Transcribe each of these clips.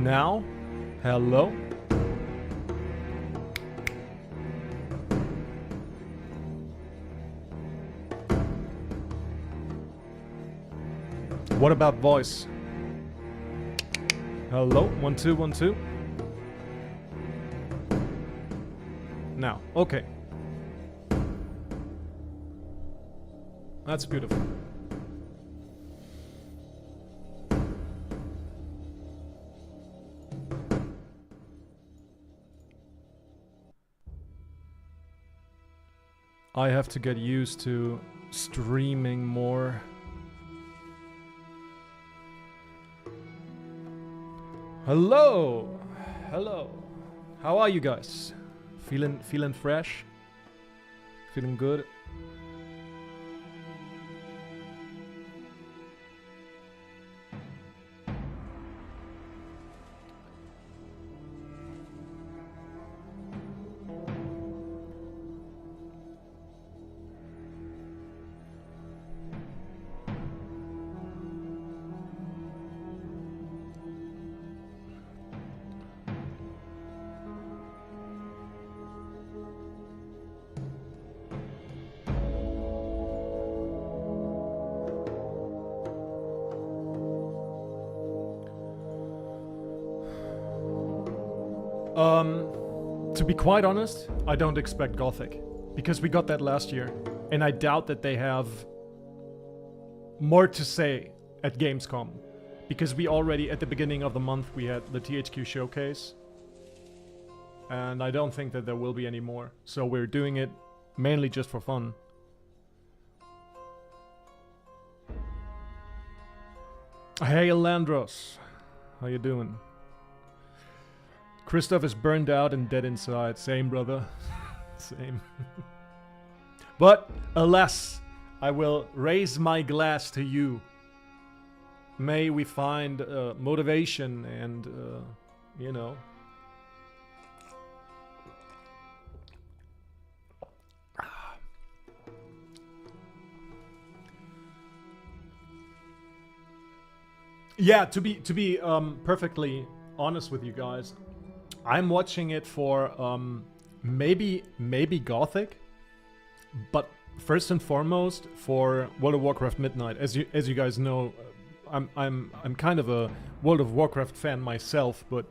Now? Hello? What about voice? Hello? 1 2 1 2. Now, okay. That's beautiful. I have to get used to streaming more. Hello! Hello. How are you guys? Feeling fresh? Feeling good? To be quite honest, I don't expect Gothic. Because we got that last year. And I doubt that they have more to say at Gamescom. Because we already, at the beginning of the month, we had the THQ showcase. And I don't think that there will be any more. So we're doing it mainly just for fun. Hey, Landros. How you doing? Christoph is burned out and dead inside. Same, brother. Same. But, alas, I will raise my glass to you. May we find motivation and, you know. Yeah, to be perfectly honest with you guys, I'm watching it for maybe Gothic, but first and foremost for World of Warcraft Midnight. As you guys know, I'm kind of a World of Warcraft fan myself, but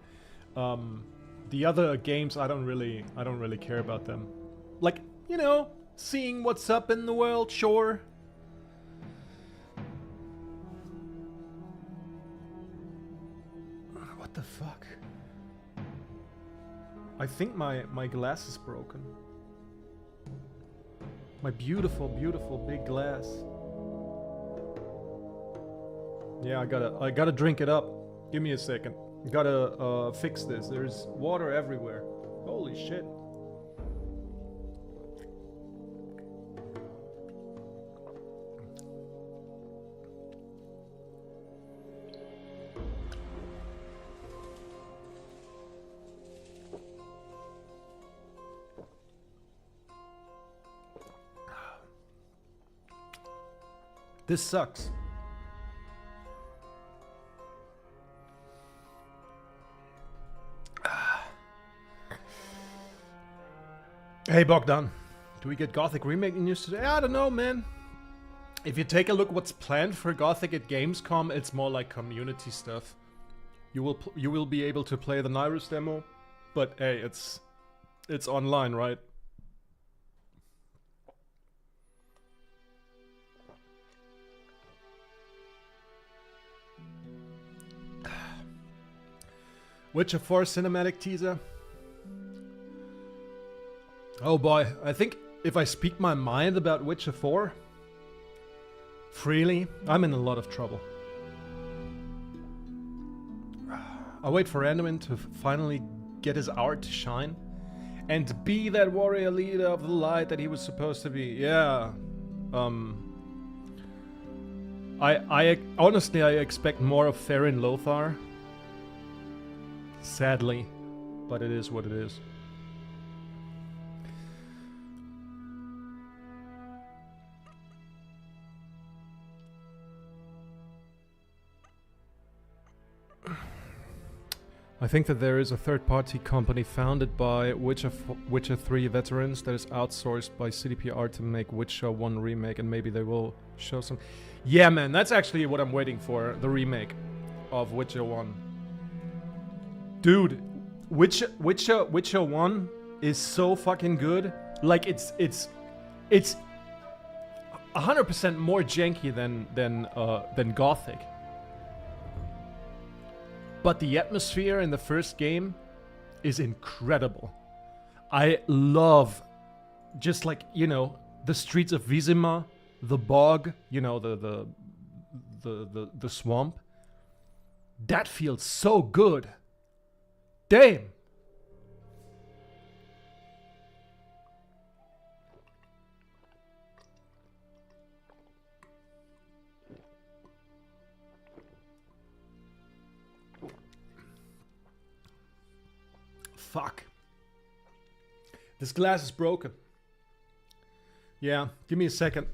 the other games I don't really care about them. Like, you know, seeing what's up in the world, sure. What the fuck? I think my glass is broken. My beautiful, beautiful big glass. Yeah, I gotta drink it up. Give me a second. Gotta fix this. There's water everywhere. Holy shit. This sucks. Hey Bogdan, do we get Gothic remake news today? I don't know, man. If you take a look what's planned for Gothic at Gamescom, it's more like community stuff. You will be able to play the Nyrus demo, but hey, it's online, right? Witcher 4 cinematic teaser. Oh boy, I think if I speak my mind about Witcher 4 freely, I'm in a lot of trouble. I'll wait for Anduin to finally get his hour to shine and be that warrior leader of the light that he was supposed to be. Yeah. I honestly I expect more of Therin Lothar. Sadly, but it is what it is. I think that there is a third-party company founded by Witcher 3 veterans that is outsourced by CDPR to make Witcher 1 remake, and maybe they will show some... Yeah, man, that's actually what I'm waiting for, the remake of Witcher 1. Dude, Witcher 1 is so fucking good. Like, it's 100% more janky than Gothic. But the atmosphere in the first game is incredible. I love just like, you know, the streets of Vizima, the bog, you know, the swamp. That feels so good. Damn. Fuck. This glass is broken. Yeah, give me a second.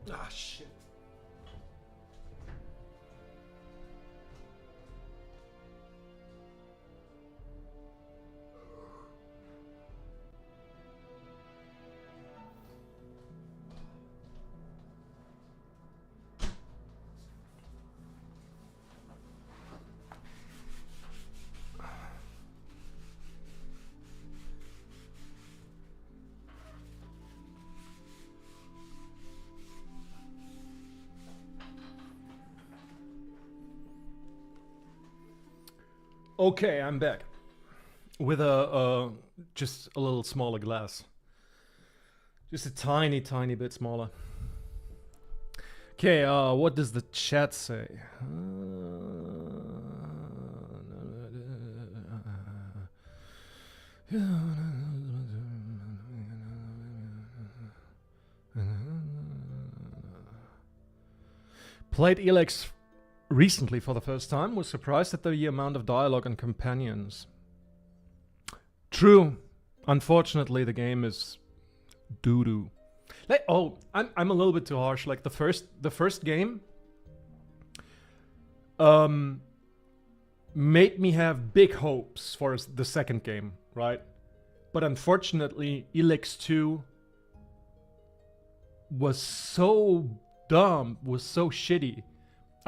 Ah, shit. Okay, I'm back with a just a little smaller glass, just a tiny bit smaller. Okay, what does the chat say? Played Elex recently for the first time, was surprised at the amount of dialogue and companions. True. Unfortunately, the game is doo-doo. Like, oh, I'm a little bit too harsh. Like the first game made me have big hopes for the second game, right? But unfortunately, Elex 2 was so dumb, was so shitty.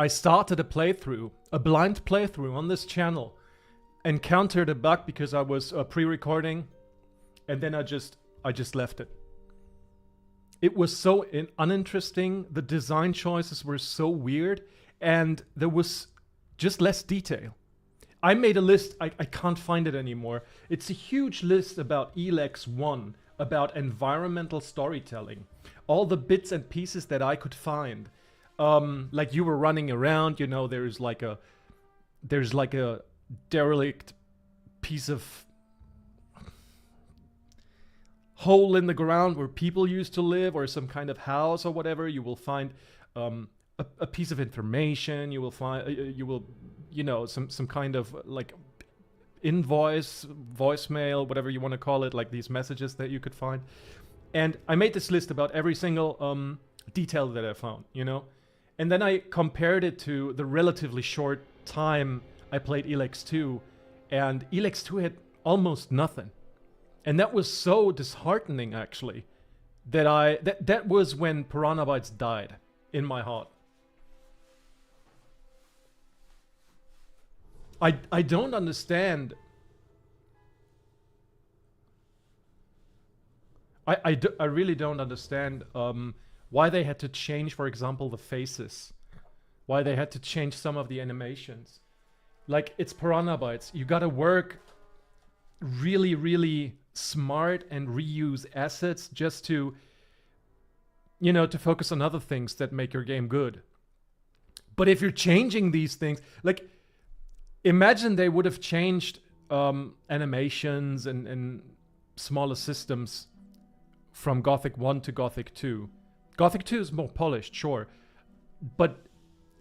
I started a playthrough, a blind playthrough on this channel, encountered a bug because I was pre-recording, and then I just left it. It was so uninteresting, the design choices were so weird, and there was just less detail. I made a list, I can't find it anymore. It's a huge list about Elex 1, about environmental storytelling. All the bits and pieces that I could find. Like you were running around, you know, there's like a derelict piece of hole in the ground where people used to live, or some kind of house or whatever. You will find a piece of information. You will find you know, some kind of like invoice, voicemail, whatever you want to call it, like these messages that you could find. And I made this list about every single detail that I found, you know. And then I compared it to the relatively short time I played Elex 2, and Elex 2 had almost nothing. And that was so disheartening, actually, that that was when Piranha Bytes died in my heart. I don't understand. I really don't understand why they had to change, for example, the faces. Why they had to change some of the animations. Like, it's Piranha Bytes. You gotta work really, really smart and reuse assets just to, you know, to focus on other things that make your game good. But if you're changing these things, like, imagine they would have changed animations and smaller systems from Gothic 1 to Gothic 2. Gothic 2 is more polished, sure. But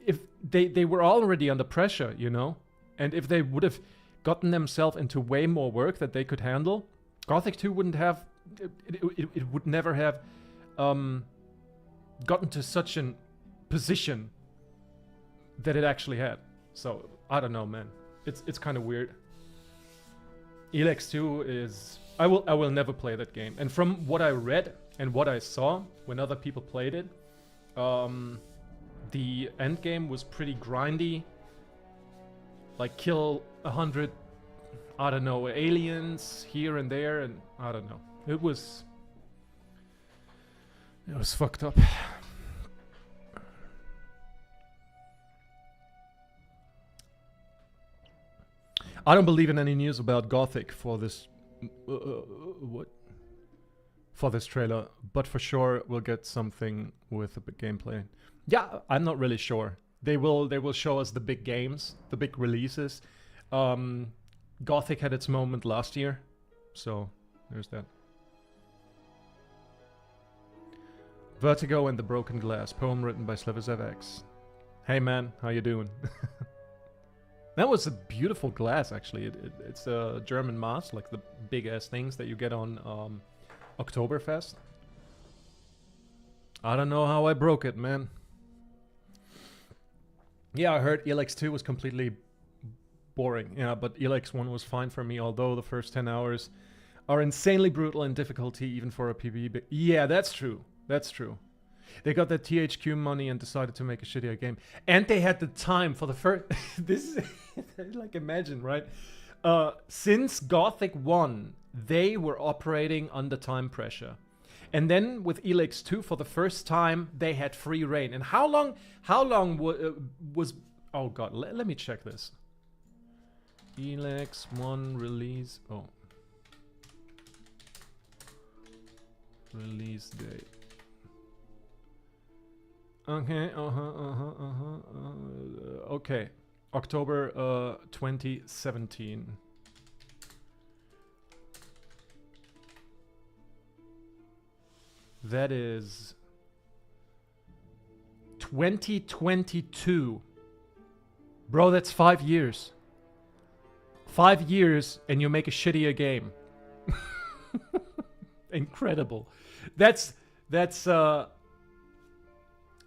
if they were already under pressure, you know? And if they would have gotten themselves into way more work that they could handle, Gothic 2 wouldn't have... It would never have gotten to such a position that it actually had. So, I don't know, man. It's kind of weird. Elex 2 is... I will never play that game. And from what I read and what I saw when other people played it, the end game was pretty grindy. Like, kill 100, I don't know, aliens here and there, and I don't know. It was fucked up. I don't believe in any news about Gothic for this what? For this trailer, but for sure we'll get something with a big gameplay. Yeah, I'm not really sure. They will show us the big games, the big releases. Gothic had its moment last year, so there's that. Vertigo and the Broken Glass, poem written by SliversFX. Hey man, how you doing? That was a beautiful glass, actually. It's a German mass, like the big ass things that you get on Oktoberfest. I don't know how I broke it, man. Yeah, I heard Elex 2 was completely boring. Yeah, but Elex 1 was fine for me, although the first 10 hours are insanely brutal in difficulty, even for a PvE. Yeah, that's true. That's true. They got that THQ money and decided to make a shittier game. And they had the time for the first... This is... like, imagine, right? Since Gothic 1, they were operating under time pressure. And then with Elex 2, for the first time, they had free reign. And how long was... Oh god, let me check this. Elex 1 release... Oh. Release date. Okay, okay. October 2017. That is 2022. Bro, that's 5 years. 5 years and you make a shittier game. Incredible. That's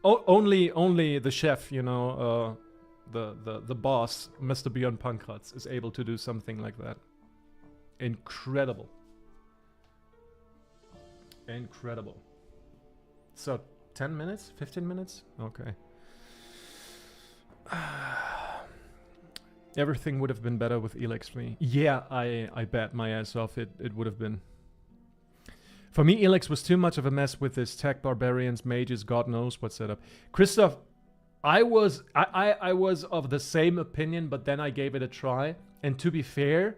only the chef, you know, the boss, Mr. Björn Pankratz, is able to do something like that. Incredible. Incredible. So, 10 minutes? 15 minutes? Okay. Everything would have been better with Elex 3. Yeah, I bet my ass off it would have been. For me, Elex was too much of a mess with this tech barbarians, mages, God knows what setup. Christoph, I was of the same opinion, but then I gave it a try. And to be fair,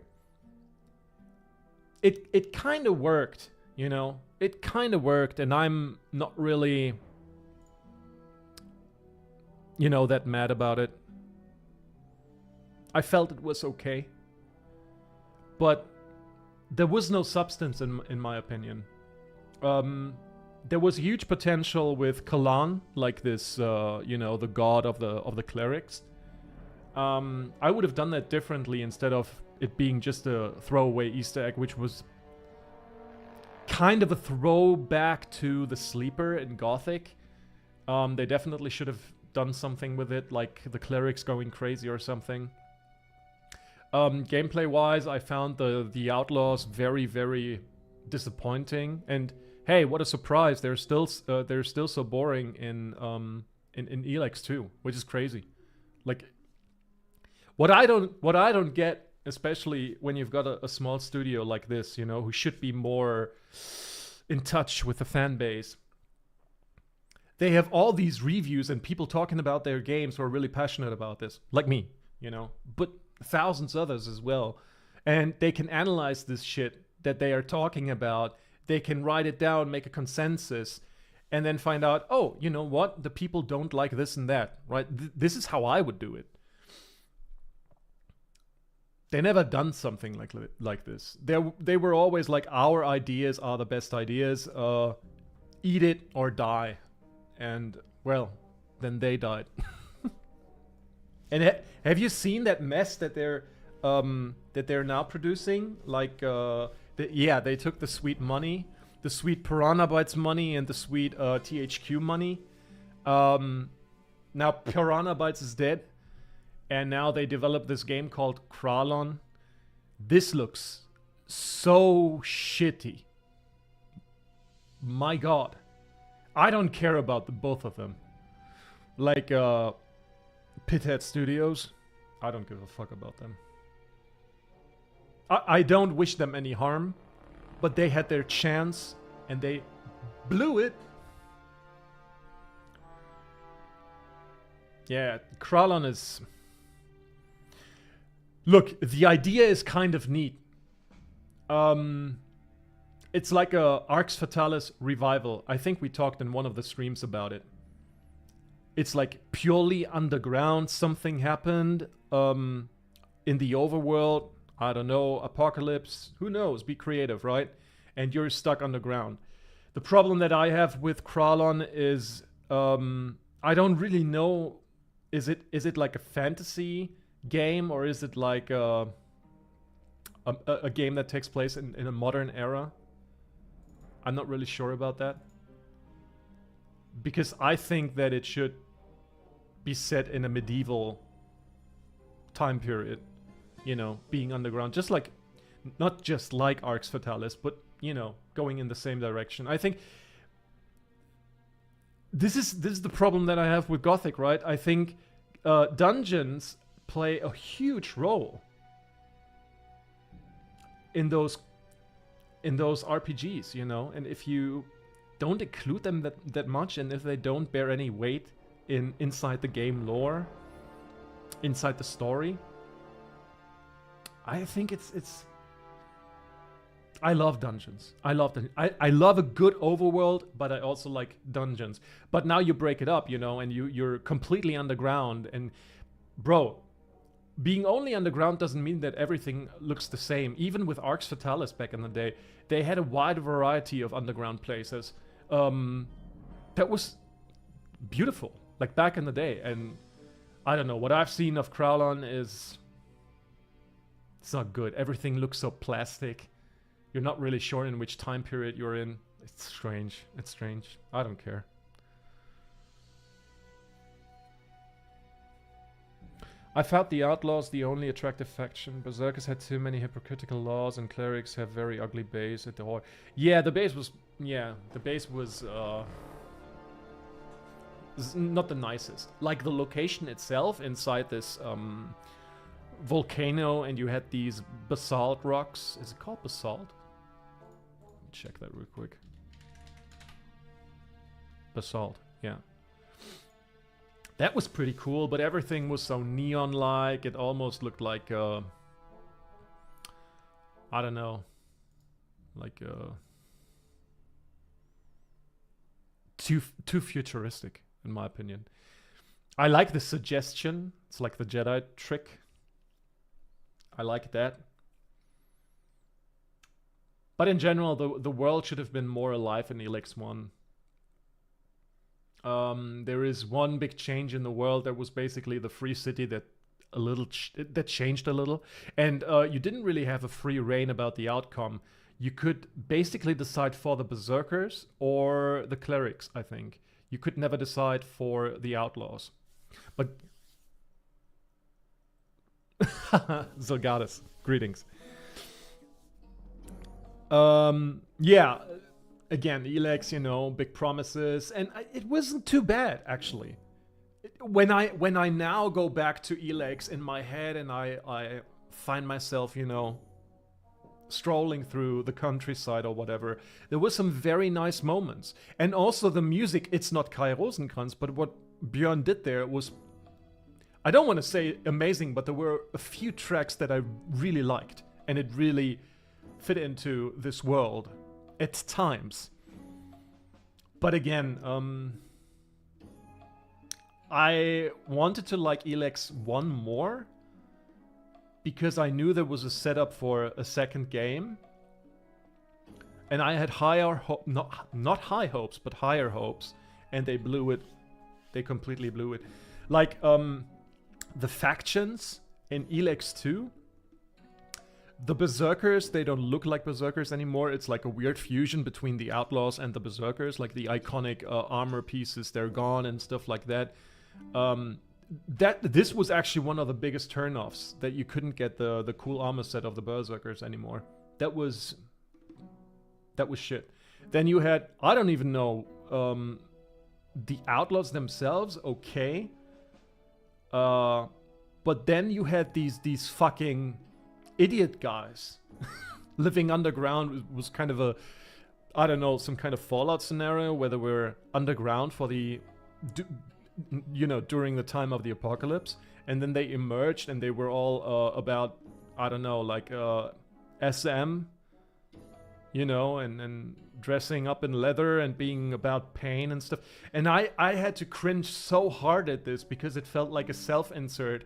it kind of worked, you know? It kind of worked, and I'm not really, you know, that mad about it. I felt it was okay. But there was no substance in my opinion. There was huge potential with Kalan, like this, you know, the god of the clerics. I would have done that differently instead of it being just a throwaway Easter egg, which was kind of a throwback to the sleeper in Gothic. They definitely should have done something with it, like the clerics going crazy or something. Gameplay-wise, I found the outlaws very, very disappointing. And hey, what a surprise! They're still so boring in Elex 2, which is crazy. Like, what I don't get, especially when you've got a small studio like this, you know, who should be more in touch with the fan base. They have all these reviews and people talking about their games who are really passionate about this, like me, you know, but thousands others as well. And they can analyze this shit that they are talking about. They can write it down, make a consensus, and then find out, oh, you know what? The people don't like this and that, right? This is how I would do it. They never done something like this. They were always like, our ideas are the best ideas. Eat it or die. And, well, then they died. And have you seen that mess that they're now producing? Like, they took the sweet money, the sweet Piranha Bytes money, and the sweet THQ money. Now Piranha Bytes is dead, and now they developed this game called Kralon. This looks so shitty. My God, I don't care about the both of them. Like Pithead Studios, I don't give a fuck about them. I don't wish them any harm, but they had their chance and they blew it. Yeah, Kralon is... Look, the idea is kind of neat. It's like a Arx Fatalis revival. I think we talked in one of the streams about it. It's like purely underground. Something happened in the overworld. I don't know, apocalypse. Who knows? Be creative, right? And you're stuck underground. The problem that I have with Kralon is I don't really know. Is it like a fantasy game, or is it like a game that takes place in a modern era? I'm not really sure about that. Because I think that it should be set in a medieval time period. You know, being underground. Just like, not just like Arx Fatalis, but, you know, going in the same direction. I think this is the problem that I have with Gothic, right? I think dungeons play a huge role in those RPGs, you know, and if you don't include them that much, and if they don't bear any weight inside the game lore, inside the story, I think it's I love dungeons. I love a good overworld, but I also like dungeons. But now you break it up, you know, and you're completely underground. And bro, being only underground doesn't mean that everything looks the same. Even with Arx Fatalis back in the day, they had a wide variety of underground places. That was beautiful, like back in the day. And I don't know, what I've seen of Kralon is... It's not good. Everything looks so plastic. You're not really sure in which time period you're in. It's strange. It's strange. I don't care. I found the Outlaws the only attractive faction. Berserkers had too many hypocritical laws, and clerics have very ugly base at the horde. Yeah, the base was... Yeah, the base was... not the nicest. Like the location itself inside this... volcano, and you had these basalt rocks. Is it called basalt? Let me check that real quick. Basalt, yeah. That was pretty cool, but everything was so neon-like. It almost looked like I don't know, like too futuristic, in my opinion. I like the suggestion. It's like the Jedi trick. I like that. But in general, the world should have been more alive in Elex 1. There is one big change in the world that was basically the free city that changed a little. And you didn't really have a free reign about the outcome. You could basically decide for the Berserkers or the Clerics, I think. You could never decide for the Outlaws. But... Zolgatus, greetings. Yeah, again, Elex, you know, big promises, and it wasn't too bad actually. When I now go back to Elex in my head, and I find myself, you know, strolling through the countryside or whatever, there were some very nice moments. And also the music, it's not Kai Rosenkranz, but what Björn did there was, I don't want to say amazing, but there were a few tracks that I really liked. And it really fit into this world at times. But again, I wanted to like Elex 1 more because I knew there was a setup for a second game. And I had not high hopes, but higher hopes. And they blew it. They completely blew it. Like, the factions in Elex 2, the Berserkers, they don't look like Berserkers anymore. It's like a weird fusion between the Outlaws and the Berserkers. Like the iconic armor pieces, they're gone and stuff like that. This was actually one of the biggest turnoffs, that you couldn't get the cool armor set of the Berserkers anymore. That was shit. Then you had, I don't even know, the Outlaws themselves, okay. But then you had these fucking idiot guys living underground. Was kind of a, I don't know, some kind of Fallout scenario where they were underground for the, you know, during the time of the apocalypse, and then they emerged and they were all about, I don't know, like SM, you know, and dressing up in leather and being about pain and stuff. And I had to cringe so hard at this because it felt like a self-insert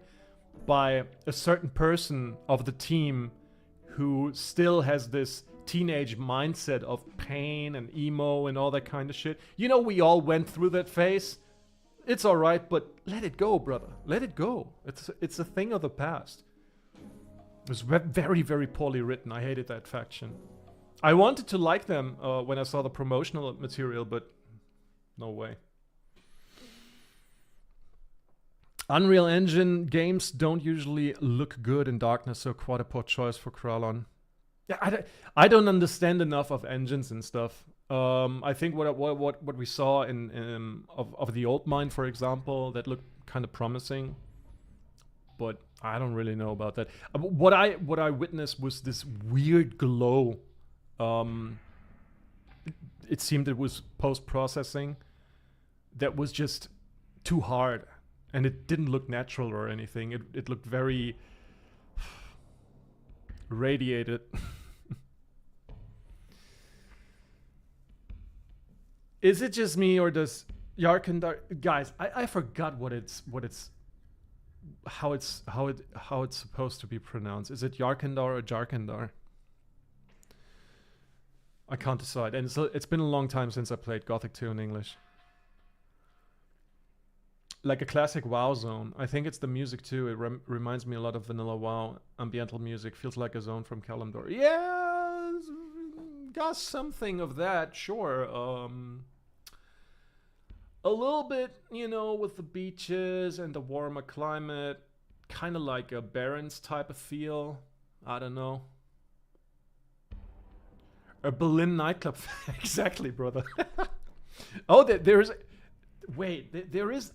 by a certain person of the team who still has this teenage mindset of pain and emo and all that kind of shit. You know, we all went through that phase. It's alright, but let it go, brother. Let it go. It's a thing of the past. It was very, very poorly written. I hated that faction. I wanted to like them when I saw the promotional material, but no way. Unreal Engine games don't usually look good in darkness, so quite a poor choice for Kralon. Yeah, I don't understand enough of engines and stuff. I think what we saw in of the old mine, for example, that looked kind of promising, but I don't really know about that. What I witnessed was this weird glow. It seemed it was post-processing that was just too hard. And it didn't look natural or anything. It looked very radiated. Is it just me, or does Yarkandar, guys? I forgot how it's supposed to be pronounced. Is it Yarkandar or Jarkandar? I can't decide. And it's been a long time since I played Gothic 2 in English. Like a classic WoW zone. I think it's the music too. It reminds me a lot of vanilla WoW. Ambiental music feels like a zone from Kalimdor. Yeah, got something of that, sure. A little bit, you know, with the beaches and the warmer climate. Kind of like a Barrens type of feel. I don't know. A Berlin nightclub. Exactly, brother. Oh, there's... Wait, there is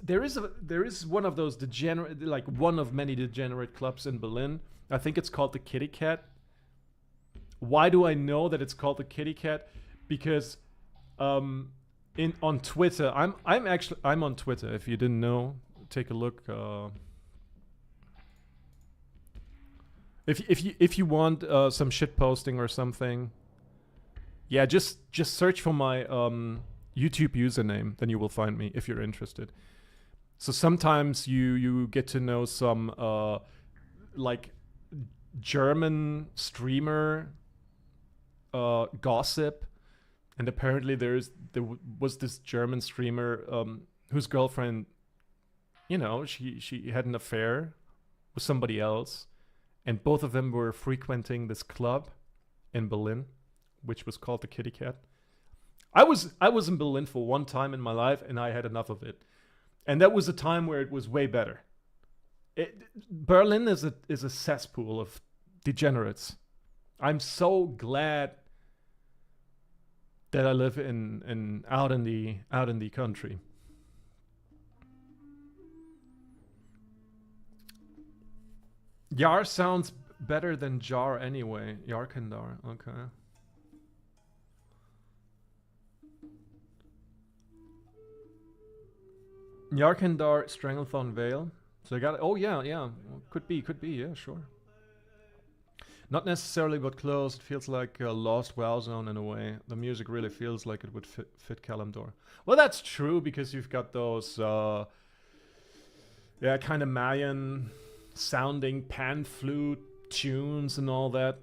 one of those degenerate, like one of many degenerate clubs in Berlin. I think it's called the Kitty Cat. Why do I know that it's called the Kitty Cat? Because on Twitter, I'm on Twitter. If you didn't know, take a look. If you want some shit posting or something, yeah, just search for my YouTube username, then you will find me if you're interested. So sometimes you get to know some like German streamer gossip, and apparently there was this German streamer whose girlfriend, you know, she had an affair with somebody else, and both of them were frequenting this club in Berlin, which was called the Kitty Cat. I was in Berlin for one time in my life, and I had enough of it. And that was a time where it was way better. Berlin is a cesspool of degenerates. I'm so glad that I live out in the country. Yar sounds better than Jar anyway. Yarkandar, okay. Yarkandar, Stranglethorn Vale. So I got it. Oh yeah, yeah. Could be, yeah, sure. Not necessarily but close. It feels like a lost WoW zone in a way. The music really feels like it would fit Kalimdor. Well, that's true because you've got those, yeah, kind of Mayan sounding pan flute tunes and all that.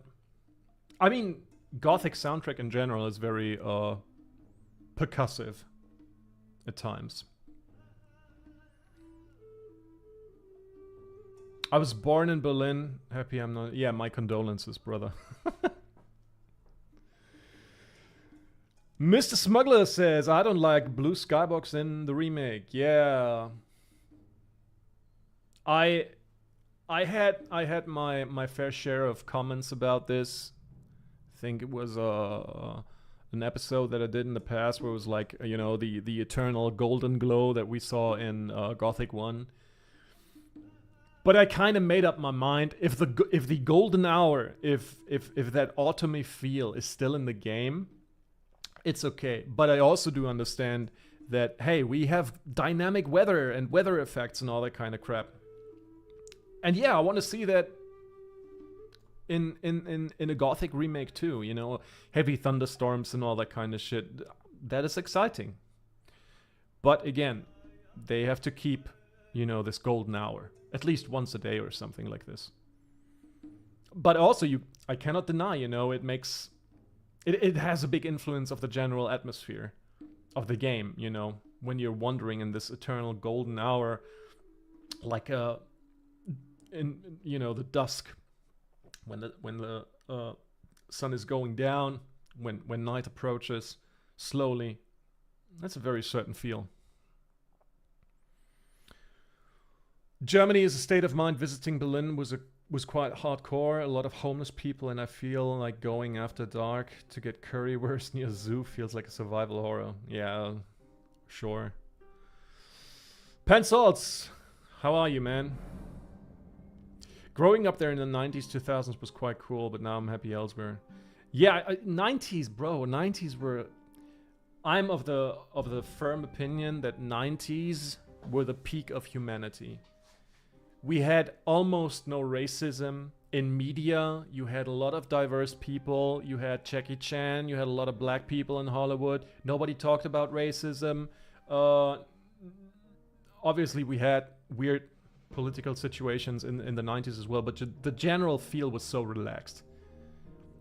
I mean, Gothic soundtrack in general is very percussive at times. I was born in Berlin. Happy I'm not. Yeah, my condolences, brother. Mr. Smuggler says, I don't like Blue Skybox in the remake. Yeah. I had my fair share of comments about this. I think it was an episode that I did in the past where it was like, you know, the eternal golden glow that we saw in Gothic 1. But I kind of made up my mind. If the golden hour, if that autumny feel is still in the game, it's okay. But I also do understand that, hey, we have dynamic weather and weather effects and all that kind of crap. And yeah, I want to see that in a Gothic remake too. You know, heavy thunderstorms and all that kind of shit. That is exciting. But again, they have to keep, you know, this golden hour. At least once a day or something like this. But also, I cannot deny, you know, it has a big influence of the general atmosphere of the game, you know, when you're wandering in this eternal golden hour, like in, you know, the dusk, when the sun is going down, when night approaches slowly. That's a very certain feel. Germany is a state of mind. Visiting Berlin was quite hardcore. A lot of homeless people, and I feel like going after dark to get currywurst near zoo feels like a survival horror. Yeah, sure. Pensalts, how are you, man? Growing up there in the 90s, 2000s was quite cool, but now I'm happy elsewhere. Yeah, 90s, bro. 90s were... I'm of the firm opinion that 90s were the peak of humanity. We had almost no racism in media. You had a lot of diverse people. You had Jackie Chan. You had a lot of black people in Hollywood. Nobody talked about racism. Obviously, we had weird political situations in the 90s as well, but the general feel was so relaxed.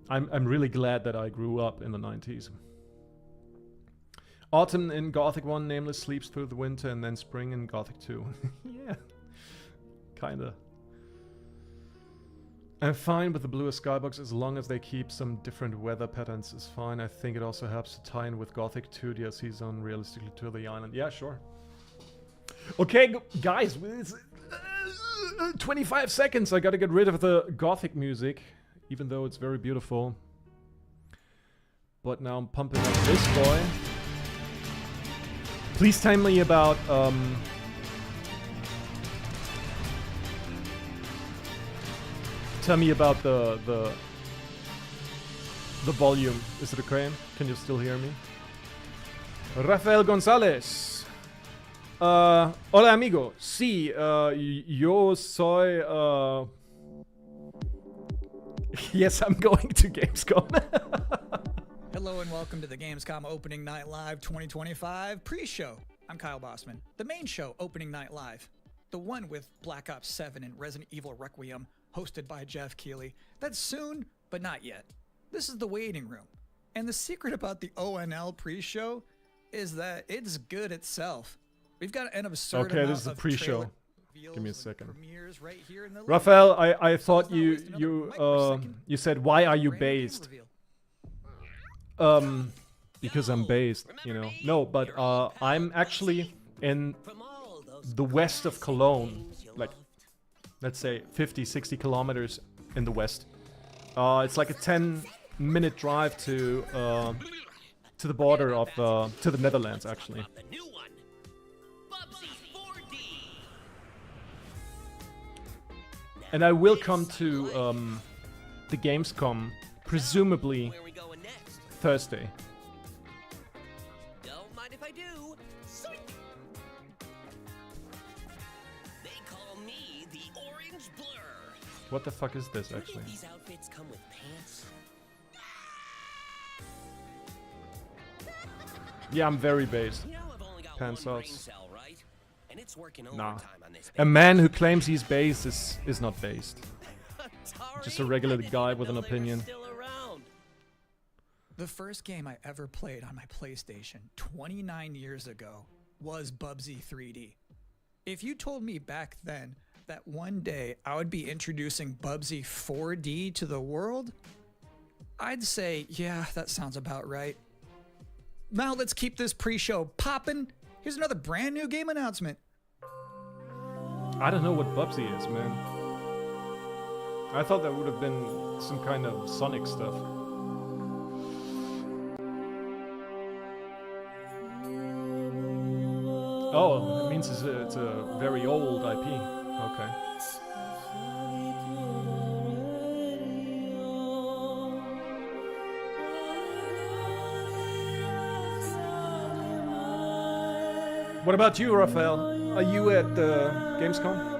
I'm really glad that I grew up in the 90s. Autumn in Gothic 1, Nameless sleeps through the winter, and then spring in Gothic 2. Yeah. Kinda. I'm fine with the bluer skybox as long as they keep some different weather patterns is fine. I think it also helps to tie in with Gothic 2 DLC zone realistically to the island. Yeah, sure. Okay, guys, 25 seconds. I gotta get rid of the Gothic music, even though it's very beautiful. But now I'm pumping up this boy. Please tell me about tell me about the volume. Is it okay? Can you still hear me? Rafael González. Hola amigo. Sí, yo soy yes, I'm going to Gamescom. Hello and welcome to the Gamescom Opening Night Live 2025 pre-show. I'm Kyle Bossman. The main show, Opening Night Live, the one with Black Ops 7 and Resident Evil Requiem, hosted by Jeff Keighley. That's soon, but not yet. This is the waiting room. And the secret about the ONL pre-show is that it's good itself. We've got an absurd amount this is the of pre-show. Give me a second. Right here in the Raphael, I thought you said, why are you based? Because I'm based, you know. No, but I'm actually in the west of Cologne, like, let's say 50, 60 kilometers in the west. It's like a 10-minute drive to the border of, to the Netherlands, actually. And I will come to the Gamescom, presumably Where are we going next? Thursday. Don't mind if I do. Psych. They call me the Orange Blur. What the fuck is this, Do you actually? think these outfits come with pants? Yeah, I'm very based. You know I've only got Pants one brain outs. cell, right? And it's working Nah. overtime on this A man who claims he's based is not based. Atari? Just a regular I didn't guy even with an know they were opinion. still around. The first game I ever played on my PlayStation 29 years ago was Bubsy 3D. If you told me back then that one day I would be introducing Bubsy 4D to the world, I'd say, yeah, that sounds about right. Now let's keep this pre-show poppin'. Here's another brand new game announcement. I don't know what Bubsy is, man. I thought that would have been some kind of Sonic stuff. Oh, it means it's a very old IP. Okay. What about you, Raphael? Are you at Gamescom?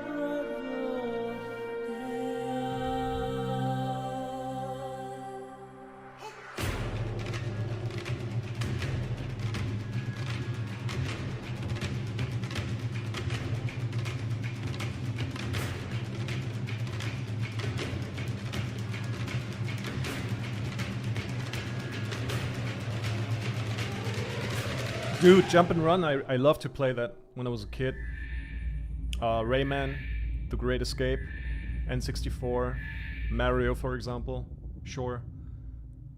Dude, jump and run, I loved to play that when I was a kid. Rayman, The Great Escape, N64, Mario, for example, sure.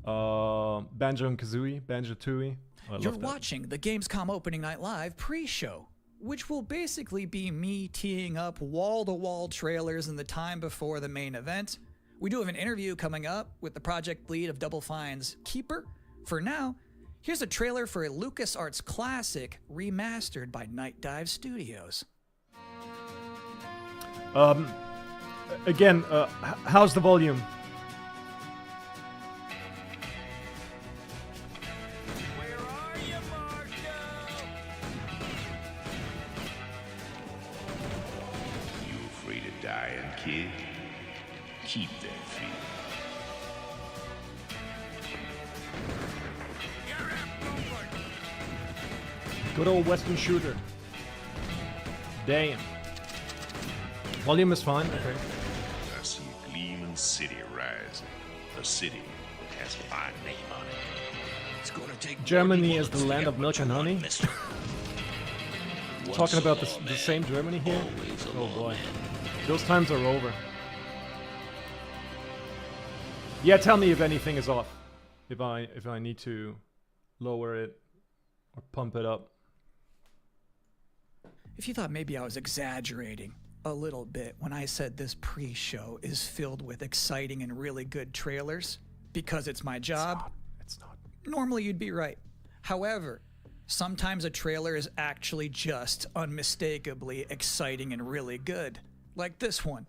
Banjo and Kazooie, Banjo-Tooie. You're watching the Gamescom Opening Night Live pre-show, which will basically be me teeing up wall-to-wall trailers in the time before the main event. We do have an interview coming up with the project lead of Double Fine's Keeper. For now, here's a trailer for a LucasArts classic remastered by Night Dive Studios. Again, how's the volume? Where are you, Marco? You afraid of dying, kid? Keep that fear. Good old Western shooter. Damn. Volume is fine, okay. I see a gleaming city rising. A city that has a fine name on it. It's gonna take Germany more is the bullets to land get of what milk you and want, honey. mister. Talking about Once a the law same man, Germany here? always a Oh law boy. man. Those times are over. Yeah, tell me if anything is off. If I need to lower it or pump it up. If you thought maybe I was exaggerating a little bit when I said this pre-show is filled with exciting and really good trailers because it's my job, It's not. normally you'd be right. However, sometimes a trailer is actually just unmistakably exciting and really good, like this one.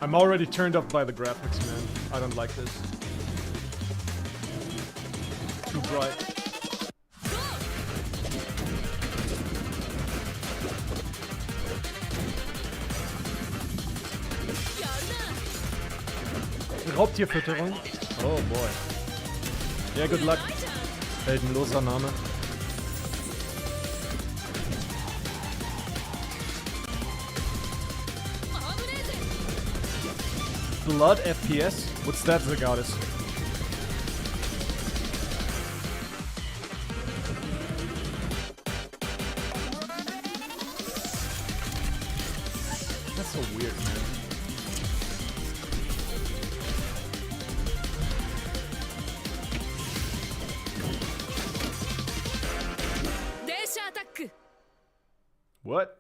I'm already turned off by the graphics, man. I don't like this. Too bright. Raubtierfütterung? Oh boy. Ja, good luck. Heldenloser Name. Blood FPS? What's that, Zagatis? That's so weird, man. What?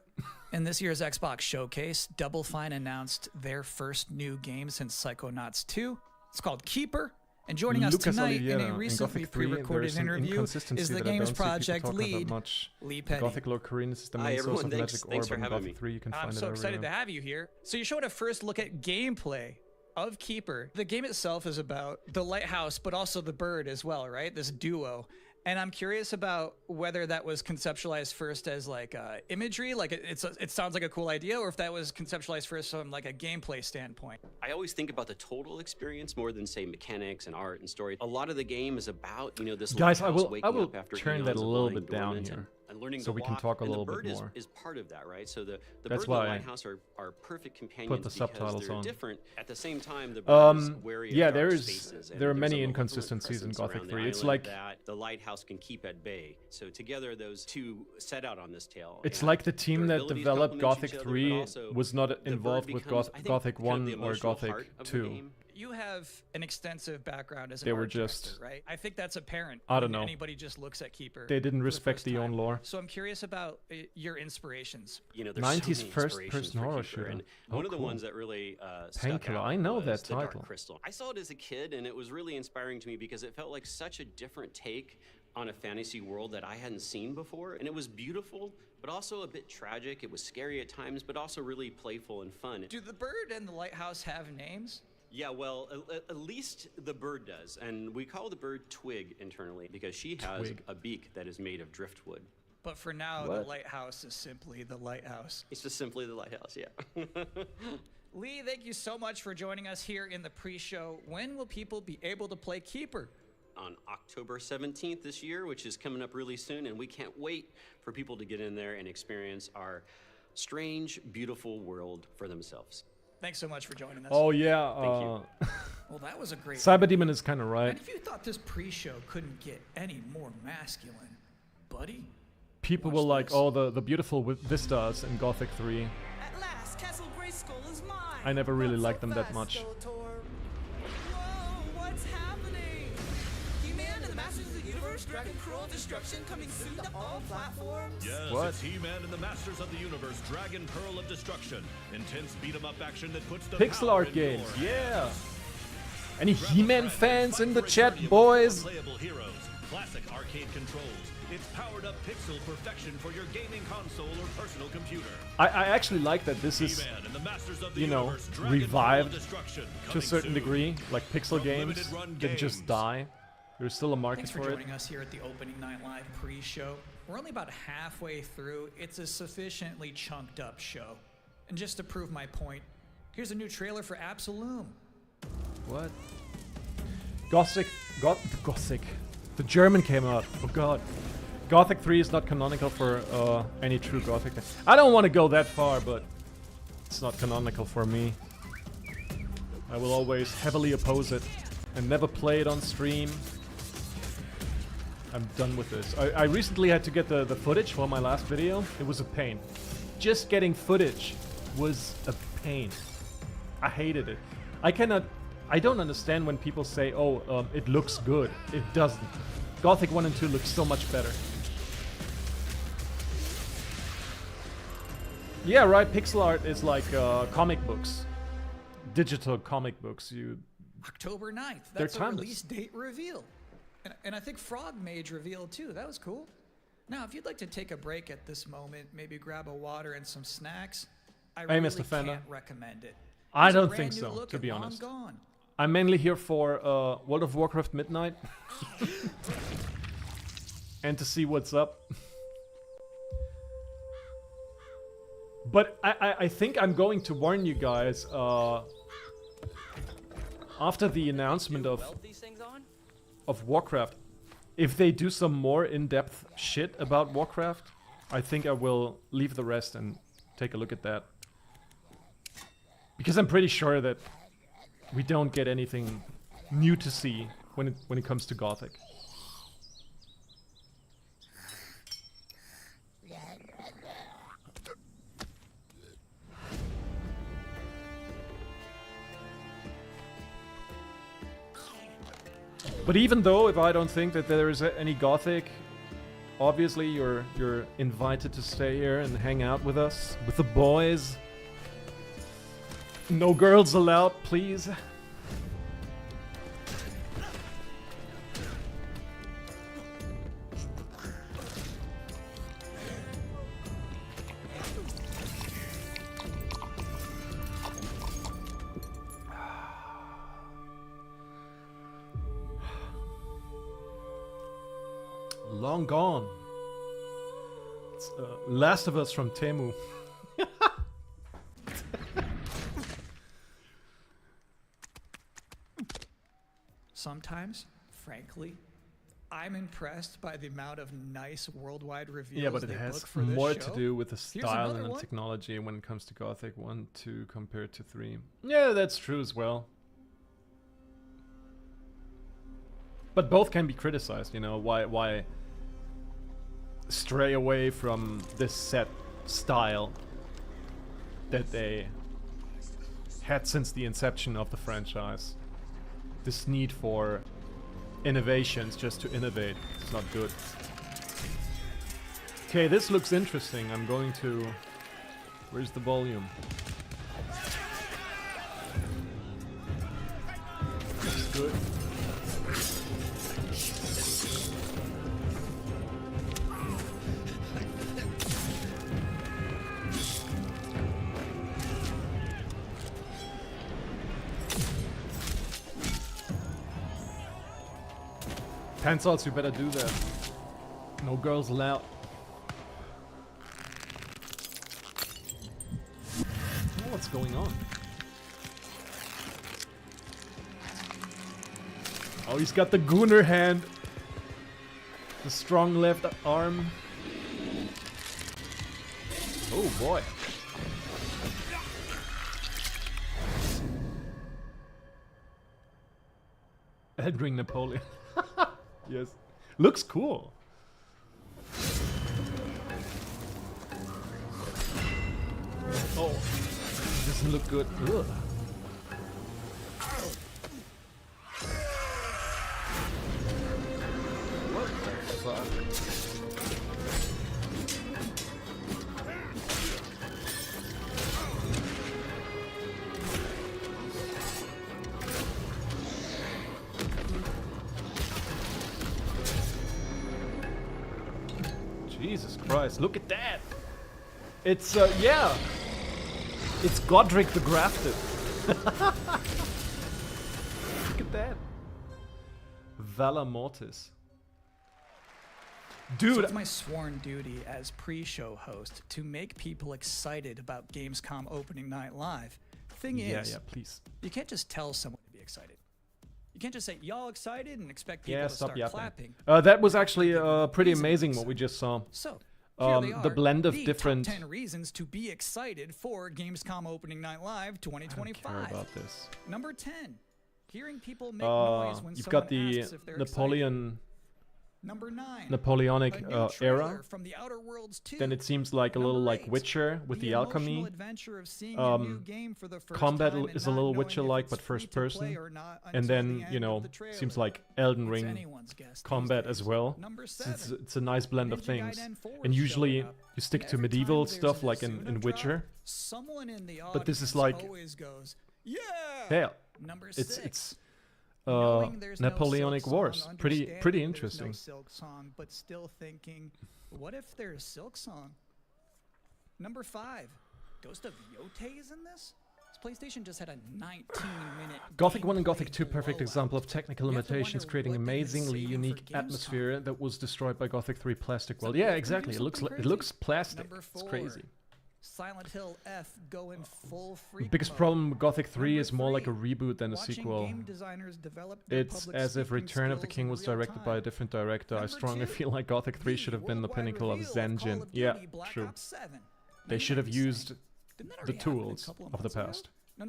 In this year's Xbox Showcase, Double Fine announced their first new game since Psychonauts 2. It's called Keeper, And joining us Lucas tonight in Oliveira. a In recently Gothic 3, pre-recorded there's some interview inconsistency is the that I games don't see people project talk about lead, much. Lee Petty. Gothic Lore Koreans is the Hi, main source everyone. of Thanks magic for orb, and having Gothic me. 3 you can I'm find so it excited to everywhere. have you here. So you showed a first look at gameplay of Keeper. The game itself is about the lighthouse, but also the bird as well, right? This duo. And I'm curious about whether that was conceptualized first as like imagery, like it sounds like a cool idea, or if that was conceptualized first from like a gameplay standpoint. I always think about the total experience more than say mechanics and art and story. A lot of the game is about, you know, this Guys, I lighthouse will waking up after turn eons that a of little lying bit down dormant here, and learning so to we can walk. talk a And little the bit bird more. is part of that, right? So the That's bird why and I the lighthouse are perfect companions put the because subtitles they're on. different. At the same time, the bird is wary of yeah, dark there spaces, and are there's many a malevolent inconsistencies in presence Gothic around the 3. It's island like that the lighthouse can keep at bay. So together, those two set out on this tale. it's and like the team their that abilities developed complement Gothic each other, 3 but also was not the bird involved with becomes, I think, Gothic kind of 1 the or emotional Gothic heart of the 2. game. You have an extensive background as an They were art director, just- right? I think that's apparent. I don't when know. Anybody just looks at Keeper. They didn't for the respect first the own time. lore. So I'm curious about your inspirations. You know, there's 90s so many first-person inspirations for horror Keeper, shooter. and Oh, one of the cool. ones that really stuck Painkiller. out I know was that the Dark title. Crystal. I saw it as a kid, and it was really inspiring to me because it felt like such a different take on a fantasy world that I hadn't seen before, and it was beautiful, but also a bit tragic. It was scary at times, but also really playful and fun. Do the bird and the lighthouse have names? Yeah, well, at least the bird does, and we call the bird Twig internally because she has Twig. a beak that is made of driftwood. But for now, What? the lighthouse is simply the lighthouse. It's just simply the lighthouse, yeah. Lee, thank you so much for joining us here in the pre-show. When will people be able to play Keeper? On October 17th this year, which is coming up really soon, and we can't wait for people to get in there and experience our strange, beautiful world for themselves. Thanks so much for joining us. Oh yeah, Well, that was a great Cyber Demon is kind of And right. if you thought this pre-show couldn't get any more masculine, buddy, People watch will like, this. oh, the beautiful vistas in Gothic 3. At last, Castle Grayskull is mine. I never really Not so liked them that fast, much. Skeletor. Whoa, what's happening? He-Man and the Masters of the Universe, Dragon Pearl Destruction coming soon to all platforms. Yes, What? it's He-Man and the Masters of the Universe, Dragon Pearl of Destruction. Intense beat-em-up action that puts the Pixel power art in games, your yeah. hands. Any Grab a He-Man friend fans and in the fight for chat, eternity with boys? four playable heroes, classic arcade controls. It's powered-up pixel perfection for your gaming console or personal computer. I actually like that this is, He-Man and the Masters of the you know, Universe, Dragon Pearl of revived Destruction, to a coming certain soon. degree, like pixel From games Limited Run that just Games. die. There's still a market thanks for for it. joining us here at the Opening Night Live pre-show. We're only about halfway through. It's a sufficiently chunked up show. And just to prove my point, here's a new trailer for Absolum. What? Gothic. The German came out. Oh god. Gothic 3 is not canonical for any true Gothic. I don't want to go that far, but it's not canonical for me. I will always heavily oppose it and never play it on stream. I'm done with this. I recently had to get the footage for my last video. It was a pain. Just getting footage was a pain. I hated it. I don't understand when people say, oh, it looks good. It doesn't. Gothic 1 and 2 look so much better. Yeah, right, pixel art is like comic books. Digital comic books. October 9th. They're That's a timeless. release date reveal. And I think Frog Mage revealed too. That was cool. Now, if you'd like to take a break at this moment, maybe grab a water and some snacks, I Hey, really Mr. Fender. can't recommend it. I It's a don't brand think new so, look to and be long honest. gone. I'm mainly here for World of Warcraft Midnight. And to see what's up. But I think I'm going to warn you guys, after the announcement of Warcraft, if they do some more in-depth shit about Warcraft, I think I will leave the rest and take a look at that. Because I'm pretty sure that we don't get anything new to see when it comes to Gothic. But even though, if I don't think that there is any Gothic, obviously you're invited to stay here and hang out with us, with the boys. No girls allowed, please. Long gone. It's Last of Us from Temu. Sometimes, frankly, I'm impressed by the amount of nice worldwide reviews. Yeah, but it they has book for this more show. to do with the style another and the one. technology when it comes to Gothic 1, 2 compared to 3. Yeah, that's true as well. But both can be criticized, you know, why stray away from this set style that they had since the inception of the franchise. This need for innovations just to innovate. It's not good. Okay, this looks interesting. I'm going to... Where's the volume? Looks good. Pencils, you better do that. No girls allowed. Oh, what's going on? Oh, he's got the Gunner hand. The strong left arm. Oh boy. Eldring Napoleon. Yes. Looks cool. Oh. Doesn't look good. Ugh. What the fuck? Jesus Christ, look at that! It's, yeah! It's Godric the Grafted. Look at that. Valor Mortis. Dude, So it's my sworn duty as pre-show host to make people excited about Gamescom opening night live. Thing is, yeah, please. you can't just tell someone to be excited. You can't just say, y'all excited, and expect people Yeah, to stop start yapping. clapping. That was actually pretty Reason amazing to be what we just saw. So, here they The are, blend of the different... top 10 reasons to be excited for Gamescom opening night live I don't 2025. care about this. Number 10, hearing people make noise when You've someone got the asks if they're Napoleon... Number 9, Napoleonic a new trailer era. from the Outer Worlds 2. Then it seems like a little Number like 8, Witcher with the alchemy. emotional adventure of seeing a new game for the first Combat time and is a not little knowing if Witcher-like, it's but free first to play person. or not And until then, the you end of know, the trailer. seems like Elden It's Ring anyone's guess these combat as days. well. Number So 7, it's a nice blend of Ninja things. Gaiden 4 And is usually showing up. you stick to Every medieval time there's stuff an like in Asuna drop, Witcher. someone in the But this is audience like... always goes, yeah. Hell, Number it's 6. uh, Knowing there's no Napoleonic Silk Wars. Song, Pretty understanding interesting. there's no Silk Song, but still thinking, what if there's Silk Song? Number 5. Ghost of Yotei is in this? This PlayStation just had a 19-minute Gothic 1 and gameplay Gothic 2, perfect blowout. example of technical You have to limitations wonder creating what they've been amazingly saving for unique Gamescom. atmosphere that was destroyed by Gothic 3 plastic world. Something Yeah, they exactly. do It looks something it looks crazy. plastic. Number It's 4. crazy. Silent Hill F going full freak Biggest mode. problem with Gothic 3 Number is more like a 3, reboot than a watching sequel. game designers develop their It's public as if speaking Return of the skills King in was real directed by a time. different director. I Number strongly 2, feel like Gothic 3 should have been the worldwide pinnacle of reveal Zen Call Engine. of Yeah, Duty Black true. Ops 7. They Now should you're have saying, used didn't that the already happen a tools couple of the months ago? past. No.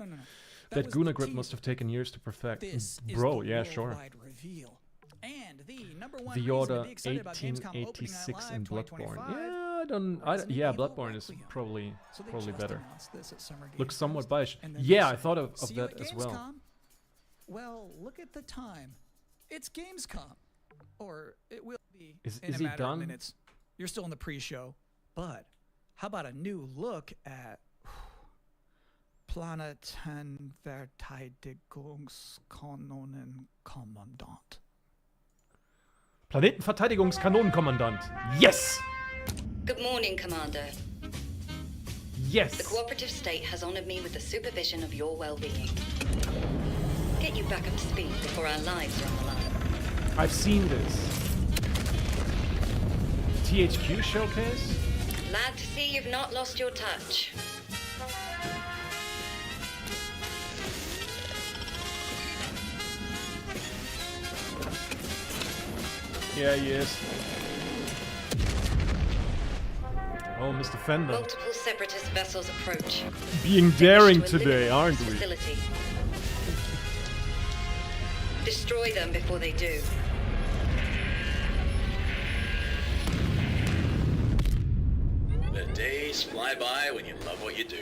That was Guna the grip must teaser. have taken years to perfect. This Bro, is the yeah, sure. worldwide reveal. And the number one The reason Order to be excited about Gamescom opening night 1886 live in Bloodborne. 2025. Yeah, Resident Evil Bloodborne is Requiem. probably So they probably just better. announced this at Summer Game Looks somewhat Fest, biased. and then Yeah, they I said, thought of "See you that at as well. Gamescom?" Well, look at the time. It's Gamescom. Or it will be Is in a he matter done? of minutes. You're still in the pre-show. But how about a new look at Planetenverteidigungskanonen-Kommandant? Planetenverteidigungskanonenkommandant. Yes! Good morning, Commander. The Yes! cooperative state has honored me with the supervision of your well-being. Get you back up to speed before our lives are on the line. I've seen this. THQ showcase? Glad to see you've not lost your touch. Yeah, he is. Oh, Mr. Fender. Multiple separatist vessels approach. Being daring today, aren't we? Facility. Destroy them before they do. The days fly by when you love what you do.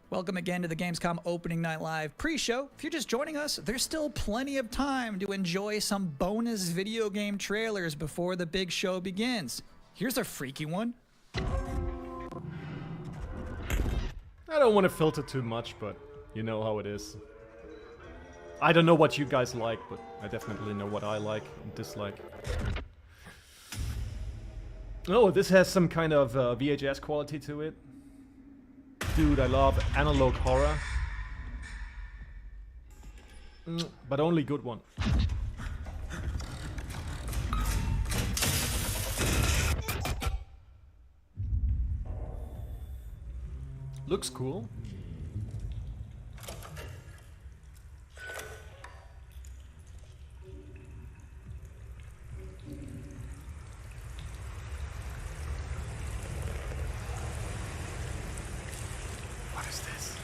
Welcome again to the Gamescom Opening Night Live pre-show. If you're just joining us, there's still plenty of time to enjoy some bonus video game trailers before the big show begins. Here's a freaky one. I don't want to filter too much, but you know how it is. I don't know what you guys like, but I definitely know what I like and dislike. Oh, this has some kind of VHS quality to it. Dude, I love analog horror. But only good one. Looks cool. What is this?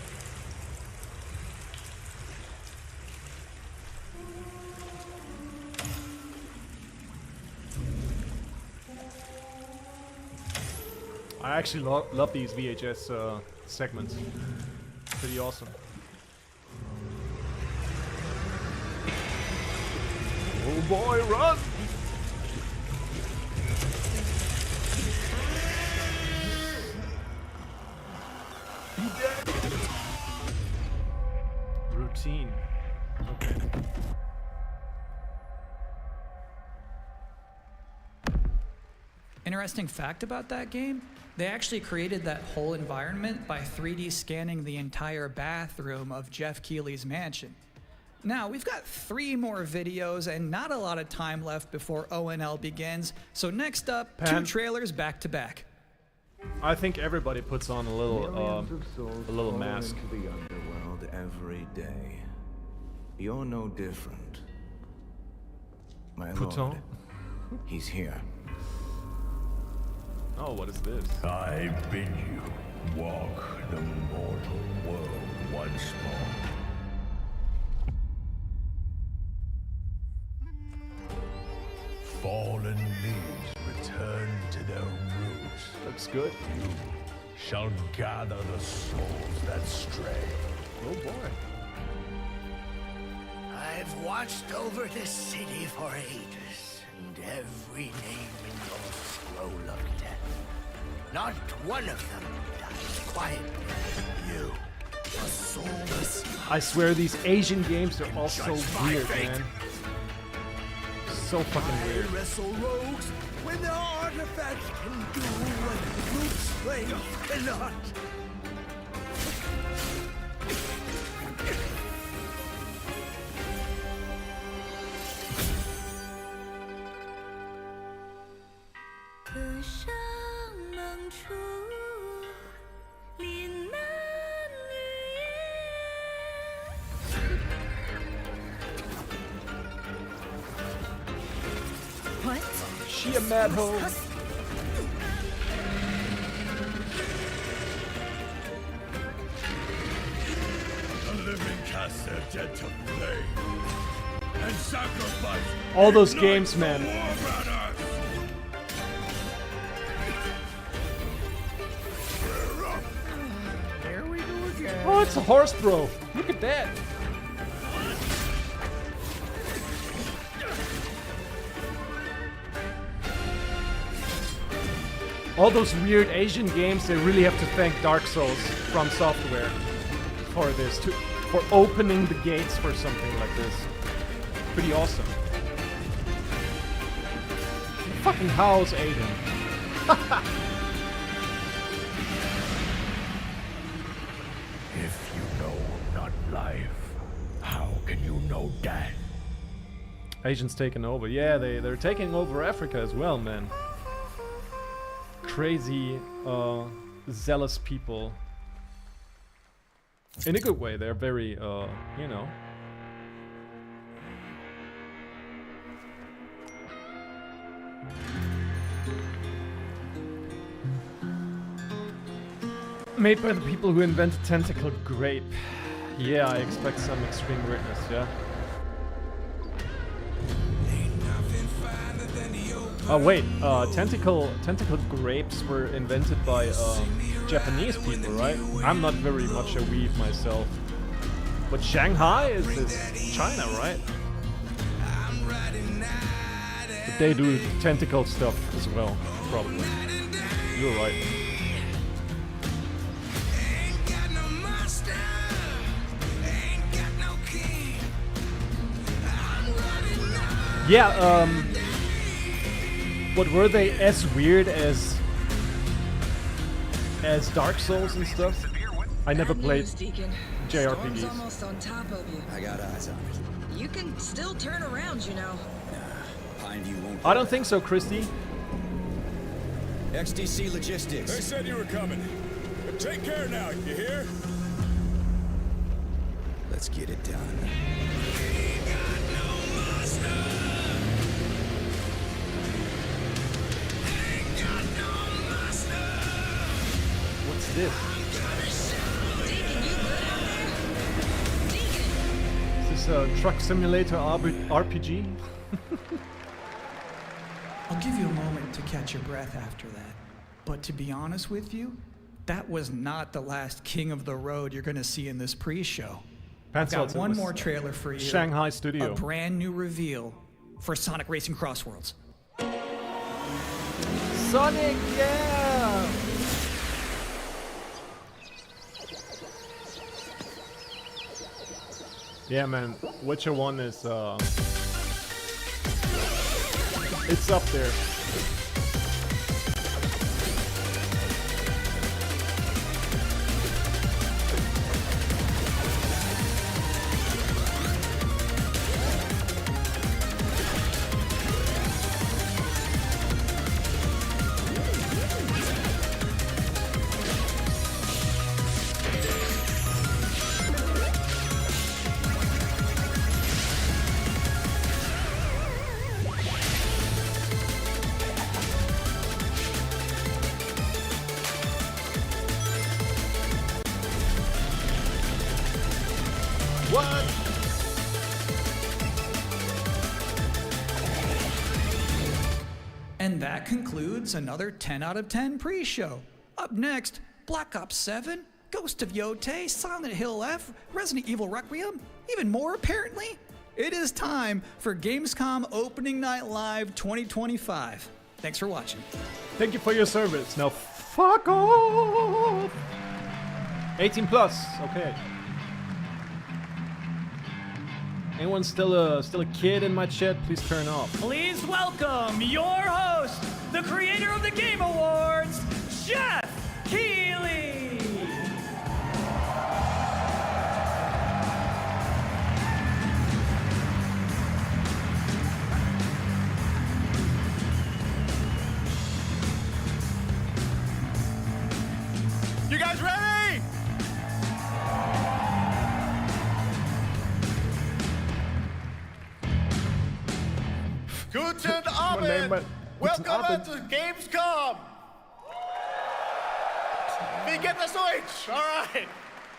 I actually love these VHS segments. Pretty awesome. Oh boy, run! Be dead! Routine. Okay. Interesting fact about that game, they actually created that whole environment by 3D scanning the entire bathroom of Jeff Keighley's mansion. Now, we've got 3 more videos and not a lot of time left before ONL begins, so next up, Pan. 2 trailers back to back. I think everybody puts on a little mask. Into the underworld every day. You're no different. My Put lord, on? he's here. Oh, what is this? I bid you walk the mortal world once more. Fallen leaves return to their roots. Looks good. You shall gather the souls that stray. Oh boy. I've watched over this city for ages, and every name in your scroll of death. Not one of them dies quietly. You, a soulless. I swear these Asian games are all so weird, man. So fucking weird. Wrestle rogues when their artifacts can do what brute strength cannot. What? She a mad hoe. The living cast their dead to flame and sacrifice. All those ignites games, the man. war banners. Here we go again. Oh, it's a horse, bro. Look at that. All those weird Asian games, they really have to thank Dark Souls from Software for this, for opening the gates for something like this. Pretty awesome. Fucking house Aiden. If you know know that. Asians taking over. Yeah, they're taking over Africa as well, man. Crazy, zealous people. In a good way. They're very, you know. Made by the people who invented tentacle grape. Yeah, I expect some extreme greatness, yeah. Oh wait, tentacle grapes were invented by Japanese people, right? I'm not very much a weeb myself. But Shanghai is China, right? But they do tentacle stuff as well, probably. You're right. Yeah, what were they as weird as Dark Souls and stuff? I never played JRPGs. Almost on top of you. I got eyes on it. You can still turn around, you know. Pineview won't. I don't think so, Christy. XDC Logistics. They said you were coming. But take care now, you hear? Let's get it done. What's this? Is this a truck simulator RPG? I'll give you a moment to catch your breath after that. But to be honest with you, that was not the last king of the road you're going to see in this pre-show. I've got one more trailer for you. Shanghai studio. A brand new reveal for Sonic Racing Crossworlds. Sonic, yeah! Yeah, man. Witcher 1 is, it's up there. And that concludes another 10 out of 10 pre-show. Up next, Black Ops 7, Ghost of Yotei, Silent Hill F, Resident Evil Requiem, even more apparently. It is time for Gamescom Opening Night Live 2025. Thanks for watching. Thank you for your service. Now fuck off! 18 plus, okay. Anyone still a kid in my chat? Please turn off. Please welcome your host, the creator of the Game Awards, Jeff Keighley. You guys ready? Guten Abend! Welcome to Gamescom! Wie geht das Deutsch? All right.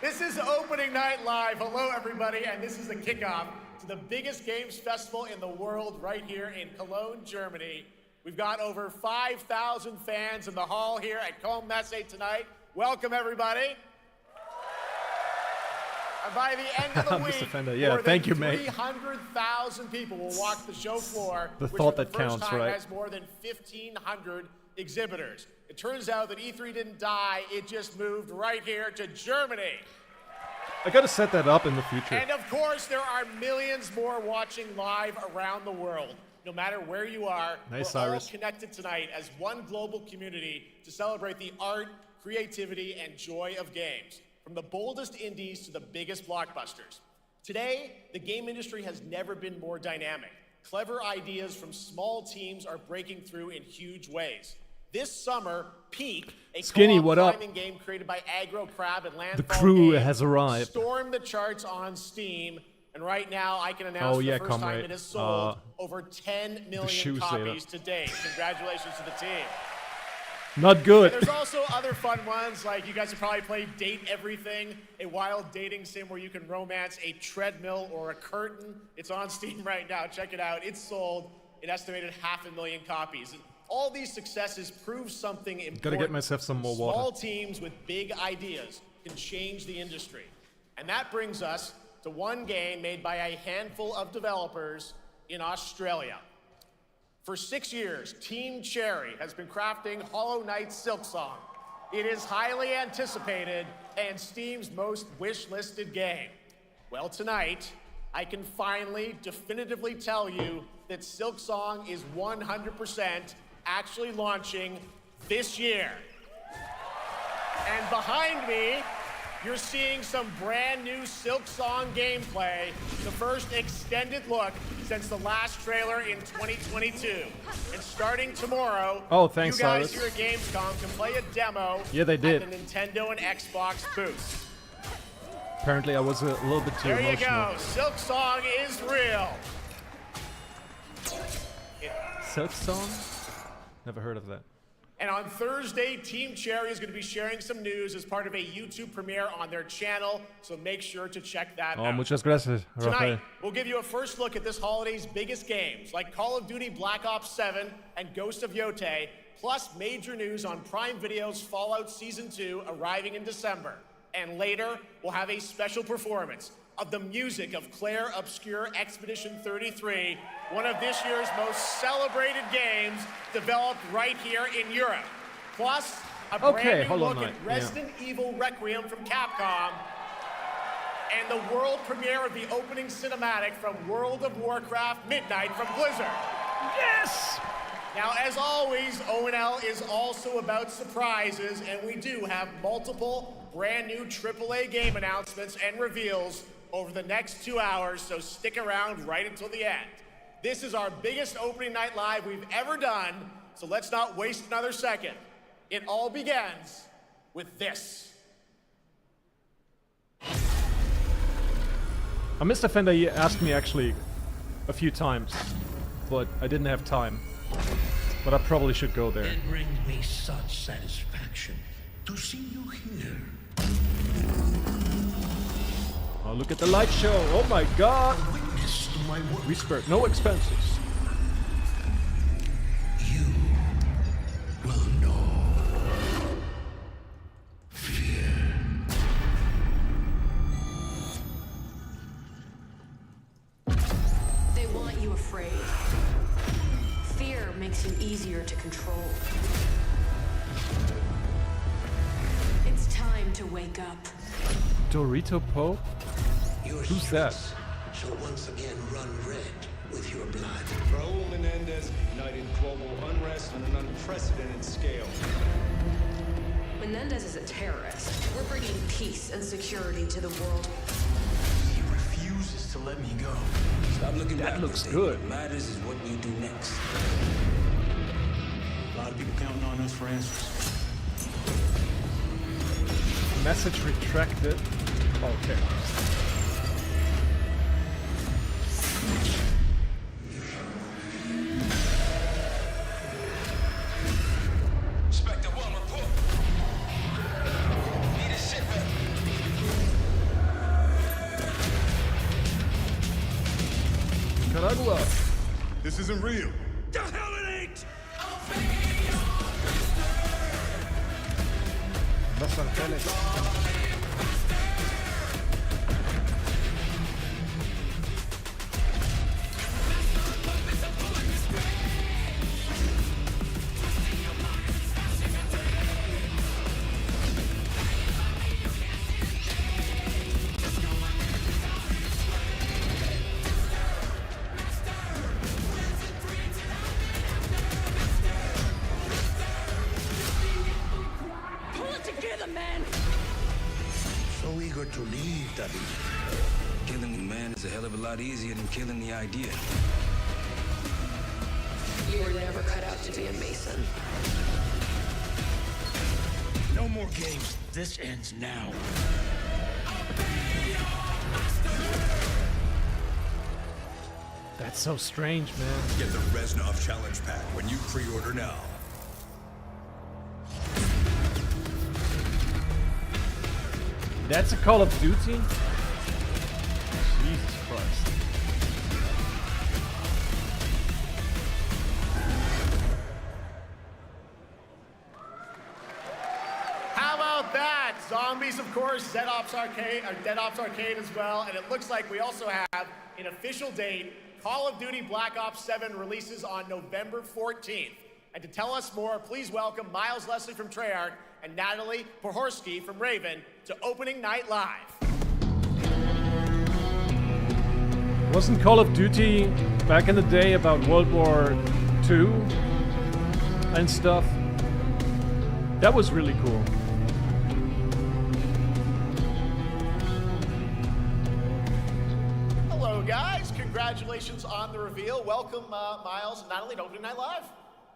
This is Opening Night Live. Hello, everybody, and this is the kickoff to the biggest games festival in the world right here in Cologne, Germany. We've got over 5,000 fans in the hall here at Cologne Messe tonight. Welcome, everybody. And by the end of the week, yeah, more thank than you, mate. 300,000 people will walk the show floor, The which thought for that the first counts, time right? has more than 1,500 exhibitors. It turns out that E3 didn't die, it just moved right here to Germany. I gotta set that up in the future. And of course, there are millions more watching live around the world. No matter where you are, Nice, we're Cyrus. all connected tonight as one global community to celebrate the art, creativity, and joy of games. From the boldest indies to the biggest blockbusters. Today, the game industry has never been more dynamic. Clever ideas from small teams are breaking through in huge ways. This summer, Peak, a Skinny, co-op what up? climbing game created by Aggro Crab and Landfall The crew Games, has arrived. stormed the charts on Steam, and right now I can announce Oh, for yeah, the first time comrade. it has sold over 10 the million shoes copies later. to date. Congratulations to the team. Not good. And there's also other fun ones, like you guys have probably played Date Everything, a wild dating sim where you can romance a treadmill or a curtain. It's on Steam right now. Check it out. It's sold an estimated 500,000 copies. And all these successes prove something important. Gotta get myself some more water. Small teams with big ideas can change the industry. And that brings us to one game made by a handful of developers in Australia. For 6 years, Team Cherry has been crafting Hollow Knight Silksong. It is highly anticipated and Steam's most wish-listed game. Well, tonight, I can finally definitively tell you that Silksong is 100% actually launching this year. And behind me, you're seeing some brand new Silksong gameplay, the first extended look since the last trailer in 2022. And starting tomorrow, Oh, thanks, you guys Cyrus. here at Gamescom can play a demo Yeah, they did. at the Nintendo and Xbox booths. Apparently, I was a little bit too There you emotional. go, Silksong is real. Silksong? Never heard of that. And on Thursday, Team Cherry is going to be sharing some news as part of a YouTube premiere on their channel, so make sure to check that Oh, out. muchas gracias, Rafael. Tonight, we'll give you a first look at this holiday's biggest games, like Call of Duty Black Ops 7 and Ghost of Yotei, plus major news on Prime Video's Fallout Season 2 arriving in December. And later, we'll have a special performance of the music of Claire Obscure Expedition 33, one of this year's most celebrated games developed right here in Europe. Plus, a brand new Hollow look Knight, at Resident Evil Requiem from Capcom, and the world premiere of the opening cinematic from World of Warcraft Midnight from Blizzard. Yes! Now, as always, ONL is also about surprises, and we do have multiple brand new AAA game announcements and reveals over the next 2 hours, so stick around right until the end. This is our biggest opening night live we've ever done, so let's not waste another second. It all begins with this. Mr. Fender, you asked me actually a few times, but I didn't have time. But I probably should go there. It brings me such satisfaction to see you here. Oh, look at the light show. Oh my god. Witness to my work. We spared no expenses. You will know fear. They want you afraid. Fear makes you easier to control. It's time to wake up. Dorito Pope? Your Who's that? streets shall once again run red with your blood. Raul Menendez ignited global unrest on an unprecedented scale. Menendez is a terrorist. We're bringing peace and security to the world. He refuses to let me go. Stop looking back. That looks good. What matters is what we do next. A lot of people counting on us for answers. Message retracted. Okay. Inspector 1, report. Need a sit rep. Nicaragua. This isn't real. The hell it ain't! Los Angeles. So eager to leave, David. Killing the man is a hell of a lot easier than killing the idea. You were never cut out to be a Mason. No more games. This ends now. That's so strange, man. Get the Reznov Challenge Pack when you pre-order now. That's a Call of Duty? Jesus Christ. How about that? Zombies, of course, Dead Ops Arcade as well, and it looks like we also have an official date. Call of Duty Black Ops 7 releases on November 14th. And to tell us more, please welcome Miles Leslie from Treyarch and Natalie Pohorski from Raven to Opening Night Live. Wasn't Call of Duty back in the day about World War II and stuff? That was really cool. Hello, guys. Congratulations on the reveal. Welcome, Miles and Natalie, to Opening Night Live.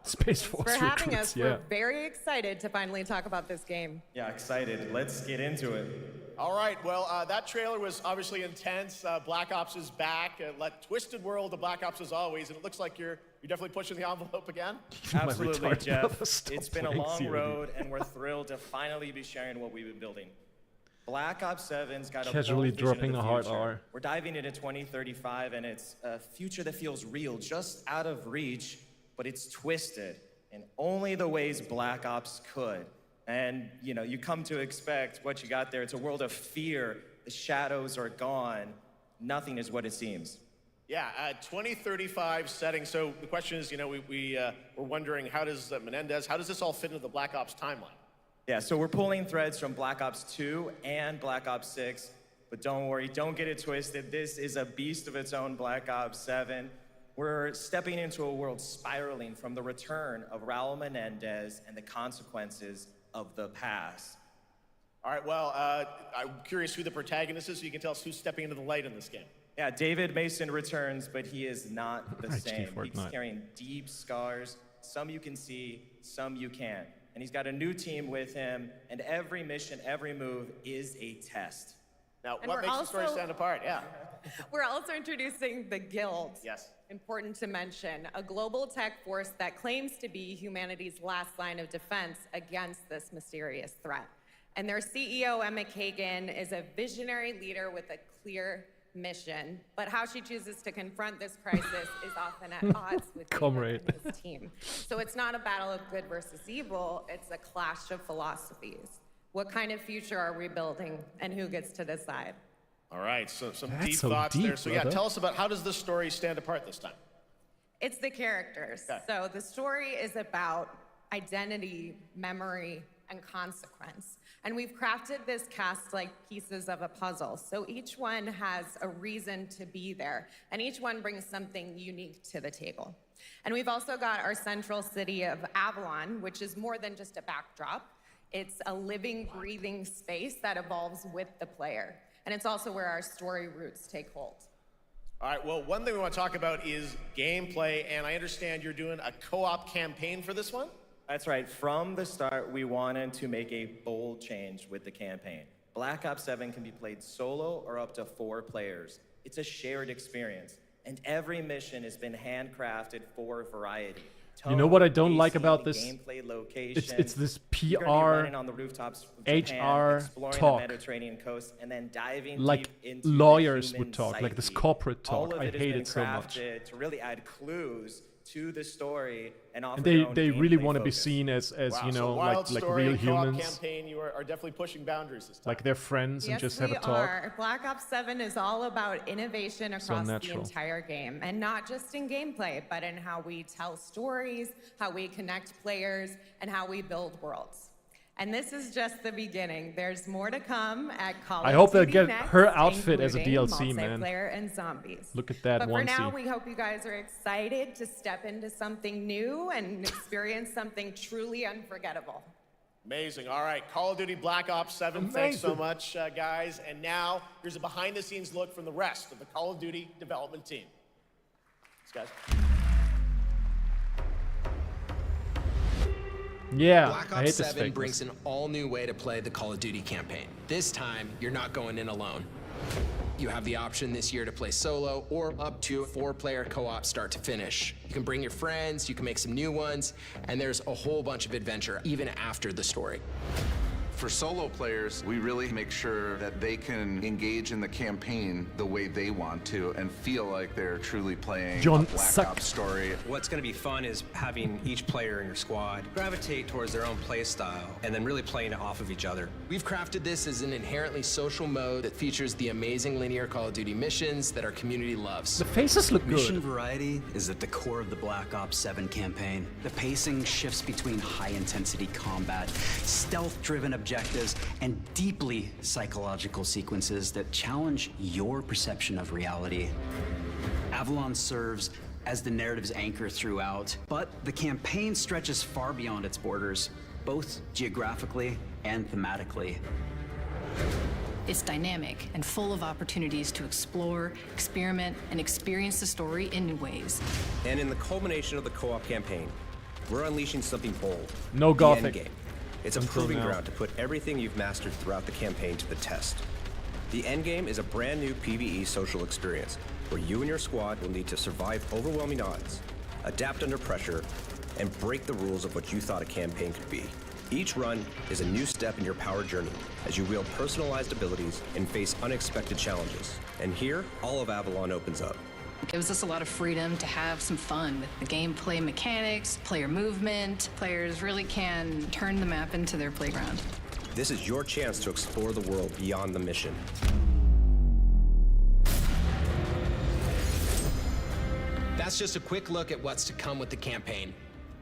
Space Force for having recruits, us. yeah. We're very excited to finally talk about this game. Yeah, excited. Let's get into it. All right, well, that trailer was obviously intense. Black Ops is back. Twisted world of Black Ops as always, and it looks like you're definitely pushing the envelope again. Absolutely, Jeff. Stop It's been a playing long COD. road, and we're thrilled to finally be sharing what we've been building. Black Ops 7's got a Casually bold vision of dropping the a hard future. R. We're diving into 2035, and it's a future that feels real, just out of reach, but it's twisted in only the ways Black Ops could. And, you know, you come to expect what you got there. It's a world of fear. The shadows are gone. Nothing is what it seems. Yeah, 2035 setting. So the question is, you know, we're wondering, how does Menendez, how does this all fit into the Black Ops timeline? Yeah, so we're pulling threads from Black Ops 2 and Black Ops 6, but don't worry, don't get it twisted. This is a beast of its own, Black Ops 7. We're stepping into a world spiraling from the return of Raul Menendez and the consequences of the past. All right, well, I'm curious who the protagonist is, so you can tell us who's stepping into the light in this game. Yeah, David Mason returns, but he is not the same. He's Fortnite. carrying deep scars. Some you can see, some you can't. And he's got a new team with him, and every mission, every move is a test. Now, And what we're makes the story also- stand apart? Yeah. We're also introducing the Guild. Yes. Important to mention, a global tech force that claims to be humanity's last line of defense against this mysterious threat. And their CEO, Emma Kagan, is a visionary leader with a clear mission, but how she chooses to confront this crisis is often at odds with Comrade. David and his team. So it's not a battle of good versus evil, it's a clash of philosophies. What kind of future are we building, and who gets to decide? All right, so some That's deep so thoughts deep, there. So yeah, brother. tell us about, how does this story stand apart this time? It's the characters. Okay. So the story is about identity, memory, and consequence. And we've crafted this cast like pieces of a puzzle. So each one has a reason to be there, and each one brings something unique to the table. And we've also got our central city of Avalon, which is more than just a backdrop. It's a living, breathing space that evolves with the player. And it's also where our story roots take hold. All right, well, one thing we want to talk about is gameplay, and I understand you're doing a co-op campaign for this one? That's right. From the start, we wanted to make a bold change with the campaign. Black Ops 7 can be played solo or up to 4 players. It's a shared experience, and every mission has been handcrafted for variety. You know what I don't Tone, like pacing, about the this? gameplay location. It's this You're gonna be PR, running on the rooftops of Japan, HR exploring talk. the Mediterranean coast, and then diving Like deep into lawyers the human would talk, like this psyche. corporate All talk. of I it has hate been it so much. crafted to really add clues to the story and offer And their own they really gameplay want to be focus. seen as Wow, you so know, wild like story, real co-op humans, campaign, you are definitely pushing boundaries this time. like they're friends and Yes, just have we a talk. are. Black Ops 7 is all about innovation So across the natural. entire game, and not just in gameplay, but in how we tell stories, how we connect players, and how we build worlds. And this is just the beginning. There's more to come at Call I of hope they'll Duty get next, her outfit as a including DLC, man. multiplayer and zombies. Look at that But for now, onesie. we hope you guys are excited to step into something new and experience something truly unforgettable. Amazing. All right, Call of Duty Black Ops 7. Amazing. Thanks so much, guys. And now, here's a behind-the-scenes look from the rest of the Call of Duty development team. Thanks, guys. Yeah, Black I hate Ops this 7 fakeness. brings an all-new way to play the Call of Duty campaign. This time, you're not going in alone. You have the option this year to play solo or up to 4-player co-op start to finish. You can bring your friends, you can make some new ones, and there's a whole bunch of adventure even after the story. For solo players, we really make sure that they can engage in the campaign the way they want to and feel like they're truly playing a Black Ops story. What's going to be fun is having each player in your squad gravitate towards their own play style and then really playing it off of each other. We've crafted this as an inherently social mode that features the amazing linear Call of Duty missions that our community loves. The faces look Mission good. variety is at the core of the Black Ops 7 campaign. The pacing shifts between high-intensity combat, stealth-driven objectives, and deeply psychological sequences that challenge your perception of reality. Avalon serves as the narrative's anchor throughout, but the campaign stretches far beyond its borders, both geographically and thematically. It's dynamic and full of opportunities to explore, experiment, and experience the story in new ways. And in the culmination of the co-op campaign, we're unleashing something bold. No the Gothic. Endgame. It's a Until proving now. ground to put everything you've mastered throughout the campaign to the test. The Endgame is a brand new PvE social experience where you and your squad will need to survive overwhelming odds, adapt under pressure, and break the rules of what you thought a campaign could be. Each run is a new step in your power journey as you wield personalized abilities and face unexpected challenges. And here, all of Avalon opens up. It gives us a lot of freedom to have some fun with the gameplay mechanics, player movement. Players really can turn the map into their playground. This is your chance to explore the world beyond the mission. That's just a quick look at what's to come with the campaign.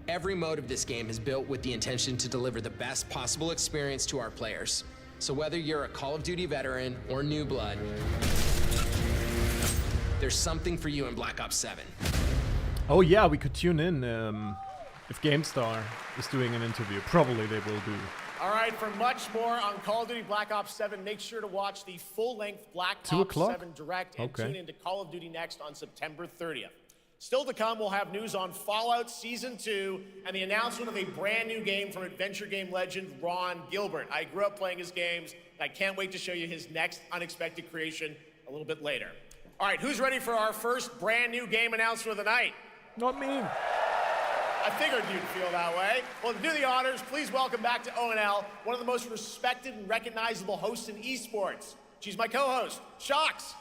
Every mode of this game is built with the intention to deliver the best possible experience to our players. So whether you're a Call of Duty veteran or new blood, there's something for you in Black Ops 7. Oh yeah, we could tune in if GameStar is doing an interview. Probably they will do. All right, for much more on Call of Duty Black Ops 7, make sure to watch the full-length Black 2 Ops o'clock? 7 Direct and Okay. tune into Call of Duty Next on September 30th. Still to come, we'll have news on Fallout Season 2 and the announcement of a brand new game from adventure game legend Ron Gilbert. I grew up playing his games, and I can't wait to show you his next unexpected creation a little bit later. All right, who's ready for our first brand new game announcement of the night? Not me. I figured you'd feel that way. Well, to do the honors, please welcome back to ONL one of the most respected and recognizable hosts in esports. She's my co-host, Shox.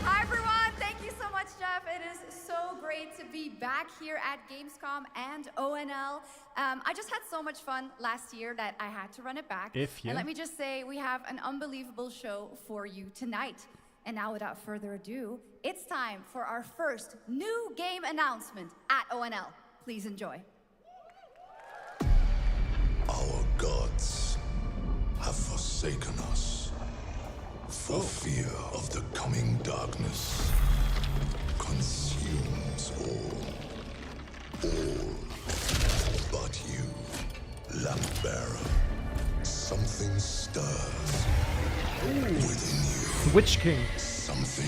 Hi everyone, thank you so much, Jeff. It is so great to be back here at Gamescom and ONL. I just had so much fun last year that I had to run it back. And let me just say, we have an unbelievable show for you tonight. And now without further ado, it's time for our first new game announcement at ONL. Please enjoy. Our gods have forsaken us for fear of the coming darkness consumes all but you, lamp bearer. Something stirs within you. Witch King. Something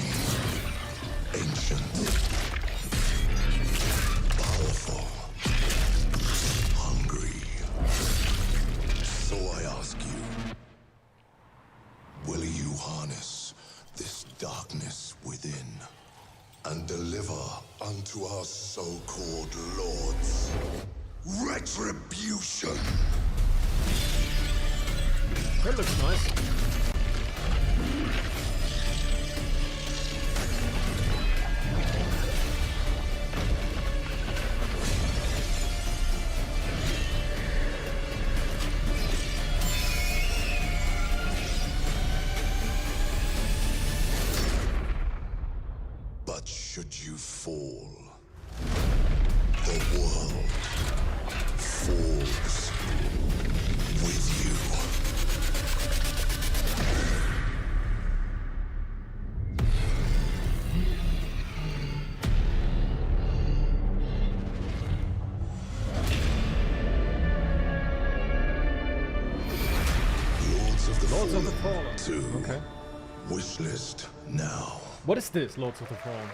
ancient, powerful, hungry. So I ask you, will you harness this darkness within and deliver unto our so-called lords retribution? That looks nice. But should you fall, the world falls with you. Lords of the Lords of the Fallen Fallen. 2. Okay. Wishlist now. What is this, Lords of the Fallen?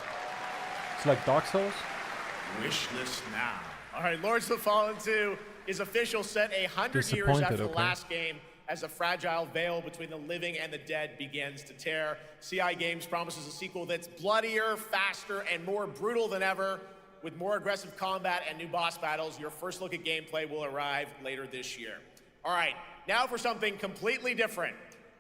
It's like Dark Souls? Wishlist now. All right, Lords of the Fallen 2 is official, set 100 years after the last game, as a fragile veil between the living and the dead begins to tear. CI Games promises a sequel that's bloodier, faster, and more brutal than ever. With more aggressive combat and new boss battles, your first look at gameplay will arrive later this year. All right, now for something completely different.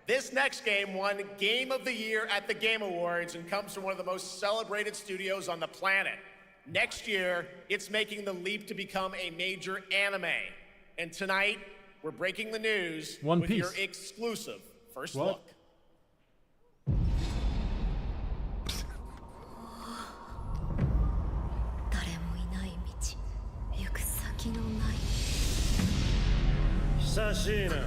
This next game won Game of the Year at the Game Awards and comes from one of the most celebrated studios on the planet. Next year, it's making the leap to become a major anime. And tonight, we're breaking the news with your exclusive first look. Sashina.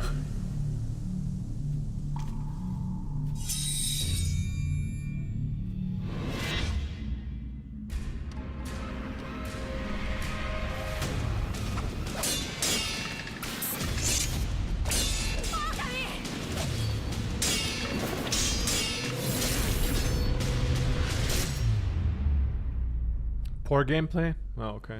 Poor gameplay? Oh, okay.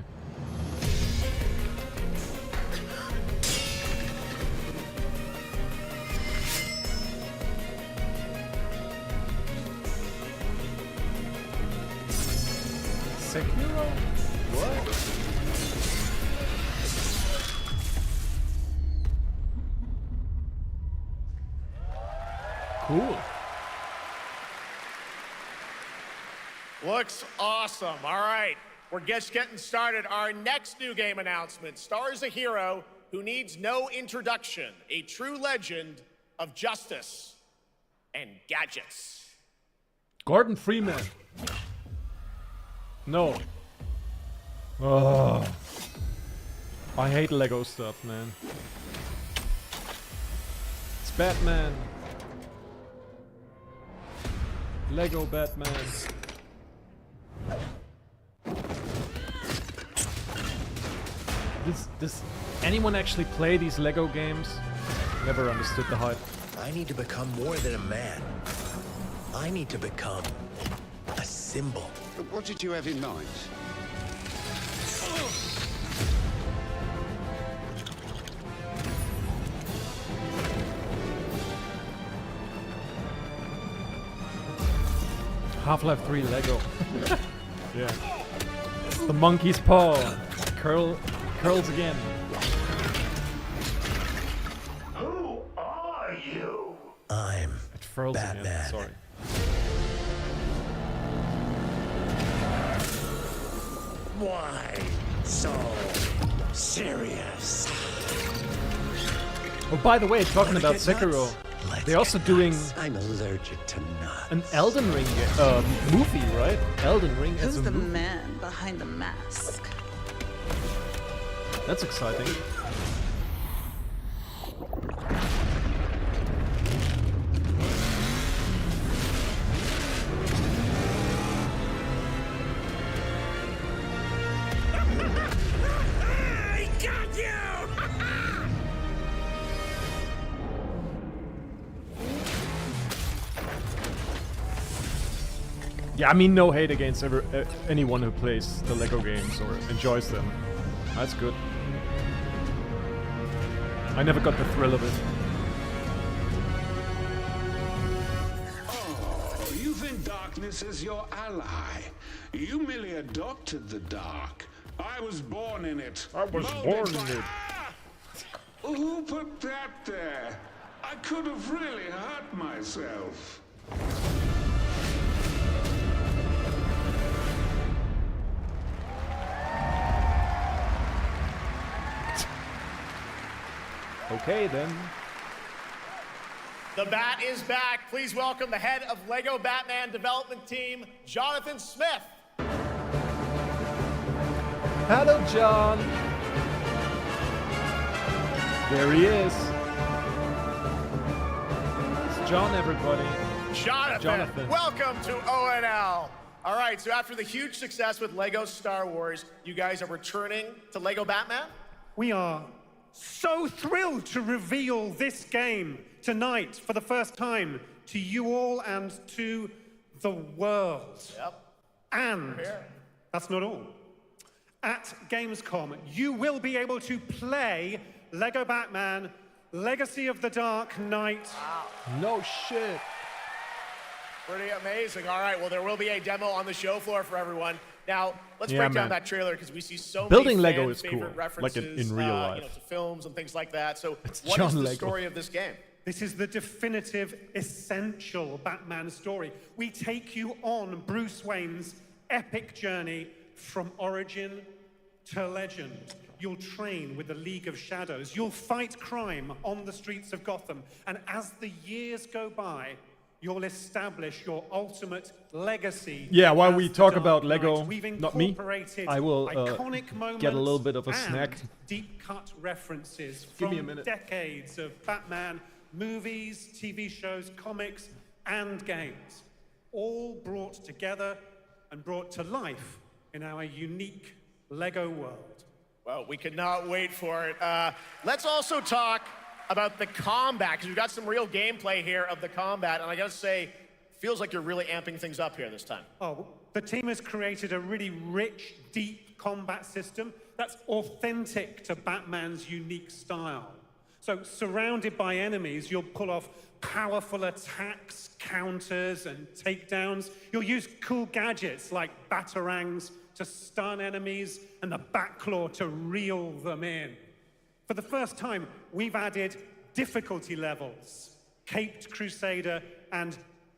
Sekiro? What? Cool. Looks awesome. All right, we're just getting started. Our next new game announcement stars a hero who needs no introduction, a true legend of justice and gadgets. Gordon Freeman. No. Oh. I hate Lego stuff, man. It's Batman. Lego Batman. Does anyone actually play these Lego games? Never understood the hype. I need to become more than a man. I need to become a symbol. What did you have in mind? Half-Life 3 Lego. Yeah. The monkey's paw. Curls again. Who are you? I'm It furls Batman. again. Sorry. Why so serious? Oh, by the way, talking about Sekiro, they're also doing I'm allergic to nuts. an Elden Ring movie, right? Elden Ring as Who's a the movie. man behind the mask? That's exciting. I got you! Yeah, I mean, no hate against anyone who plays the Lego games or enjoys them. That's good. I never got the thrill of it. Oh, you think darkness is your ally. You merely adopted the dark. I was born in it. I was born in it. Who put that there? I could have really hurt myself. Okay, then. The Bat is back. Please welcome the head of Lego Batman development team, Jonathan Smith. Hello, John. There he is. It's John, everybody. Jonathan. Welcome to ONL. All right, so after the huge success with Lego Star Wars, you guys are returning to Lego Batman? We are so thrilled to reveal this game tonight for the first time to you all and to the world. Yep. And that's not all. At Gamescom, you will be able to play Lego Batman Legacy of the Dark Knight. Wow. No shit. Pretty amazing. All right, well, there will be a demo on the show floor for everyone. Now, let's break down that trailer because we see so Building many Lego is favorite cool, references like in real life. to films and things like that. So It's what John is the Lego. story of this game? This is the definitive, essential Batman story. We take you on Bruce Wayne's epic journey from origin to legend. You'll train with the League of Shadows. You'll fight crime on the streets of Gotham. And as the years go by, you'll establish your ultimate legacy. Yeah, while we as the talk Dark about Knight. Lego, We've not me, incorporated I will iconic moments get a little bit of a and snack. deep-cut references Give from me a minute. decades of Batman movies, TV shows, comics, and games, all brought together and brought to life in our unique Lego world. Well, we cannot wait for it. Let's also talk about the combat, because we've got some real gameplay here of the combat, and I gotta say, feels like you're really amping things up here this time. Oh, the team has created a really rich, deep combat system that's authentic to Batman's unique style. So, surrounded by enemies, you'll pull off powerful attacks, counters, and takedowns. You'll use cool gadgets like batarangs to stun enemies and the Batclaw to reel them in. For the first time, we've added difficulty levels, Caped Crusader and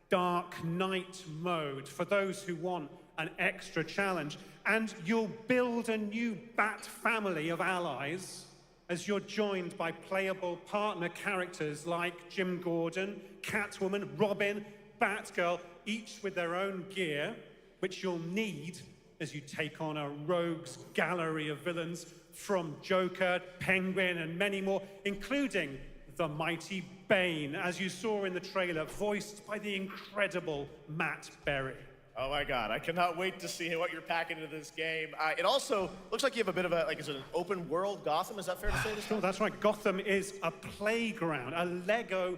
Dark Knight mode for those who want an extra challenge. And you'll build a new Bat family of allies as you're joined by playable partner characters like Jim Gordon, Catwoman, Robin, Batgirl, each with their own gear, which you'll need as you take on a rogues gallery of villains from Joker, Penguin, and many more, including the mighty Bane, as you saw in the trailer, voiced by the incredible Matt Berry. Oh my God, I cannot wait to see what you're packing into this game. It also looks like you have a bit of a, is it an open world Gotham? Is that fair to say? Sure, that's right. Gotham is a playground, a Lego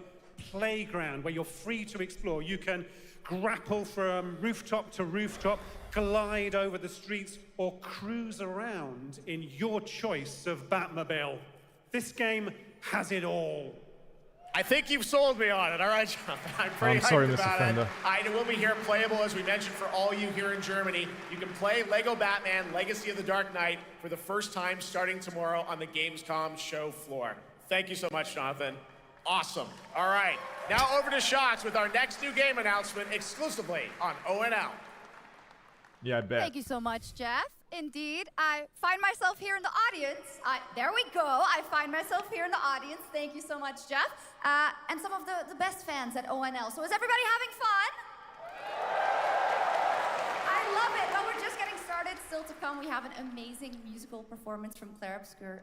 playground where you're free to explore. You can grapple from rooftop to rooftop, glide over the streets, or cruise around in your choice of Batmobile. This game has it all. I think you've sold me on it. All right, John. I'm pretty sorry, hyped Mr. about Fender. it. It will be here playable, as we mentioned, for all you here in Germany. You can play Lego Batman Legacy of the Dark Knight for the first time starting tomorrow on the Gamescom show floor. Thank you so much, Jonathan. Awesome. All right, now over to Shots with our next new game announcement exclusively on ONL. Yeah, I bet. Thank you so much, Jeff. Indeed, I find myself here in the audience. There we go. I find myself here in the audience. Thank you so much, Jeff. And some of the best fans at ONL. So is everybody having fun? I love it. But we're just getting started. Still to come, we have an amazing musical performance from Claire Obscure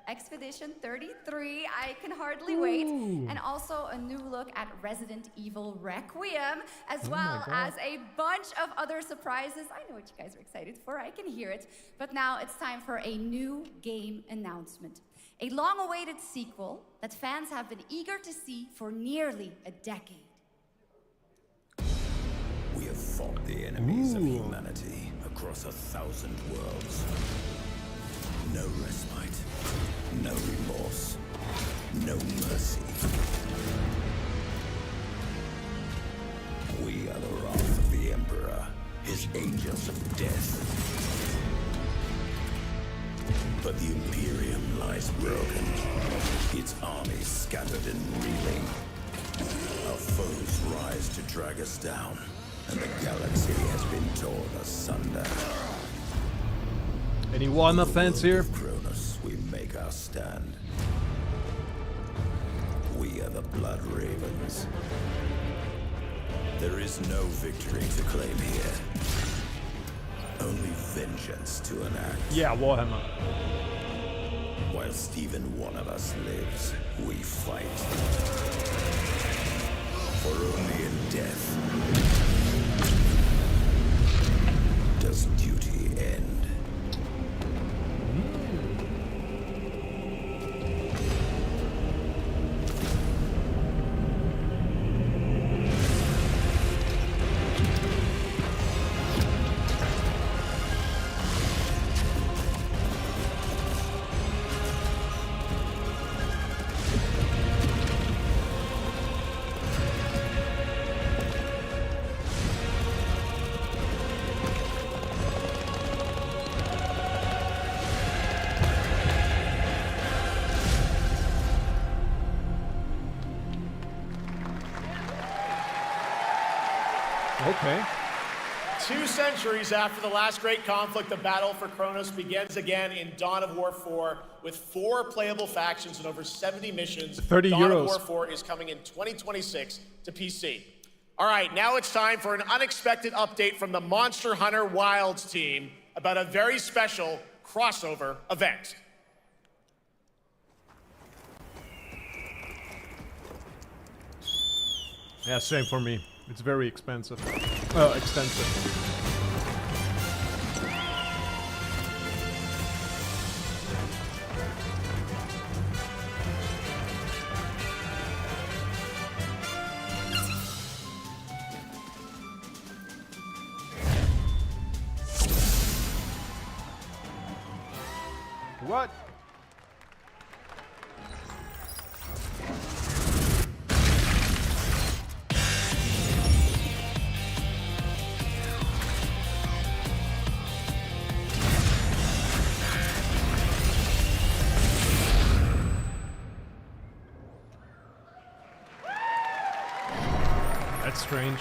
Expedition 33. I can hardly wait. And also a new look at Resident Evil Requiem, as well as a bunch of other surprises. I know what you guys are excited for. I can hear it. But now it's time for a new game announcement. A long-awaited sequel that fans have been eager to see for nearly a decade. We have fought the enemies of humanity across 1,000 worlds. No respite, no remorse, no mercy. We are the wrath of the Emperor, his angels of death. But the Imperium lies broken, its armies scattered and reeling. Our foes rise to drag us down, and the galaxy has been torn asunder. Any Warhammer fans here? Cronus, we make our stand. We are the Blood Ravens. There is no victory to claim here. Only vengeance to enact. Yeah, Warhammer. Whilst even one of us lives, we fight. For only in death does duty end. Okay. 2 centuries after the last great conflict, the battle for Kronos begins again in Dawn of War 4 with 4 playable factions and over 70 missions. 30 Dawn euros. of War 4 is coming in 2026 to PC. All right, now it's time for an unexpected update from the Monster Hunter Wilds team about a very special crossover event. Yeah, same for me. It's very expensive. Extensive. What? That's strange.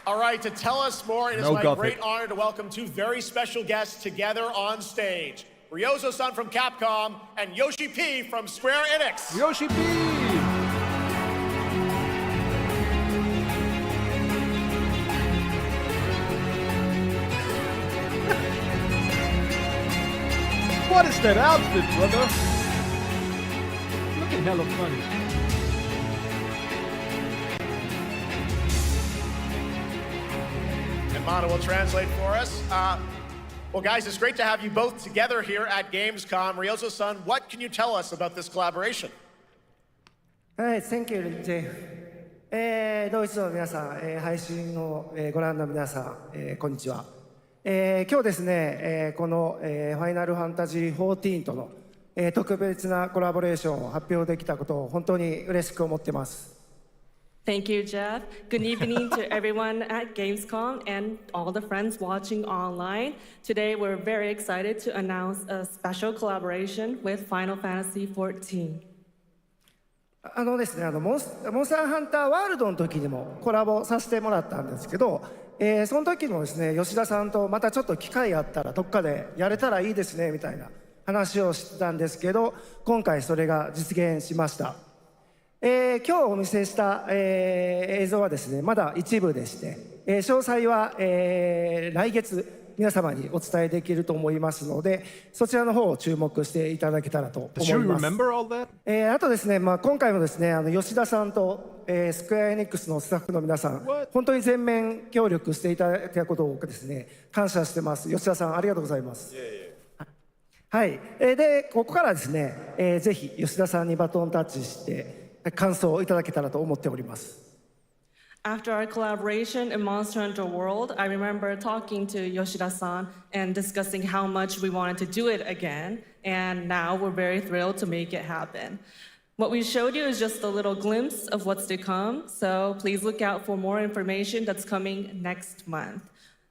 All right, to tell us more, it is No my Gothic. great honor to welcome 2 very special guests together on stage. Ryozo-san from Capcom and Yoshi P from Square Enix. Yoshi P! What is that outfit, brother? Looking hella funny. Mana will translate for us. Well, guys, it's great to have you both together here at Gamescom. Ryozo-san, what can you tell us about this collaboration? Hi, thank you, Jeff. ドイツの皆さん、配信をご覧の皆さん、こんにちは。今日ですね、この、ファイナルファンタジー14との、特別なコラボレーションを発表できたことを本当に嬉しく思ってます。Thank you, Jeff. Good evening to everyone at Gamescom and all the friends watching online. Today, we're very excited to announce a special collaboration with Final Fantasy XIV. ですね、モンスターハンターワールドの時にもコラボさせてもらったんですけど、その時もですね、吉田さんとまたちょっと機会あったらどっかでやれたらいいですねみたいな話をしてたんですけど、今回それが実現しました。今日お見せした、映像はですね、まだ一部でして、詳細は、来月皆様にお伝えできると思いますので、そちらの方を注目していただけたらと思います。Did you remember all that? あとですね、今回もですね、吉田さんと、スクエアエニックスのスタッフの皆さん、本当に全面協力していただいたことをですね、感謝してます。吉田さん、ありがとうございます。はい、で、ここからですね、ぜひ吉田さんにバトンタッチして感想をいただけたらと思っております。After our collaboration in Monster Hunter World, I remember talking to Yoshida-san and discussing how much we wanted to do it again, and now we're very thrilled to make it happen. What we showed you is just a little glimpse of what's to come, so please look out for more information that's coming next month.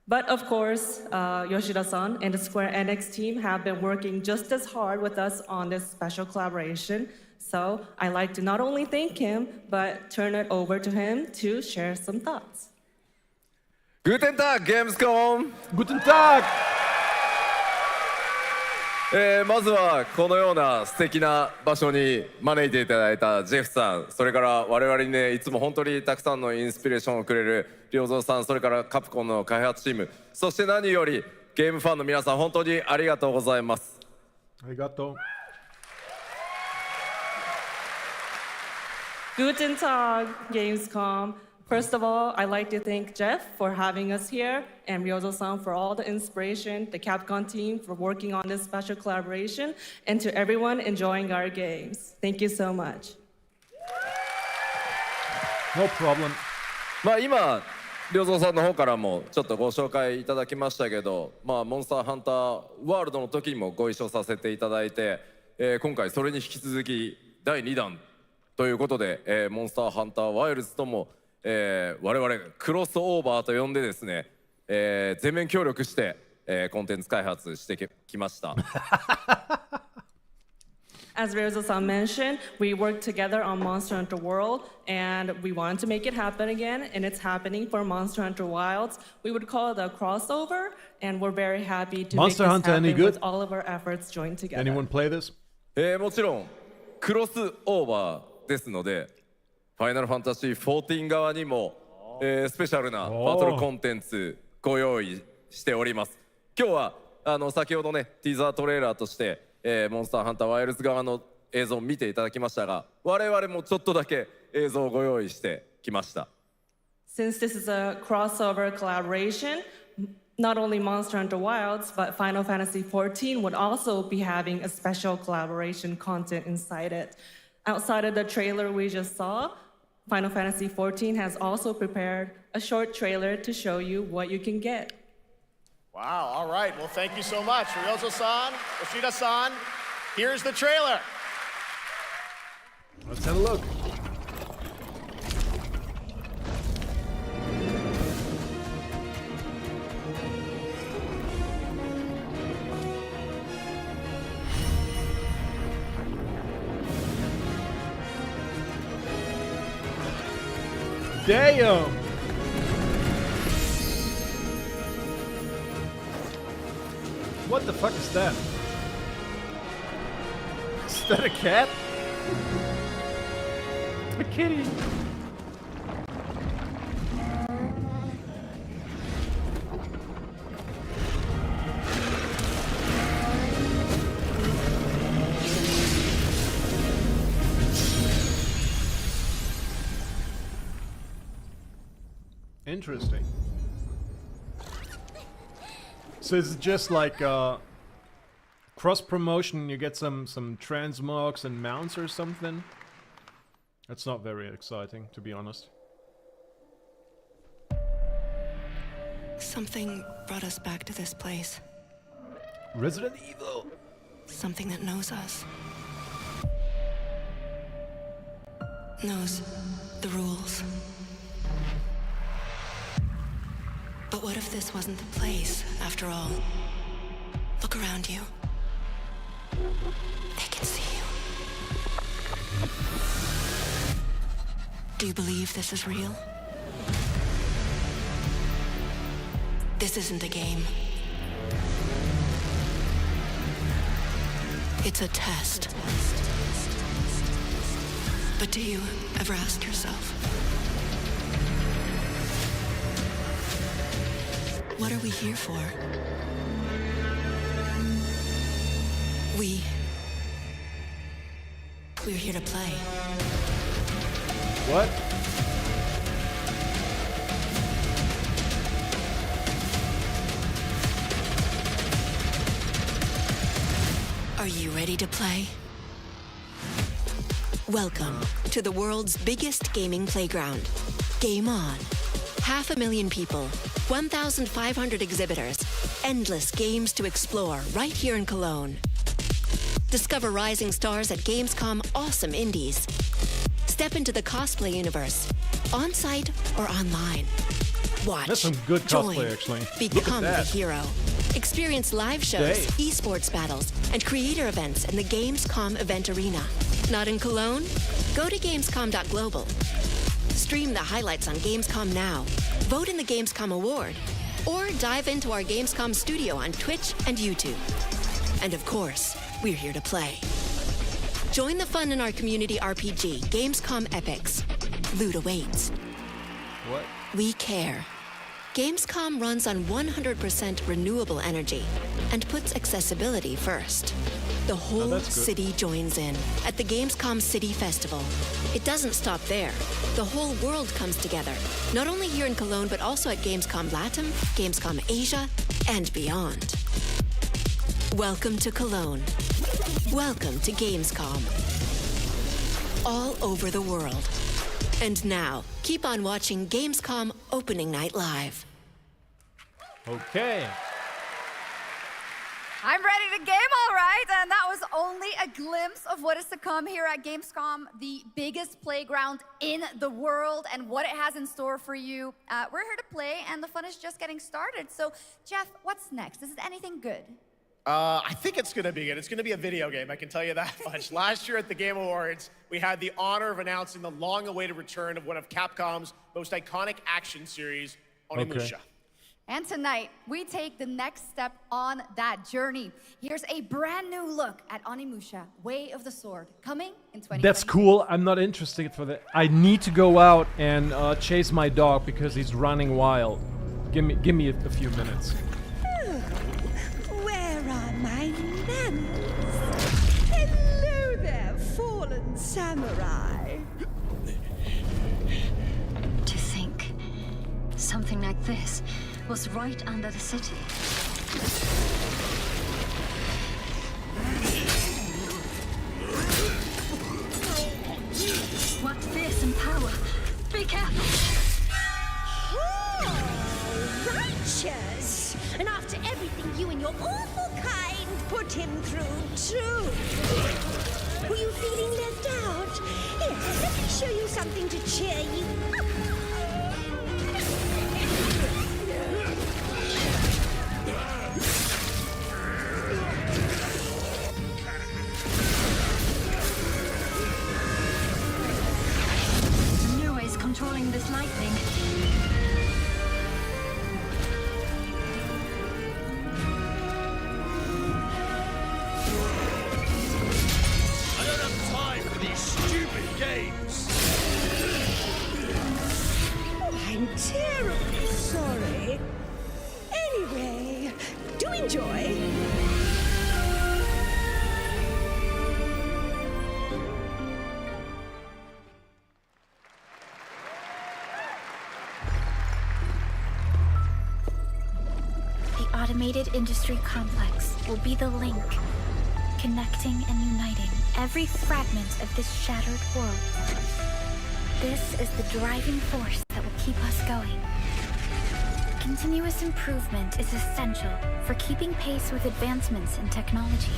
But of course, Yoshida-san and the Square Enix team have been working just as hard with us on this special collaboration. So I'd like to not only thank him, but turn it over to him to share some thoughts. Guten Tag, Gamescom! Guten Tag! まずはこのような素敵な場所に招いていただいたジェフさん、それから我々にね、いつも本当にたくさんのインスピレーションをくれる良三さん、それからカプコンの開発チーム、そして何よりゲームファンの皆さん、本当にありがとうございます。ありがとう。Guten Tag, Gamescom. First of all, I'd like to thank Jeff for having us here and Ryozo-san for all the inspiration, the Capcom team for working on this special collaboration, and to everyone enjoying our games. Thank you so much. No problem. 今、良三さんの方からもちょっとご紹介いただきましたけど、モンスターハンターワールドの時にもご一緒させていただいて、今回それに引き続き第2弾ということで、モンスターハンターワイルズとも、我々クロスオーバーと呼んでですね、全面協力して、コンテンツ開発してきました。As Ryozo-san mentioned, we worked together on Monster Hunter World, and we wanted to make it happen again, and it's happening for Monster Hunter Wilds. We would call it a crossover, and we're very happy to Monster make this Hunter any happen good? with all of our efforts joined together. Anyone play this? もちろんクロスオーバーですので、ファイナルファンタジー14側にも、スペシャルなバトルコンテンツご用意しております。今日は先ほどねティーザートレーラーとして、モンスターハンターワイルズ側の映像を見ていただきましたが、我々もちょっとだけ映像をご用意してきました。Since this is a crossover collaboration, not only Monster Hunter Wilds, but Final Fantasy XIV would also be having a special collaboration content inside it. Outside of the trailer we just saw, Final Fantasy XIV has also prepared a short trailer to show you what you can get. Wow, all right. Well, thank you so much. Ryozo-san, Yoshida-san, here's the trailer. Let's have a look. Damn! What the fuck is that? Is that a cat? A kitty! Interesting. So is it just like cross promotion? You get some transmogs and mounts or something? That's not very exciting, to be honest. Something brought us back to this place. Resident Evil. Something that knows us. Knows the rules. But what if this wasn't the place, after all? Look around you. They can see you. Do you believe this is real? This isn't a game. It's a test. But do you ever ask yourself, what are we here for? We're here to play. What? Are you ready to play? Welcome to the world's biggest gaming playground. Game On. 500,000 people, 1,500 exhibitors, endless games to explore right here in Cologne. Discover rising stars at Gamescom awesome indies. Step into the cosplay universe, on-site or online. Watch, That's some good join, cosplay, actually. become Look the at that. hero. Experience live shows, Dang. esports battles, and creator events in the Gamescom event arena. Not in Cologne? Go to Gamescom.global. Stream the highlights on Gamescom Now, vote in the Gamescom Award, or dive into our Gamescom studio on Twitch and YouTube. And of course, we're here to play. Join the fun in our community RPG, Gamescom Epics. Loot awaits. What? We care. Gamescom runs on 100% renewable energy and puts accessibility first. The whole that's good. city joins in at the Gamescom City Festival. It doesn't stop there. The whole world comes together, not only here in Cologne, but also at Gamescom Latam, Gamescom Asia, and beyond. Welcome to Cologne. Welcome to Gamescom. All over the world. And now, keep on watching Gamescom Opening Night Live. Okay. I'm ready to game, all right. And that was only a glimpse of what is to come here at Gamescom, the biggest playground in the world, and what it has in store for you. We're here to play, and the fun is just getting started. So, Jeff, what's next? Is it anything good? I think it's going to be good. It's going to be a video game, I can tell you that much. Last year at the Game Awards, we had the honor of announcing the long-awaited return of one of Capcom's most iconic action series, Onimusha. Okay. And tonight, we take the next step on that journey. Here's a brand new look at Onimusha, Way of the Sword, coming in 2020. That's cool. I'm not interested for that. I need to go out and chase my dog because he's running wild. Give me a few minutes. Where are my manners? Hello there, fallen samurai. To think something like this was right under the city. What fearsome power! Be careful! Oh, righteous! And after everything you and your awful kind put him through, too. Were you feeling left out? Here, let me show you something to cheer you up. Nua is controlling this lightning. I don't have time for these stupid games. Oh, I'm terribly sorry. Anyway, do enjoy. The automated industry complex will be the link, connecting and uniting every fragment of this shattered world. This is the driving force that will keep us going. Continuous improvement is essential for keeping pace with advancements in technology.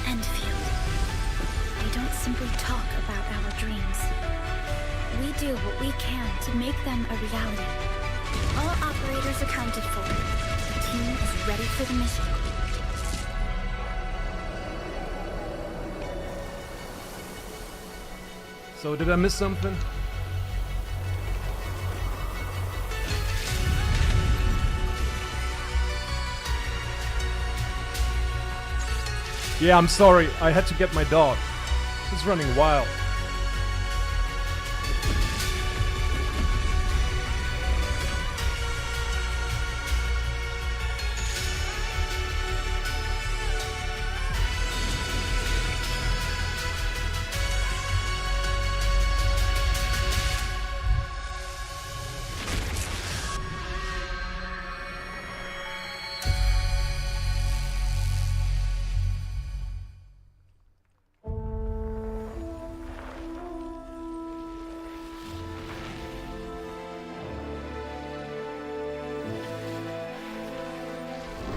Enfield. They don't simply talk about our dreams. We do what we can to make them a reality. All operators accounted for. The team is ready for the mission. So did I miss something? Yeah, I'm sorry. I had to get my dog. He's running wild.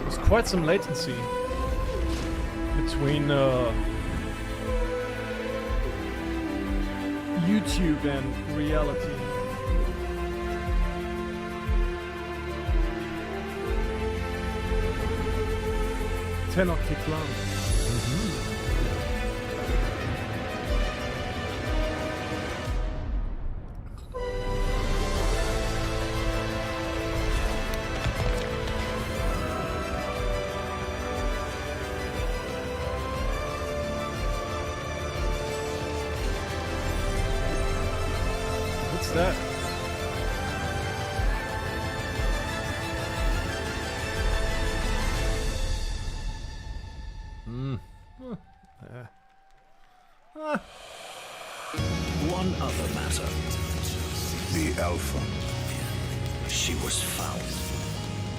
There's quite some latency between YouTube and reality. Tenochtitlan. What's that? One other matter. The Alpha. She was found.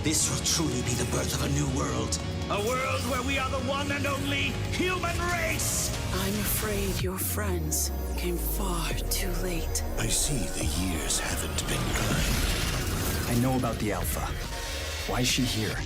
This will truly be the birth of a new world. A world where we are the one and only human race! I'm afraid your friends came far too late. I see the years haven't been kind. I know about the Alpha. Why is she here?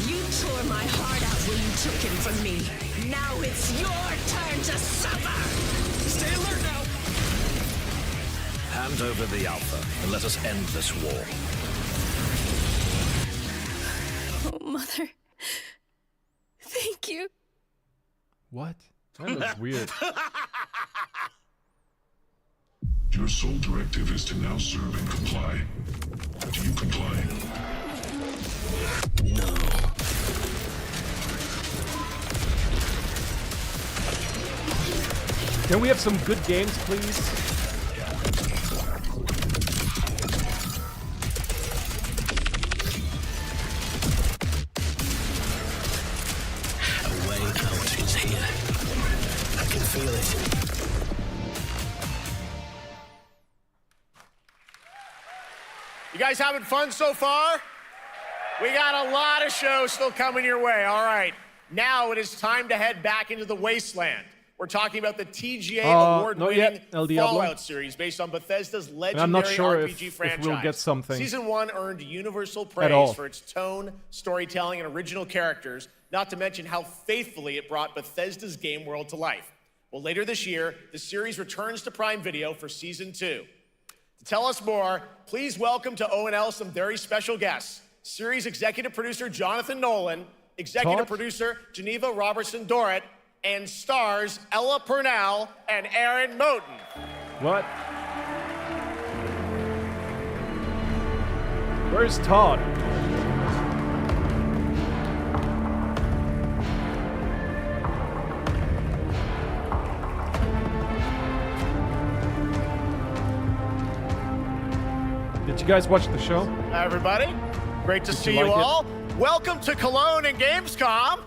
You tore my heart out when you took him from me. Now it's your turn to suffer! Stay alert now! Hand over the Alpha and let us end this war. Oh, Mother. Thank you. What? That looks weird. Your sole directive is to now serve and comply. Do you comply? No. Can we have some good games, please? A way out is here. I can feel it. You guys having fun so far? We got a lot of shows still coming your way. All right, now it is time to head back into the wasteland. We're talking about the TGA award-winning Fallout series based on Bethesda's legendary I'm not sure RPG franchise. if we'll get something. Season 1 earned universal praise for its tone, storytelling, and original characters, not to mention how faithfully it brought Bethesda's game world to life. Well, later this year, the series returns to Prime Video for Season 2. To tell us more, please welcome to ONL some very special guests. Series executive producer Jonathan Nolan, executive producer Geneva Robertson-Dorrit, and stars Ella Purnell and Aaron Moten. What? Where's Todd? Did you guys watch the show? Hi, everybody. Great to see you all. Welcome to Cologne and Gamescom.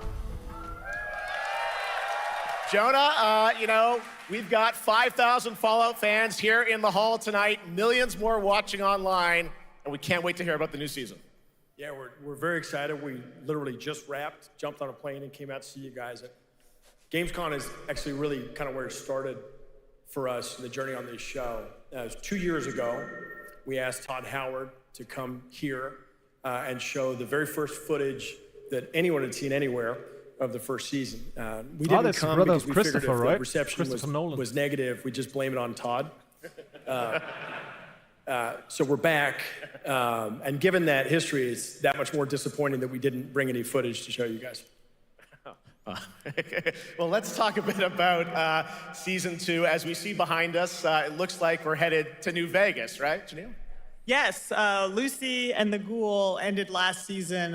Jonah, you know, we've got 5,000 Fallout fans here in the hall tonight, millions more watching online, and we can't wait to hear about the new season. Yeah, we're very excited. We literally just wrapped, jumped on a plane, and came out to see you guys. Gamescom is actually really kind of where it started for us, the journey on this show. It was 2 years ago. We asked Todd Howard to come here and show the very first footage that anyone had seen anywhere of the first season. We didn't come because we figured if the reception was negative, we'd just blame it on Todd. So we're back, and given that history, it's that much more disappointing that we didn't bring any footage to show you guys. Well, let's talk a bit about Season 2. As we see behind us, it looks like we're headed to New Vegas, right, Janelle? Yes, Lucy and the Ghoul ended last season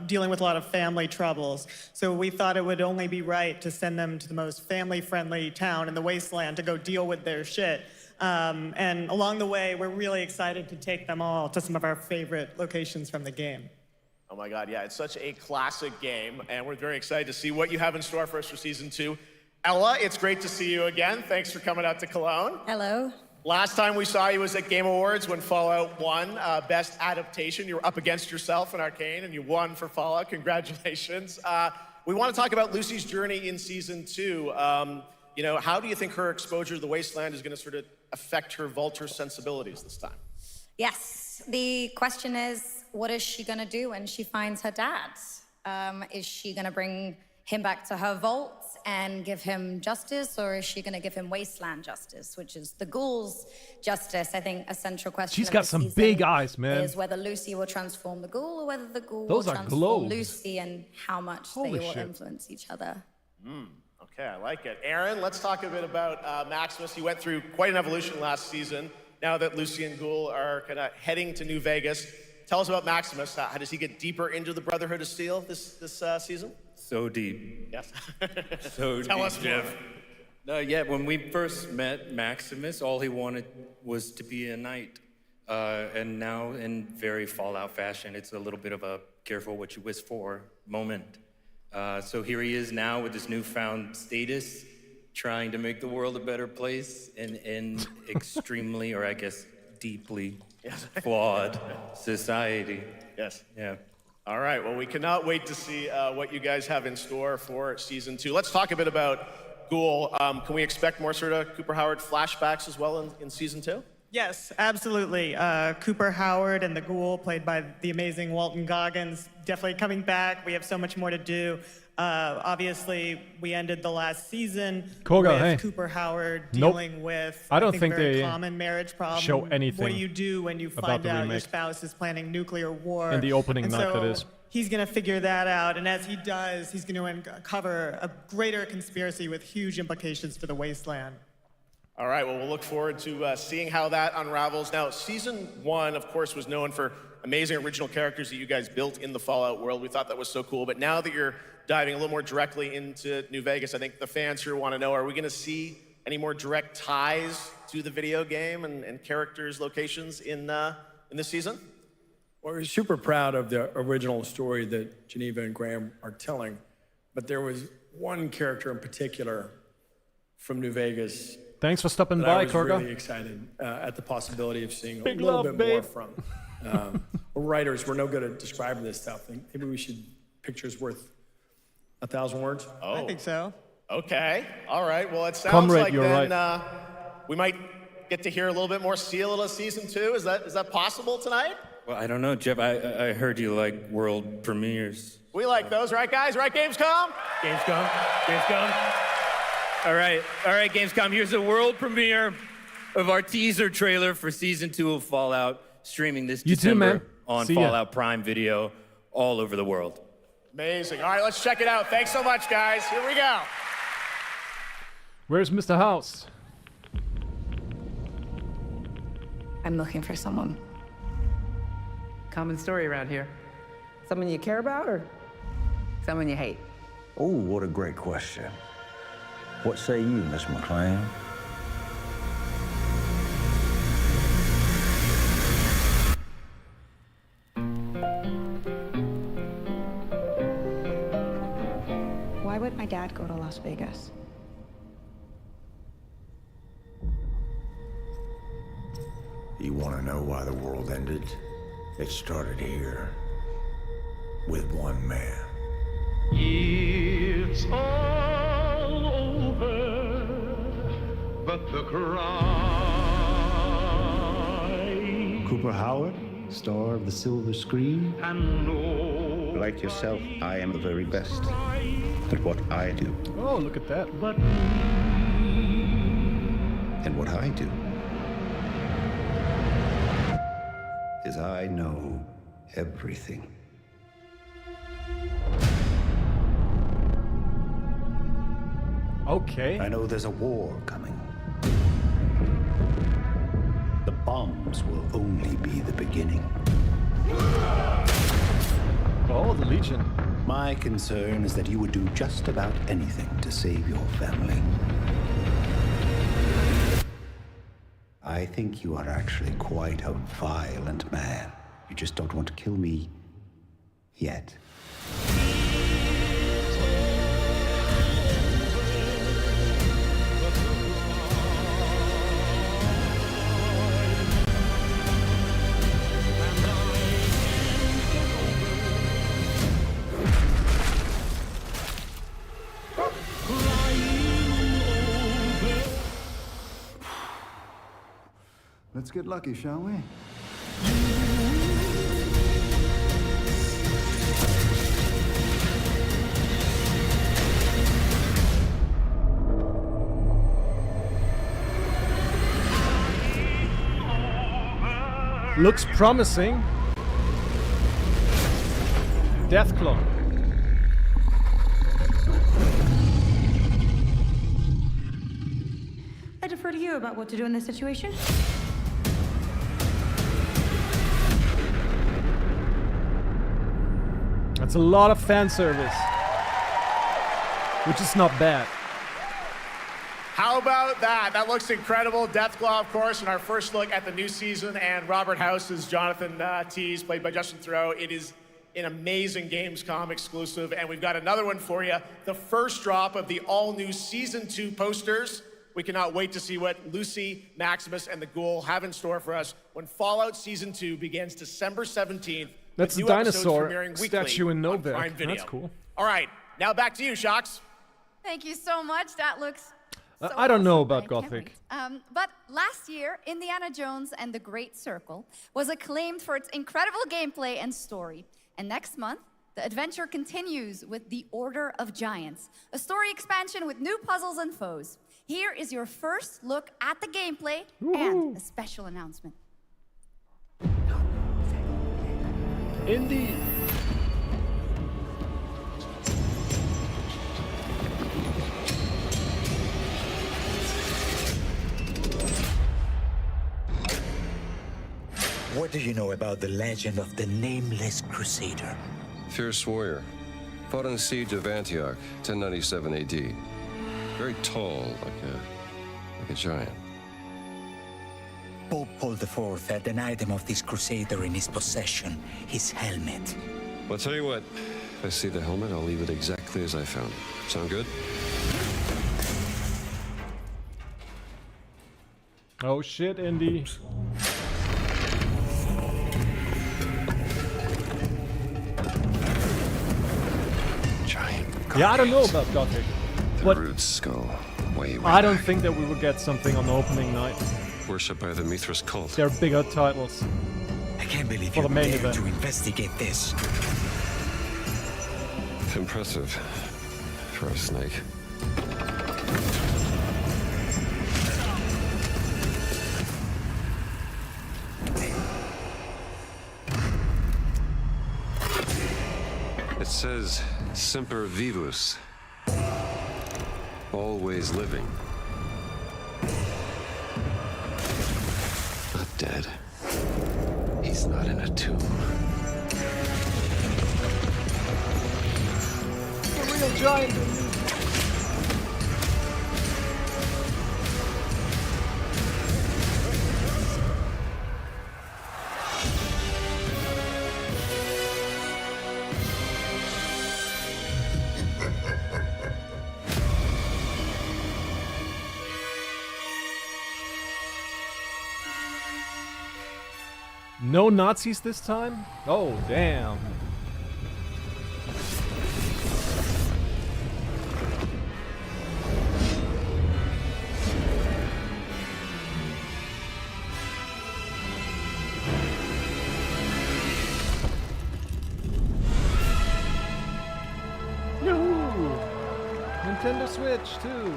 dealing with a lot of family troubles. So we thought it would only be right to send them to the most family-friendly town in the wasteland to go deal with their shit. And along the way, we're really excited to take them all to some of our favorite locations from the game. Oh my God, yeah, it's such a classic game, and we're very excited to see what you have in store for us for Season 2. Ella, it's great to see you again. Thanks for coming out to Cologne. Hello. Last time we saw you was at Game Awards when Fallout won Best Adaptation. You were up against yourself in Arcane, and you won for Fallout. Congratulations. We want to talk about Lucy's journey in Season 2. You know, how do you think her exposure to the Wasteland is going to sort of affect her vulture sensibilities this time? Yes, the question is, what is she gonna do when she finds her dad? Is she gonna bring him back to her vault and give him justice, or is she gonna give him wasteland justice, which is the ghouls' justice? I think a central question. She's got some big eyes, man. Is whether Lucy will transform the ghoul, or whether the ghoul Those will are transform globes. Lucy, and how much Holy they will shit. influence each other. Okay, I like it. Aaron, let's talk a bit about Maximus. He went through quite an evolution last season. Now that Lucy and Ghoul are kind of heading to New Vegas, tell us about Maximus. How does he get deeper into the Brotherhood of Steel this season? So deep. Yes. So Tell deep, us Jeff. Yeah, when we first met Maximus, all he wanted was to be a knight. And now, in very Fallout fashion, it's a little bit of a careful what you wish for moment. So here he is now with this newfound status, trying to make the world a better place in extremely, or I guess deeply flawed society. Yes. Yeah. All right, well, we cannot wait to see what you guys have in store for Season 2. Let's talk a bit about Ghoul. Can we expect more sort of Cooper Howard flashbacks as well in Season 2? Yes, absolutely. Cooper Howard and the Ghoul, played by the amazing Walton Goggins, definitely coming back. We have so much more to do. Obviously, we ended the last season Koga, with hey. Cooper Howard Nope. dealing with I don't think a very they common marriage problem. show anything What do you do when you about find the out your remake. spouse is planning nuclear war? In the opening And night, so that is. He's going to figure that out, and as he does, he's going to uncover a greater conspiracy with huge implications for the Wasteland. All right, well, we'll look forward to seeing how that unravels. Now, Season 1, of course, was known for amazing original characters that you guys built in the Fallout world. We thought that was so cool. But now that you're diving a little more directly into New Vegas, I think the fans here want to know, are we going to see any more direct ties to the video game and characters, locations in this season? Well, we're super proud of the original story that Geneva and Graham are telling. But there was one character in particular from New Vegas. Thanks for stopping that by, I was Koga. really excited at the possibility of seeing Big a little love, bit more babe. from. We're writers, we're no good at describing this stuff. Maybe we should, pictures worth 1,000 words? Oh. I think so. Okay, all right. Well, it sounds Comrade, like you're then right. we might get to hear a little bit more, see a little of Season 2. Is that possible tonight? Well, I don't know, Jeff. I heard you like world premieres. We like those, right, guys? Right, Gamescom? Gamescom. All right, Gamescom. Here's a world premiere of our teaser trailer for Season 2 of Fallout, streaming this You too, December man. on See ya. Fallout Prime Video all over the world. Amazing. All right, let's check it out. Thanks so much, guys. Here we go. Where's Mr. House? I'm looking for someone. Common story around here. Someone you care about or someone you hate? Oh, what a great question. What say you, Miss McLean? Why would my dad go to Las Vegas? You want to know why the world ended? It started here with one man. It's all over, but the cry. Cooper Howard, star of the silver screen. And no Like yourself, I am the very best at what I do. Oh, look at that. but And what I do is I know everything. Okay. I know there's a war coming. The bombs will only be the beginning. Oh, the Legion. My concern is that you would do just about anything to save your family. I think you are actually quite a violent man. You just don't want to kill me yet. Let's get lucky, shall we? Looks promising. Deathclaw. I defer to you about what to do in this situation. That's a lot of fan service. Which is not bad. How about that? That looks incredible. Deathclaw, of course, in our first look at the new season, and Robert House is Jonathan Tease, played by Justin Theroux. It is an amazing Gamescom exclusive, and we've got another one for you. The first drop of the all-new Season 2 posters. We cannot wait to see what Lucy, Maximus, and the Ghoul have in store for us when Fallout Season 2 begins December 17th. That's with a new episodes dinosaur premiering weekly statue in on Novak. Prime Video. That's cool. All right, now back to you, Shox. Thank you so much. That looks I don't know about Gothic. But last year, Indiana Jones and the Great Circle was acclaimed for its incredible gameplay and story. And next month, the adventure continues with The Order of Giants, a story expansion with new puzzles and foes. Here is your first look at the gameplay and a special announcement. Indy. What do you know about the legend of the Nameless Crusader? Fierce warrior. Fought in the siege of Antioch, 1097 AD. Very tall, like a giant. Pope Paul IV had an item of this crusader in his possession, his helmet. Well, I'll tell you what. If I see the helmet, I'll leave it exactly as I found it. Sound good? Oh shit, Indy. Yeah, I don't know about Gothic. The rude skull. Way I don't think that we will get something on the opening night. Worshipped by the Mithras cult. They're bigger titles. I can't believe for you the main dared event. to investigate this. Impressive for a snake. It says Semper Vivus. Always living. Not dead. He's not in a tomb. A real giant. No Nazis this time? Oh, damn. Yahoo! Nintendo Switch too.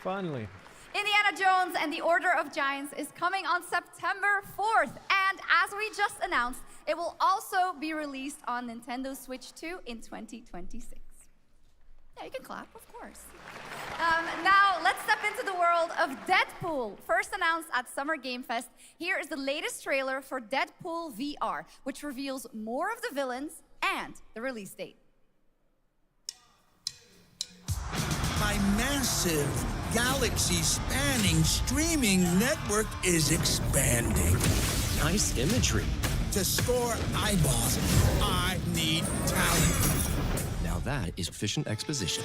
Finally. Indiana Jones and the Order of Giants is coming on September 4th. And as we just announced, it will also be released on Nintendo Switch 2 in 2026. Yeah, you can clap, of course. Now, let's step into the world of Deadpool. First announced at Summer Game Fest, here is the latest trailer for Deadpool VR, which reveals more of the villains and the release date. My massive, galaxy-spanning streaming network is expanding. Nice imagery. To score eyeballs, I need talent. Now that is efficient exposition.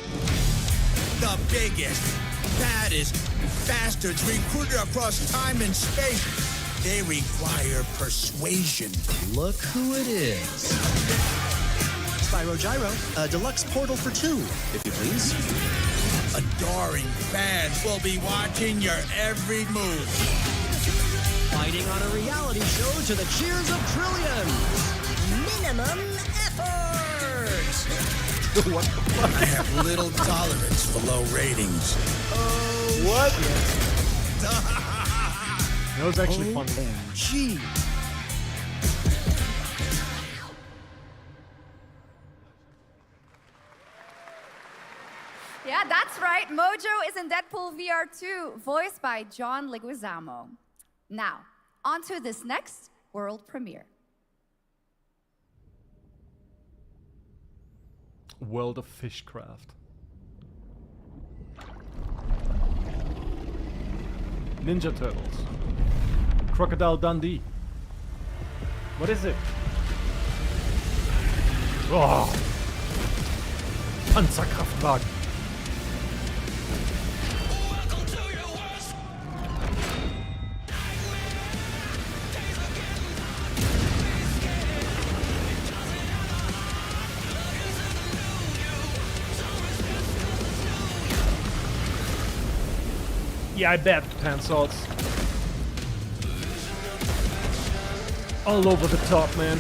The biggest, baddest bastards recruited across time and space. They require persuasion. Look who it is. Spyro Gyro, a deluxe portal for 2, if you please. Adoring fans will be watching your every move. Fighting on a reality show to the cheers of trillions. Minimum effort. What the fuck? I have little tolerance for low ratings. Oh, what? That was actually funny. OMG. Yeah, that's right. Mojo is in Deadpool VR 2, voiced by John Leguizamo. Now, on to this next world premiere. World of Fishcraft. Ninja Turtles. Crocodile Dundee. What is it? Oh! Panzerkraftwagen. Yeah, I bet Pansalts. All over the top, man.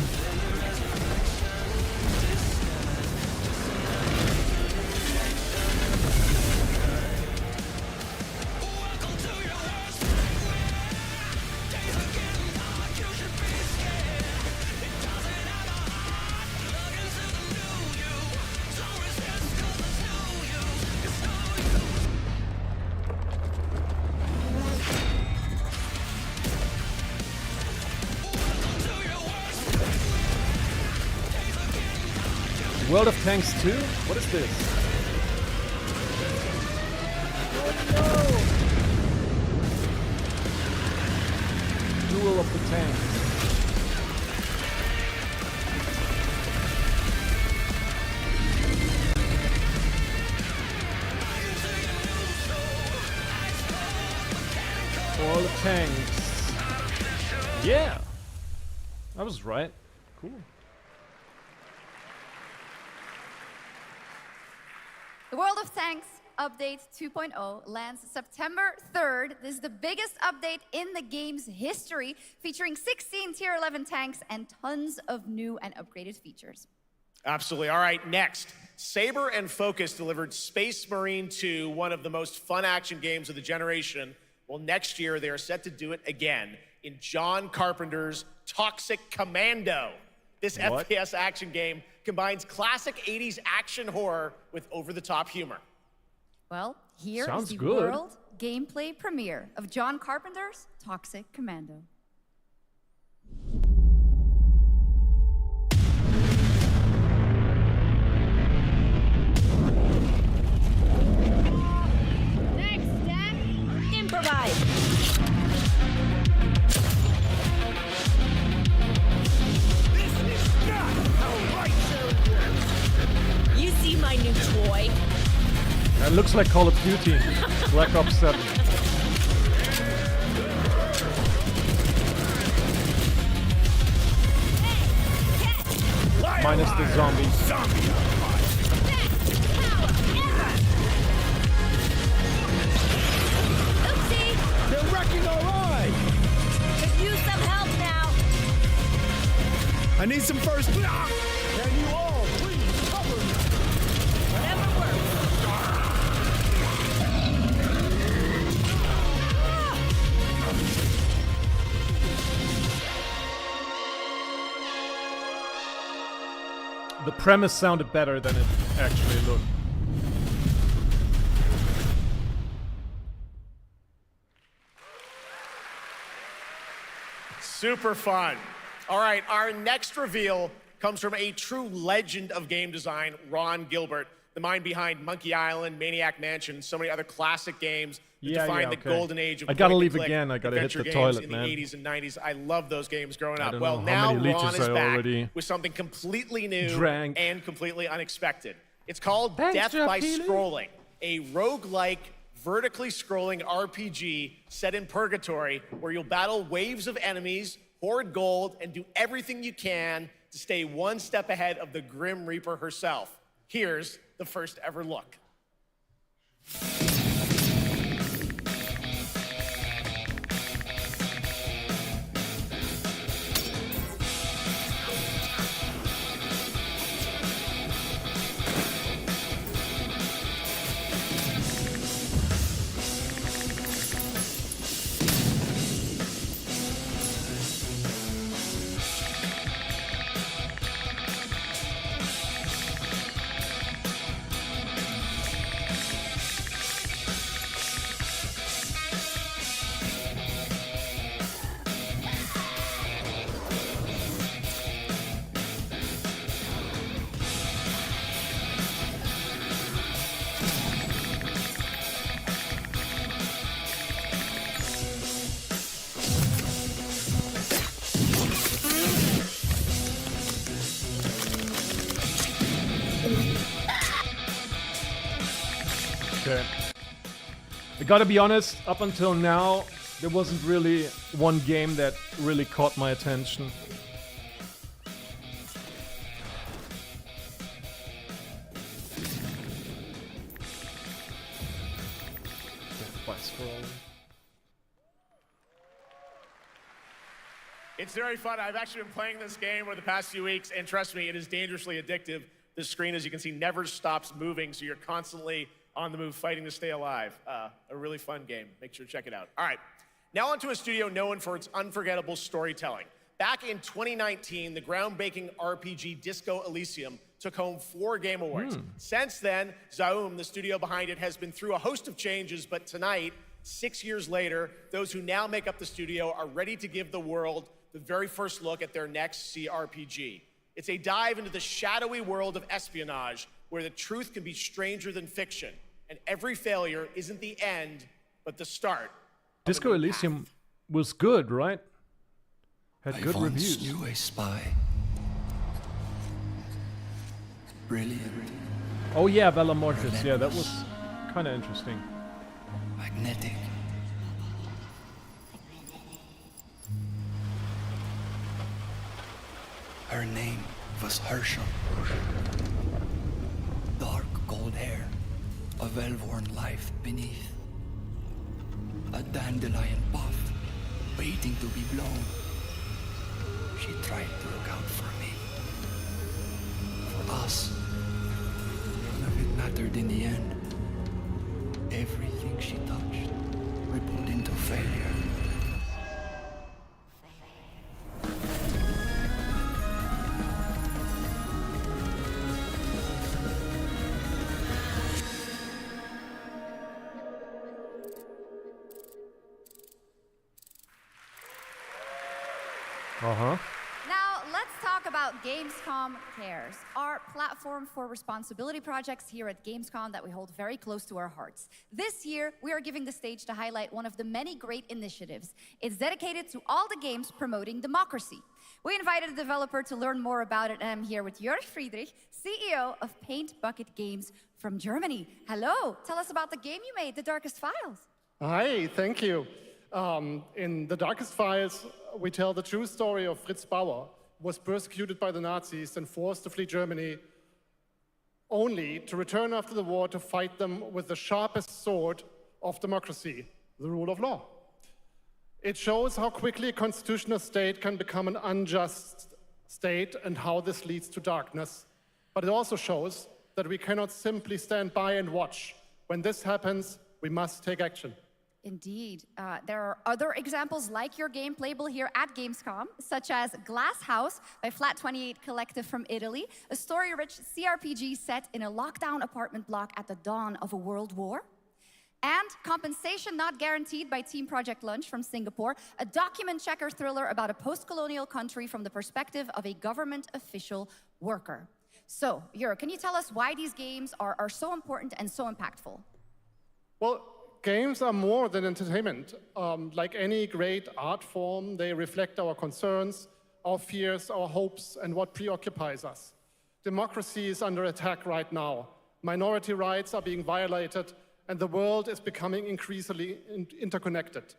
World of Tanks 2? What is this? Duel of the Tanks. World of Tanks. Yeah! I was right. Cool. The World of Tanks Update 2.0 lands September 3rd. This is the biggest update in the game's history, featuring 16 Tier 11 tanks and tons of new and upgraded features. Absolutely. All right, next. Saber and Focus delivered Space Marine 2, one of the most fun action games of the generation. Well, next year they are set to do it again in John Carpenter's Toxic Commando. This What? FPS action game combines classic 80s action horror with over-the-top humor. Well, here Sounds is the good. world gameplay premiere of John Carpenter's Toxic Commando. Next step, improvise. You see my new toy? That looks like Call of Duty. Black Ops 7. Minus the zombies. Oopsie! They're wrecking our ride! Could use some help now. I need some first. Can you all please cover me? Whatever works. The premise sounded better than it actually looked. Super fun. All right, our next reveal comes from a true legend of game design, Ron Gilbert, the mind behind Monkey Island, Maniac Mansion, and so many other classic games that defined the golden age of I gotta leave point-and-click again. I gotta hit adventure the games toilet, in man. the 80s and 90s. I love those games growing I up. don't Well, know now how many Ron liters is I back already with something completely new drank. and completely unexpected. It's called Thanks, Death by Jeff Healy. Scrolling, a roguelike, vertically scrolling RPG set in purgatory where you'll battle waves of enemies, hoard gold, and do everything you can to stay one step ahead of the Grim Reaper herself. Here's the first ever look. Okay. I gotta be honest, up until now, there wasn't really one game that really caught my attention. twice for all. It's very fun. I've actually been playing this game over the past few weeks, and trust me, it is dangerously addictive. The screen, as you can see, never stops moving, so you're constantly on the move fighting to stay alive. A really fun game. Make sure to check it out. All right, now onto a studio known for its unforgettable storytelling. Back in 2019, the groundbreaking RPG Disco Elysium took home 4 Game Awards. Since then, Zaum, the studio behind it, has been through a host of changes, but tonight, 6 years later, those who now make up the studio are ready to give the world the very first look at their next CRPG. It's a dive into the shadowy world of espionage, where the truth can be stranger than fiction, and every failure isn't the end, but the start. Disco Elysium was good, right? Had good I once reviews. knew a spy. Brilliant. Oh yeah, Bella Mortis. Yeah, that was kind of interesting. Magnetic. Her name was Herschel. Dark gold hair, a well-worn life beneath. A dandelion puff, waiting to be blown. She tried to look out for me. For us. None of it mattered in the end. Everything she touched rippled into failure. Now, let's talk about Gamescom Cares, our platform for responsibility projects here at Gamescom that we hold very close to our hearts. This year, we are giving the stage to highlight one of the many great initiatives. It's dedicated to all the games promoting democracy. We invited a developer to learn more about it, and I'm here with Jörg Friedrich, CEO of Paint Bucket Games from Germany. Hello, tell us about the game you made, The Darkest Files. Hi, thank you. In The Darkest Files, we tell the true story of Fritz Bauer, who was persecuted by the Nazis and forced to flee Germany, only to return after the war to fight them with the sharpest sword of democracy, the rule of law. It shows how quickly a constitutional state can become an unjust state and how this leads to darkness. But it also shows that we cannot simply stand by and watch. When this happens, we must take action. Indeed. There are other examples like your game playable here at Gamescom, such as Glass House by Flat 28 Collective from Italy, a story-rich CRPG set in a lockdown apartment block at the dawn of a world war. And Compensation Not Guaranteed by Team Project Lunch from Singapore, a document checker thriller about a post-colonial country from the perspective of a government official worker. So, Jörg, can you tell us why these games are so important and so impactful? Well, games are more than entertainment. Like any great art form, they reflect our concerns, our fears, our hopes, and what preoccupies us. Democracy is under attack right now. Minority rights are being violated, and the world is becoming increasingly interconnected.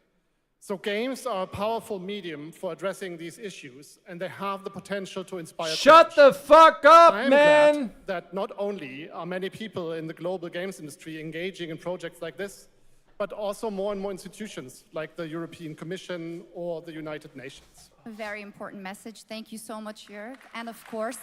So games are a powerful medium for addressing these issues, and they have the potential to inspire Shut the fuck up, I am man! glad that not only are many people in the global games industry engaging in projects like this, but also more and more institutions like the European Commission or the United Nations. A very important message. Thank you so much, Jörg. And of course,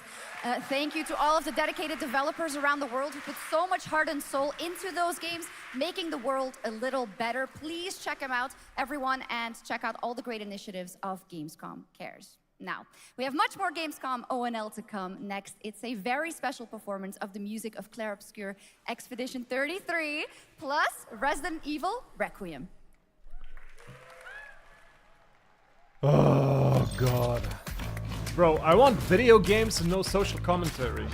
thank you to all of the dedicated developers around the world who put so much heart and soul into those games, making the world a little better. Please check them out, everyone, and check out all the great initiatives of Gamescom Cares. Now, we have much more Gamescom ONL to come next. It's a very special performance of the music of Clair Obscur Expedition 33, plus Resident Evil Requiem. Oh, God. Bro, I want video games and no social commentary.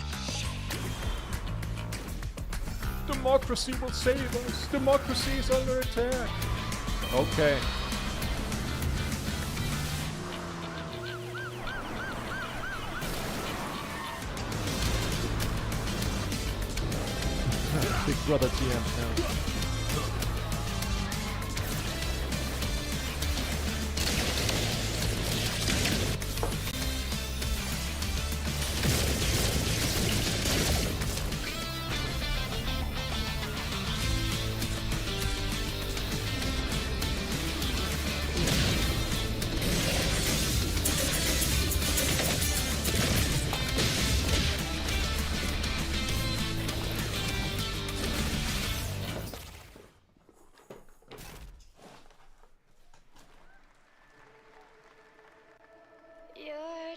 Democracy will save us. Democracy is under attack. Okay. Big Brother TM.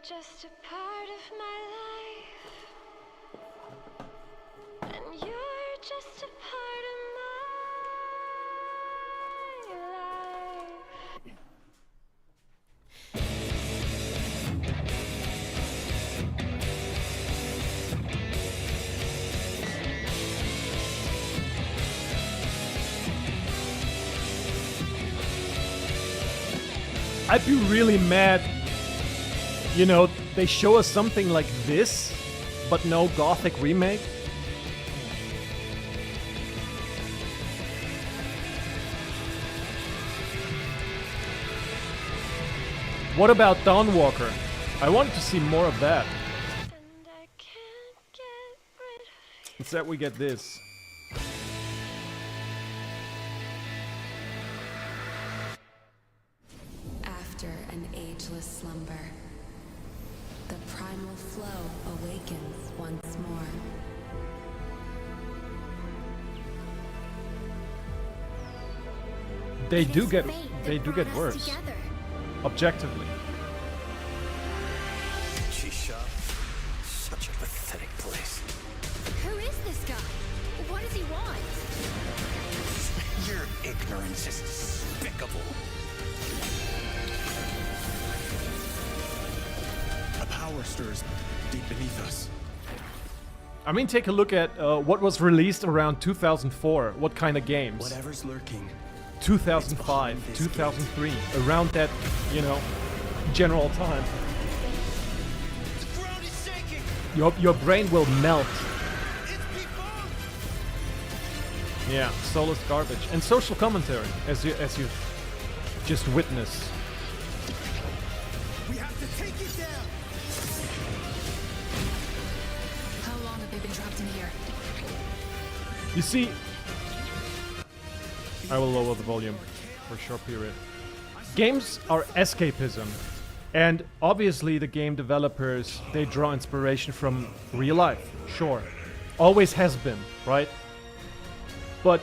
just a part of my life, and you're just a part of my life. I'd be really mad, you know, they show us something like this, but no Gothic remake. What about Dawnwalker? I wanted to see more of that. Instead we get this. After an ageless slumber, the primal flow awakens once more. They do get worse. Objectively. Shisha, such a pathetic place. Who is this guy? What does he want? Your ignorance is despicable. A power stirs deep beneath us. I mean, take a look at what was released around 2004. What kind of games? Whatever's lurking. 2005, 2003, around that, you know, general time. Your brain will melt. Yeah, soulless garbage and social commentary, as you just witnessed. We have to take it down. How long have they been trapped in here? You see, I will lower the volume for a short period. Games are escapism, and obviously the game developers, they draw inspiration from real life, sure. Always has been, right? But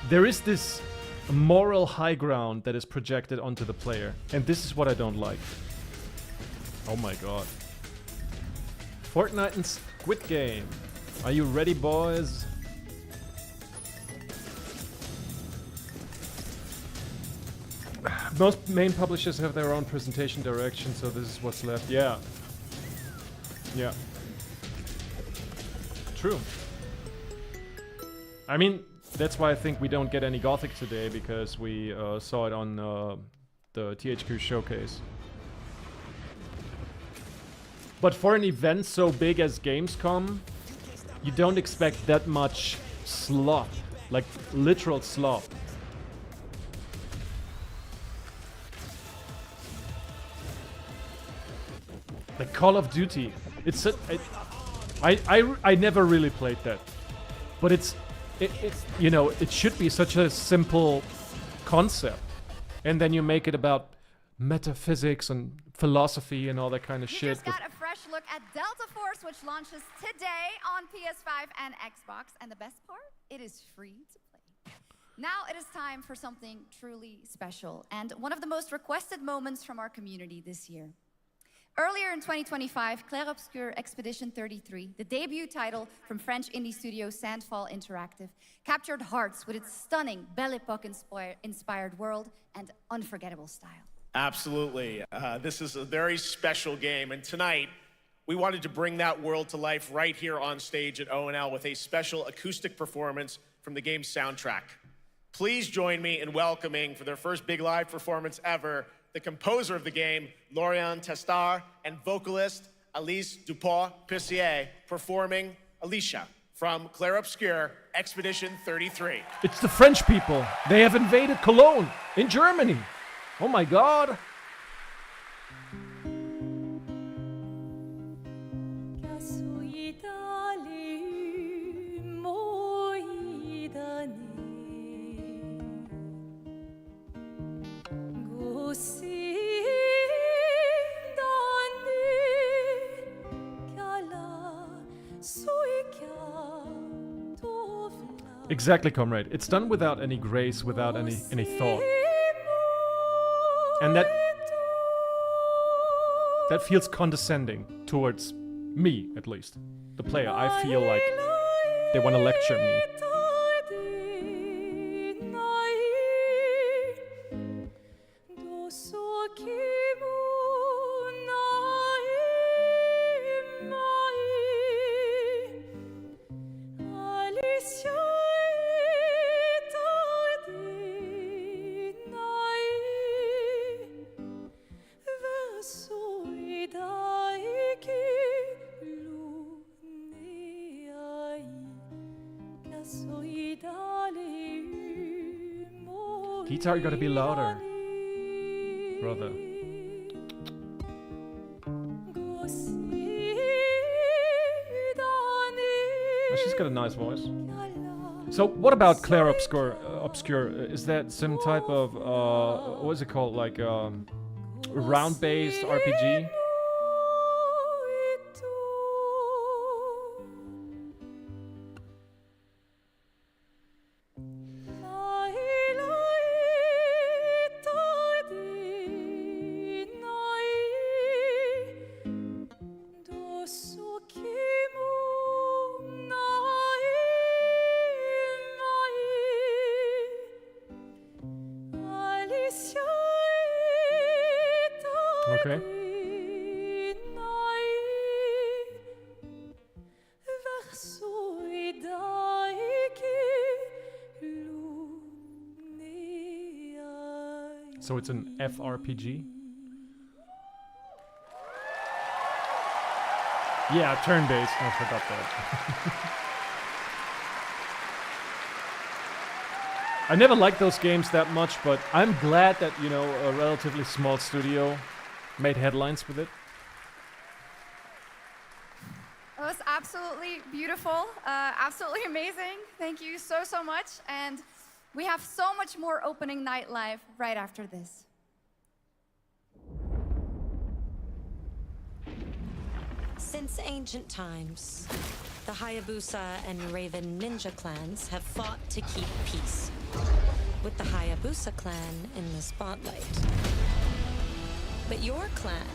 there is this moral high ground that is projected onto the player, and this is what I don't like. Oh my god. Fortnite and Squid Game. Are you ready, boys? Most main publishers have their own presentation direction, so this is what's left. Yeah. Yeah. True. I mean, that's why I think we don't get any Gothic today, because we saw it on the THQ showcase. But for an event so big as Gamescom, you don't expect that much slop. Like, literal slop. Like Call of Duty, it's I never really played that, but it's you know, it should be such a simple concept, and then you make it about metaphysics and philosophy and all that kind of You shit. just got a fresh look at Delta Force, which launches today on PS5 and Xbox, and the best part, it is free to play. Now it is time for something truly special, and one of the most requested moments from our community this year. Earlier in 2025, Clair Obscur Expedition 33, the debut title from French indie studio Sandfall Interactive, captured hearts with its stunning Belle Epoque inspired world and unforgettable style. Absolutely. This is a very special game, and tonight we wanted to bring that world to life right here on stage at ONL with a special acoustic performance from the game's soundtrack. Please join me in welcoming, for their first big live performance ever, the composer of the game, Laurent Testard, and vocalist Alice Dupont-Pissier, performing Alicia from Clair Obscur Expedition 33. It's the French people. They have invaded Cologne in Germany. Oh my god. Exactly, comrade. It's done without any grace, without any thought. And that that feels condescending towards me, at least. The player. I feel like they want to lecture me. Guitar, you gotta be louder, brother. Oh, she's got a nice voice. So, what about Claire Obscure? Is that some type of what is it called? Like round-based RPG? Okay. So it's an FRPG? Yeah, turn-based. I forgot that. I never liked those games that much, but I'm glad that, you know, a relatively small studio made headlines with it. It was absolutely beautiful, absolutely amazing. Thank you so, so much. And we have so much more opening night live right after this. Since ancient times, the Hayabusa and Raven ninja clans have fought to keep peace, with the Hayabusa clan in the spotlight. But your clan,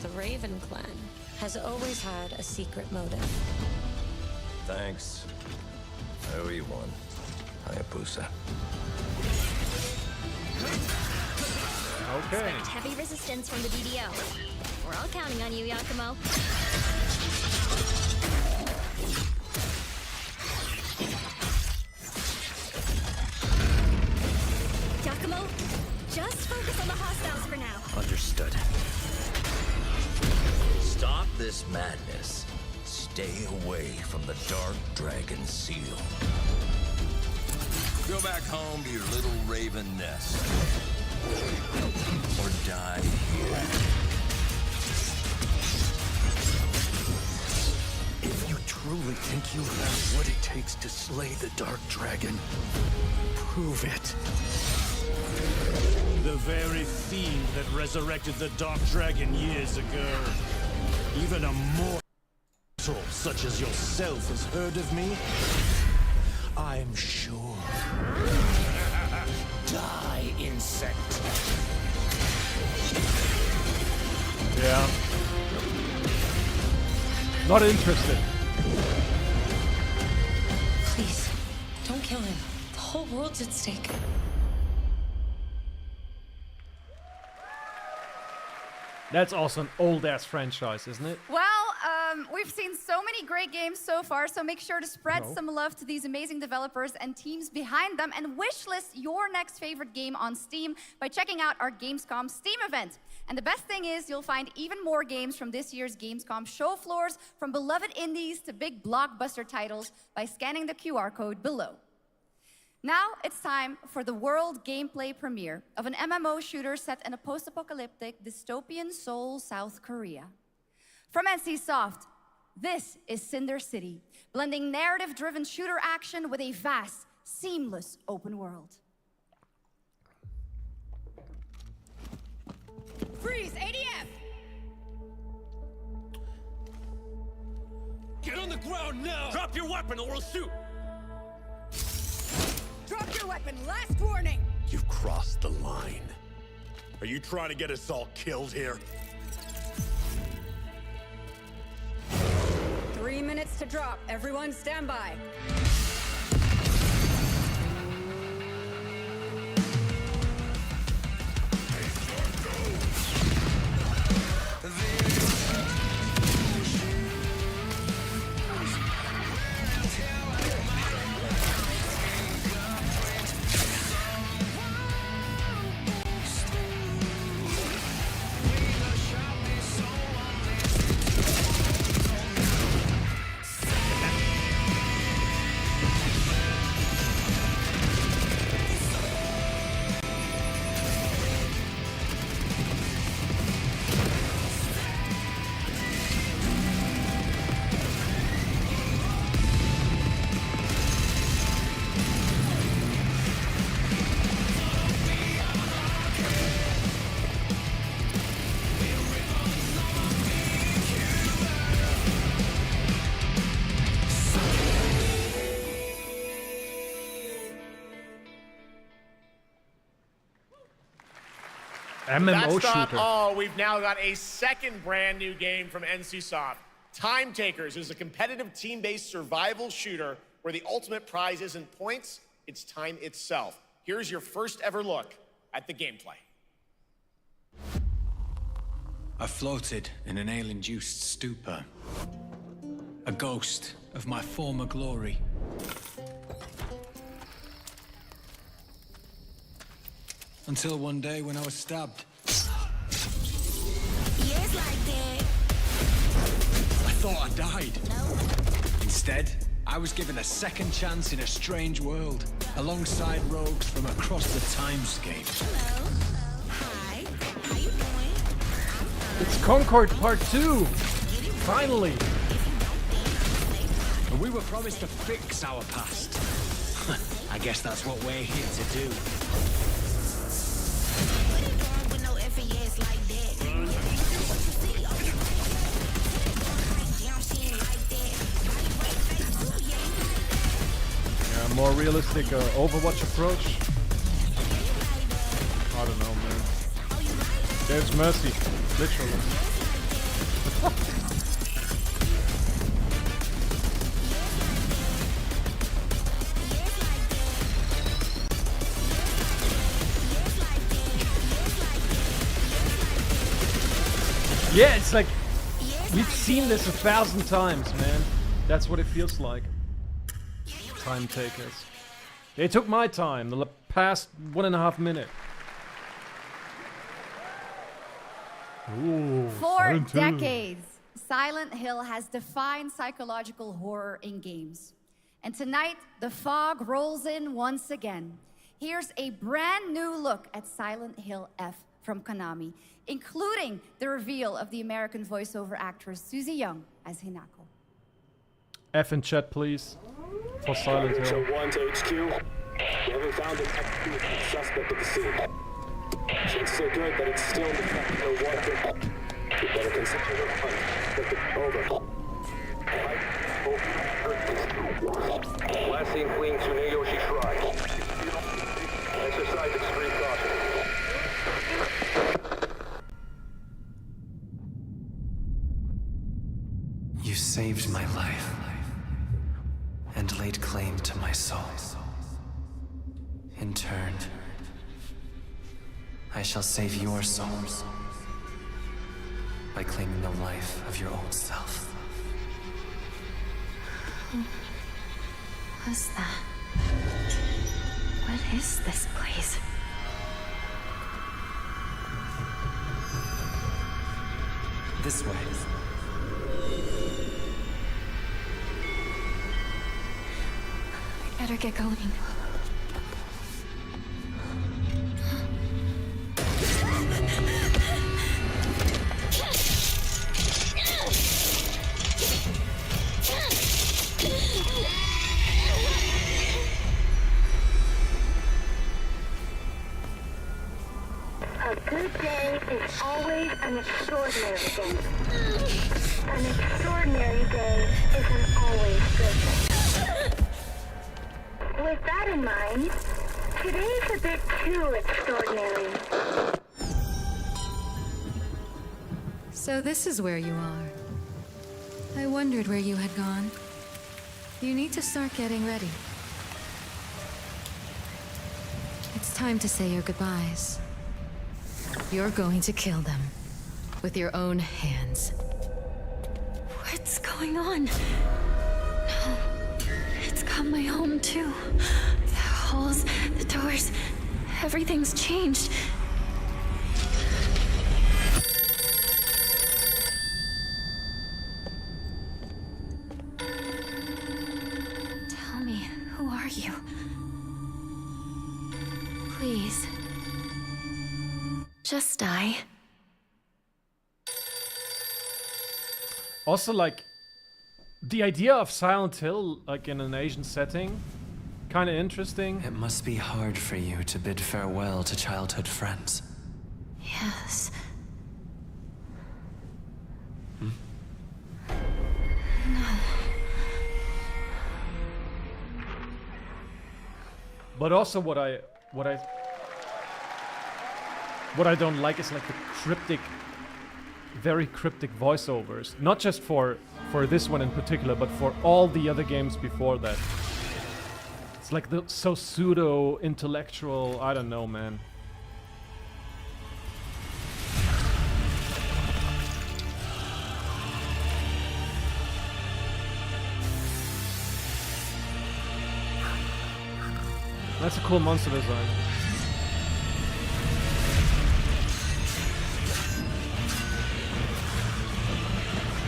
the Raven clan, has always had a secret motive. Thanks. I owe you one, Hayabusa. Okay. Expect heavy resistance from the DDO. We're all counting on you, Yakumo. Yakumo, just focus on the hostiles for now. Understood. Stop this madness. Stay away from the Dark Dragon Seal. Go back home to your little raven nest. Or die here. If you truly think you have what it takes to slay the Dark Dragon, prove it. The very fiend that resurrected the Dark Dragon years ago. Even a mortal such as yourself has heard of me? I'm sure. Die, insect. Yeah. Not interested. Please, don't kill him. The whole world's at stake. That's also an old-ass franchise, isn't it? Well, we've seen so many great games so far, so make sure to spread some love to these amazing developers and teams behind them, and wishlist your next favorite game on Steam by checking out our Gamescom Steam event. And the best thing is you'll find even more games from this year's Gamescom show floors, from beloved indies to big blockbuster titles, by scanning the QR code below. Now it's time for the world gameplay premiere of an MMO shooter set in a post-apocalyptic dystopian Seoul, South Korea. From NCSoft, this is Cinder City, blending narrative-driven shooter action with a vast, seamless open world. Freeze, ADF! Get on the ground now! Drop your weapon or we'll shoot! Drop your weapon, last warning! You've crossed the line. Are you trying to get us all killed here? 3 minutes to drop. Everyone stand by. MMO That's not shooter. all. We've now got a second brand new game from NCSoft. Time Takers is a competitive team-based survival shooter where the ultimate prize isn't points, it's time itself. Here's your first ever look at the gameplay. I floated in an ale-induced stupor, a ghost of my former glory. Until one day when I was stabbed. Yes, like that. I thought I died. Instead, I was given a second chance in a strange world, alongside rogues from across the timescape. Hello. Hi. How you doing? It's Concord Part 2! Finally! And we were promised to fix our past. I guess that's what we're here to do. Yeah, more realistic Overwatch approach. I don't know, man. There's mercy, literally. Yeah, it's like we've seen this 1,000 times, man. That's what it feels like. Time Takers. They took my time, the past 1.5 minutes. Ooh, For Silent Hill. decades, Silent Hill has defined psychological horror in games. And tonight, the fog rolls in once again. Here's a brand new look at Silent Hill F from Konami, including the reveal of the American voiceover actress Susie Young as Hinako. F in chat, please. For Silent Hill. Show 1 to HQ. We haven't found an active suspect at the scene. Chances are good that it's still in the fact no one. We better consider the hunt. Over. Last seen fleeing Tsuneyoshi Shrine. Exercise extreme caution. You saved my life and laid claim to my soul. In turn, I shall save your souls by claiming the life of your old self. Who was that? What is this place? This way. I better get going. A good day is always an extraordinary day. An extraordinary day isn't always good. With that in mind, today's a bit too extraordinary. So this is where you are. I wondered where you had gone. You need to start getting ready. It's time to say your goodbyes. You're going to kill them with your own hands. What's going on? No, it's got my home too. The halls, the doors, everything's changed. Tell me, who are you? Please. Just die. Also, like, the idea of Silent Hill, like, in an Asian setting, kind of interesting. It must be hard for you to bid farewell to childhood friends. Yes. Hmm? No. But also what I don't like is like the cryptic, very cryptic voiceovers. Not just for this one in particular, but for all the other games before that. It's like the so pseudo-intellectual, I don't know, man. That's a cool monster design.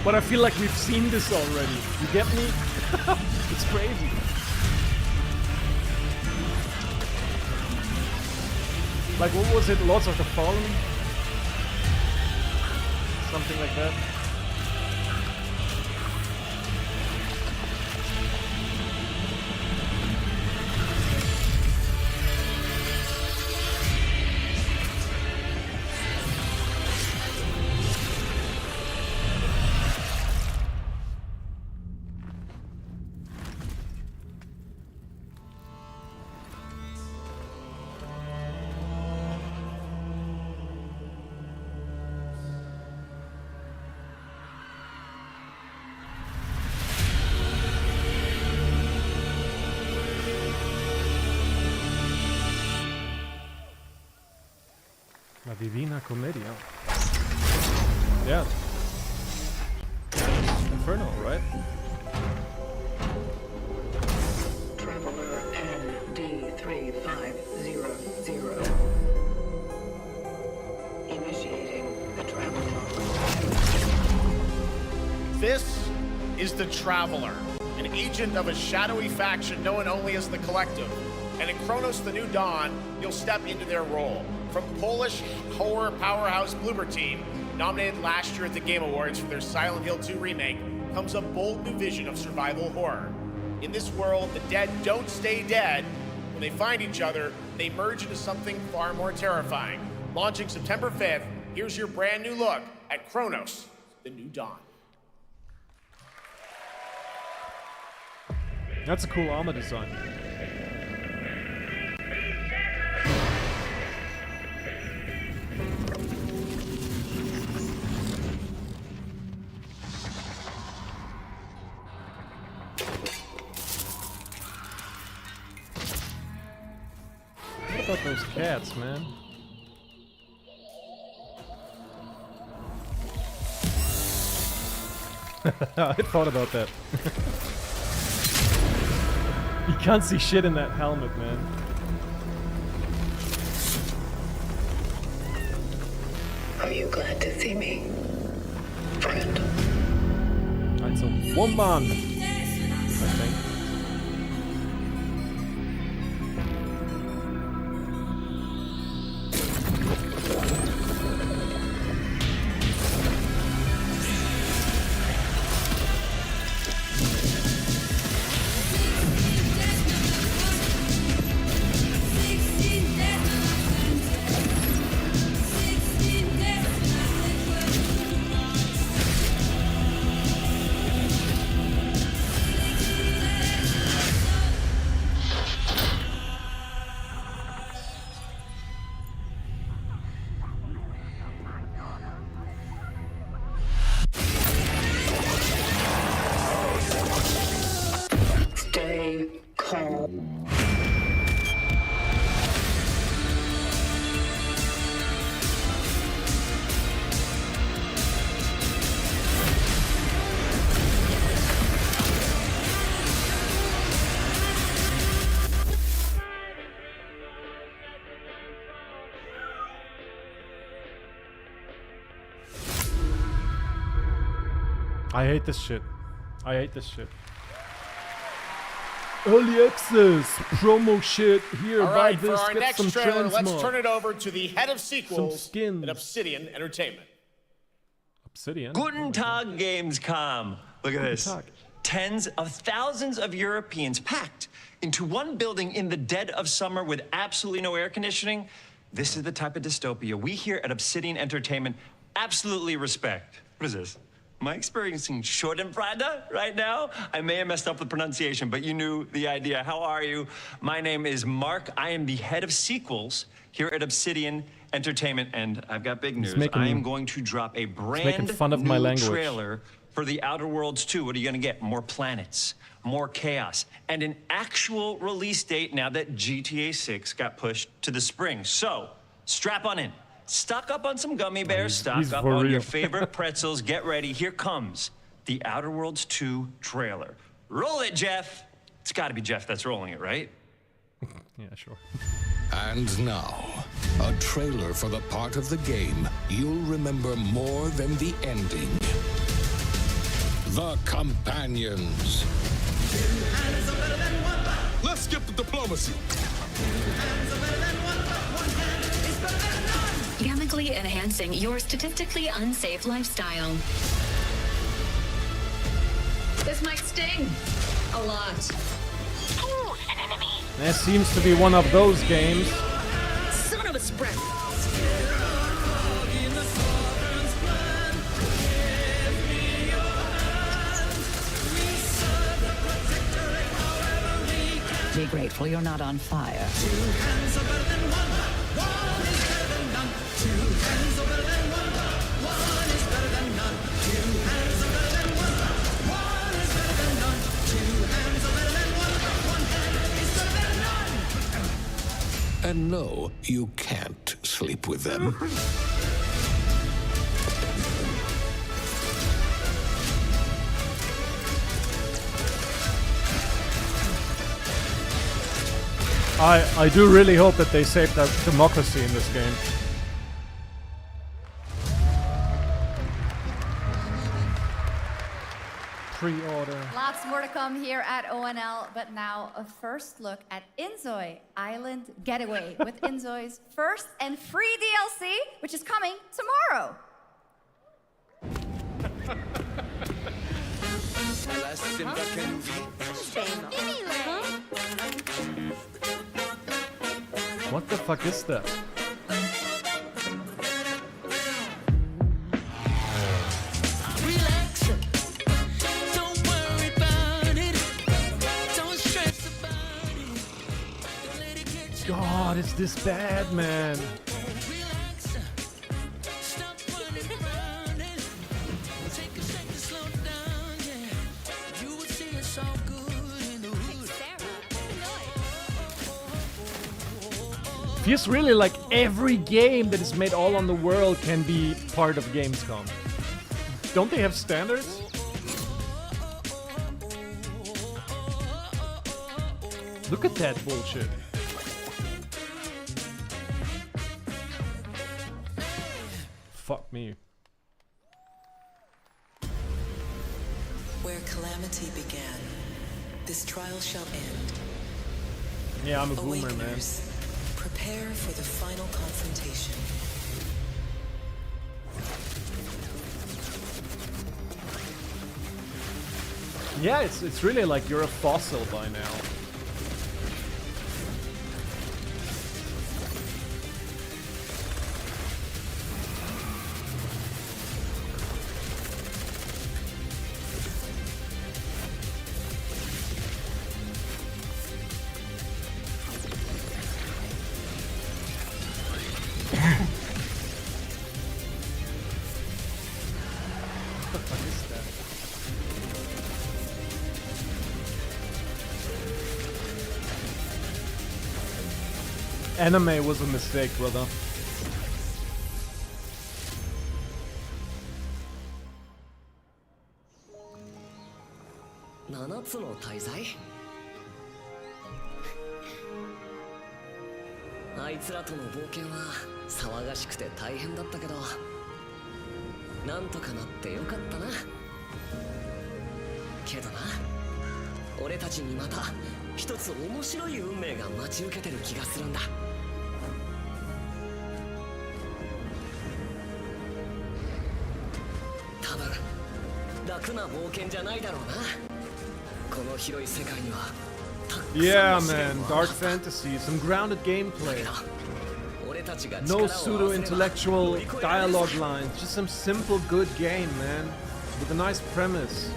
But I feel like we've seen this already. You get me? It's crazy. Like, what was it? Lords of the Fallen? Something like that. La Divina Commedia. Yeah. Inferno, right? Traveler ND3500. Initiating the travel log. This is the Traveler, an agent of a shadowy faction known only as the Collective. And in Chronos: The New Dawn, you'll step into their role. From Polish horror powerhouse Bloober Team, nominated last year at the Game Awards for their Silent Hill 2 remake, comes a bold new vision of survival horror. In this world, the dead don't stay dead. When they find each other, they merge into something far more terrifying. Launching September 5th, here's your brand new look at Chronos: The New Dawn. That's a cool armor design. What about those cats, man? I thought about that. You can't see shit in that helmet, man. Are you glad to see me, friend? It's a woman, I think. I call. I hate this shit. I hate this shit. Early access, promo shit here. All right, buy this, for our get next some trailer, let's transmog. turn it over to the head of sequels skins. at Obsidian Entertainment. Obsidian? Guten Tag, Gamescom. Look at this. Tag. Tens of thousands of Europeans packed into one building in the dead of summer with absolutely no air conditioning. This is the type of dystopia we here at Obsidian Entertainment absolutely respect. What is this? Am I experiencing Schadenfreude right now? I may have messed up the pronunciation, but you knew the idea. How are you? My name is Mark. I am the head of sequels here at Obsidian Entertainment, and I've got big news. I am going to drop a brand fun of my new language. trailer for The Outer Worlds 2. What are you gonna get? More planets, more chaos, and an actual release date now that GTA 6 got pushed to the spring. So, strap on in. Stock up on some gummy bears, stock up on your favorite pretzels. Get ready. Here comes The Outer Worlds 2 trailer. Roll it, Jeff. It's gotta be Jeff that's rolling it, right? Yeah, sure. And now, a trailer for the part of the game you'll remember more than the ending. The Companions. Let's skip the diplomacy. Chemically enhancing your statistically unsafe lifestyle. This might sting a lot. Ooh, an enemy. That seems to be one of those games. Son of a spread. Be grateful you're not on fire. And no, you can't sleep with them. I do really hope that they save that democracy in this game. Pre-order. Lots more to come here at ONL, but now a first look at Inzoi Island Getaway with Inzoi's first and free DLC, which is coming tomorrow. What the fuck is that? Relax. Don't worry about it. Don't stress about it. Don't let it get you. God, is this bad, man? Relax. Stop running around it. Take a second, slow down, yeah. You will see it's all good in the hood. Feels really like every game that is made all on the world can be part of Gamescom. Don't they have standards? Look at that bullshit. Fuck me. Where calamity began, this trial shall end. Yeah, I'm a boomer, man. Awakeners, prepare for the final confrontation. Yeah, it's really like you're a fossil by now. What the fuck is that? Anime was a mistake, brother. Yeah, man, dark fantasy, some grounded gameplay. No pseudo-intellectual dialogue lines, just some simple good game, man. With a nice premise.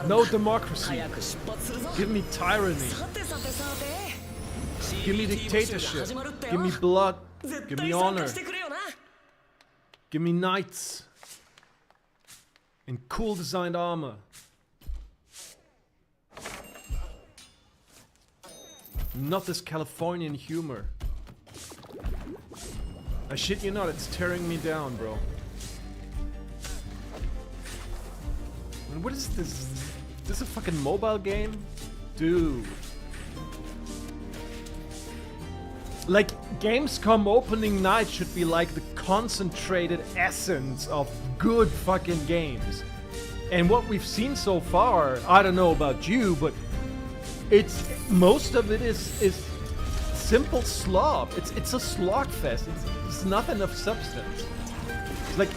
No democracy. Give me tyranny. Give me dictatorship. Give me blood. Give me honor. Give me knights. In cool designed armor. Not this Californian humor. I shit you not, it's tearing me down, bro. And what is this? Is this a fucking mobile game? Dude. Like, Gamescom opening night should be like the concentrated essence of good fucking games. And what we've seen so far, I don't know about you, but it's most of it is simple slop. It's a slog fest. It's nothing of substance. It's like,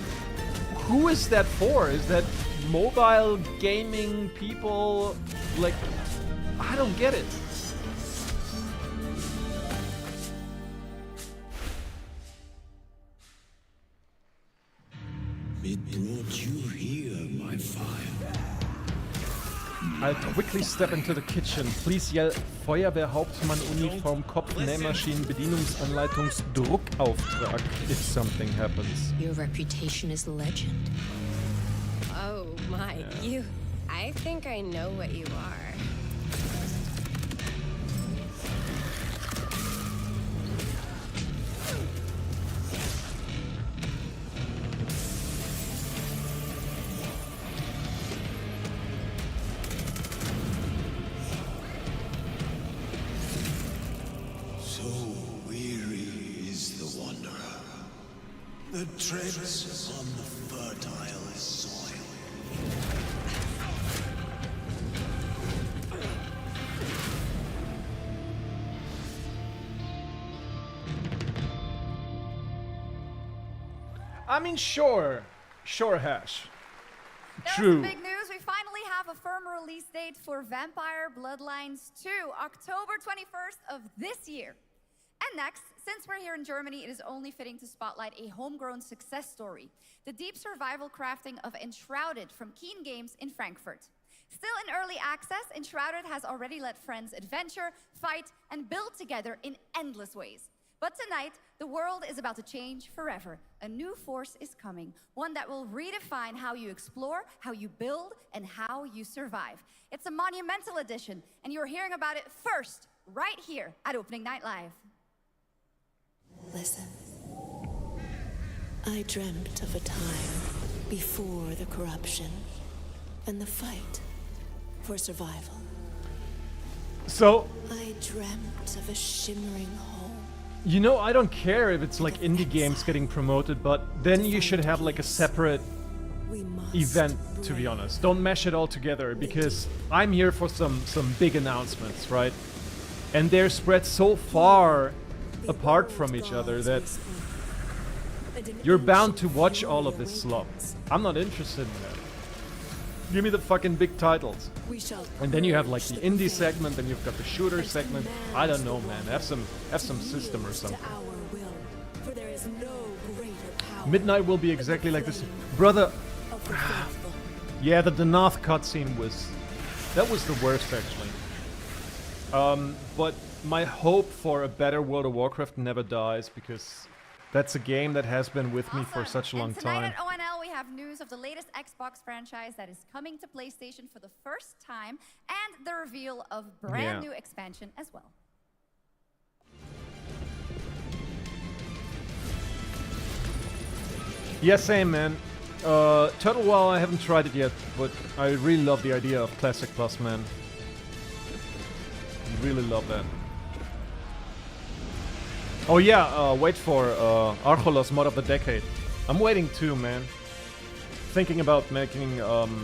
who is that for? Is that mobile gaming people? Like, I don't get it. It brought you here, my fire. I'll quickly step into the kitchen. Please yell Feuerwehrhauptmann Uniform Kopfnähmaschinen Bedienungsanleitungs Druckauftrag if something happens. Your reputation is legend. Oh my, you. I think I know what you are. The treads on the fertile soil. I mean, sure, Hash. There's True. some big news. We finally have a firm release date for Vampire Bloodlines 2, October 21st of this year. And next, since we're here in Germany, it is only fitting to spotlight a homegrown success story. The deep survival crafting of Enshrouded from Keen Games in Frankfurt. Still in early access, Enshrouded has already let friends adventure, fight, and build together in endless ways. But tonight, the world is about to change forever. A new force is coming, one that will redefine how you explore, how you build, and how you survive. It's a monumental edition, and you're hearing about it first, right here at Opening Night Live. Listen. I dreamt of a time before the corruption and the fight for survival. So, I dreamt of a shimmering home. you know, I don't care if it's like indie games getting promoted, but then you should have like a separate event, to be honest. Don't mash it all together, because I'm here for some big announcements, right? And they're spread so far apart from each other that you're bound to watch all of this slop. I'm not interested in that. Give me the fucking big titles. And then you have like the indie segment, then you've got the shooter segment. I don't know, man. Have some system or something. Midnight will be exactly like this. Brother, yeah, the Danath cutscene was the worst actually. But my hope for a better World of Warcraft never dies, because that's a game that has been with me for such a long Tonight time. at ONL we have news news of the latest Xbox franchise that is coming to PlayStation for the first time, and the reveal of brand new expansion as well. Yeah, same, man. Turtle Well, I haven't tried it yet, but I really love the idea of Classic Plus, man. Really love that. Oh yeah, wait for Archolos mod of the decade. I'm waiting too, man. Thinking about making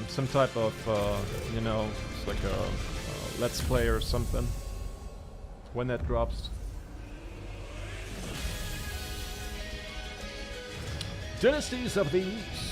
some type of, you know, it's like a let's play or something. When that drops. Dynasties of the East.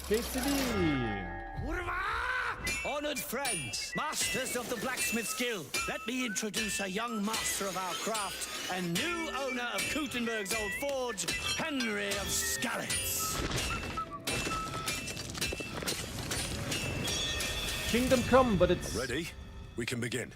KCD! Honored friends, masters of the blacksmith's guild, let me introduce a young master of our craft and new owner of Kutenberg's old forge, Henry of Skalitz. Kingdom Come, but it's... Ready? We can begin.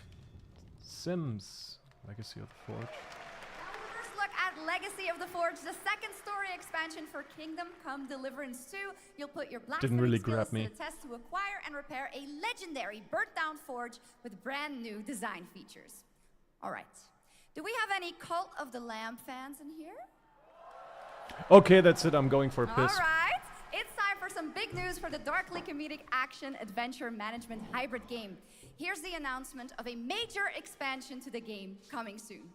Sims. Legacy of the Forge. First look at Legacy of the Forge, the second story expansion for Kingdom Come Deliverance 2. You'll put your blacksmithing really skills grab me. to the test to acquire and repair a legendary burnt-down forge with brand new design features. All right. Do we have any Cult of the Lamb fans in here? Okay, that's it. I'm going for a piss. All right. It's time for some big news for the darkly comedic action adventure management hybrid game. Here's the announcement of a major expansion to the game coming soon.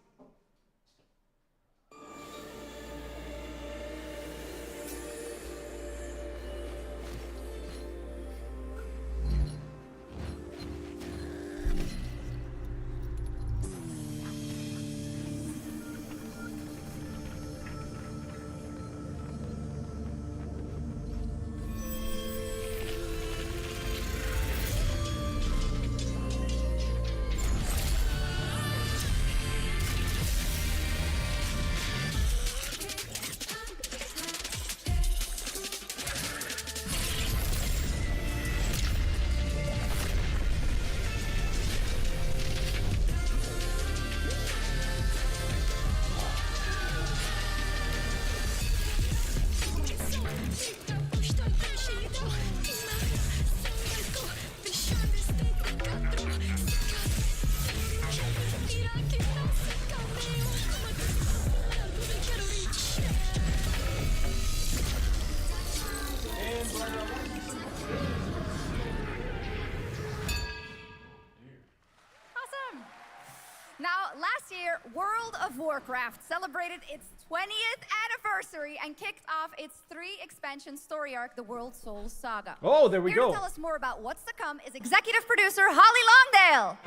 Now, last year, World of Warcraft celebrated its 20th anniversary and kicked off its 3 expansion story arc, the World Souls Saga. Oh, there we Here go. to tell us more about what's to come is executive producer Holly Longdale.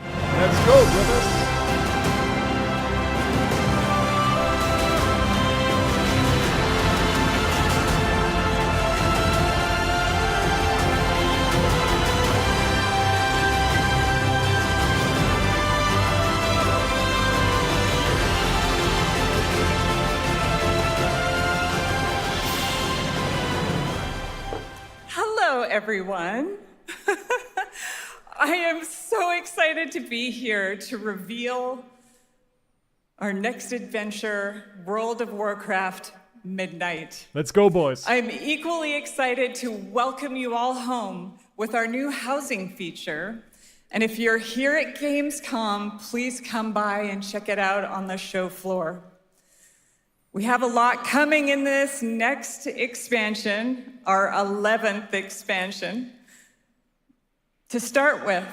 Let's go, brothers. Hello, everyone. I am so excited to be here to reveal our next adventure, World of Warcraft Midnight. Let's go, boys. I'm equally excited to welcome you all home with our new housing feature. And if you're here at Gamescom, please come by and check it out on the show floor. We have a lot coming in this next expansion, our 11th expansion. To start with,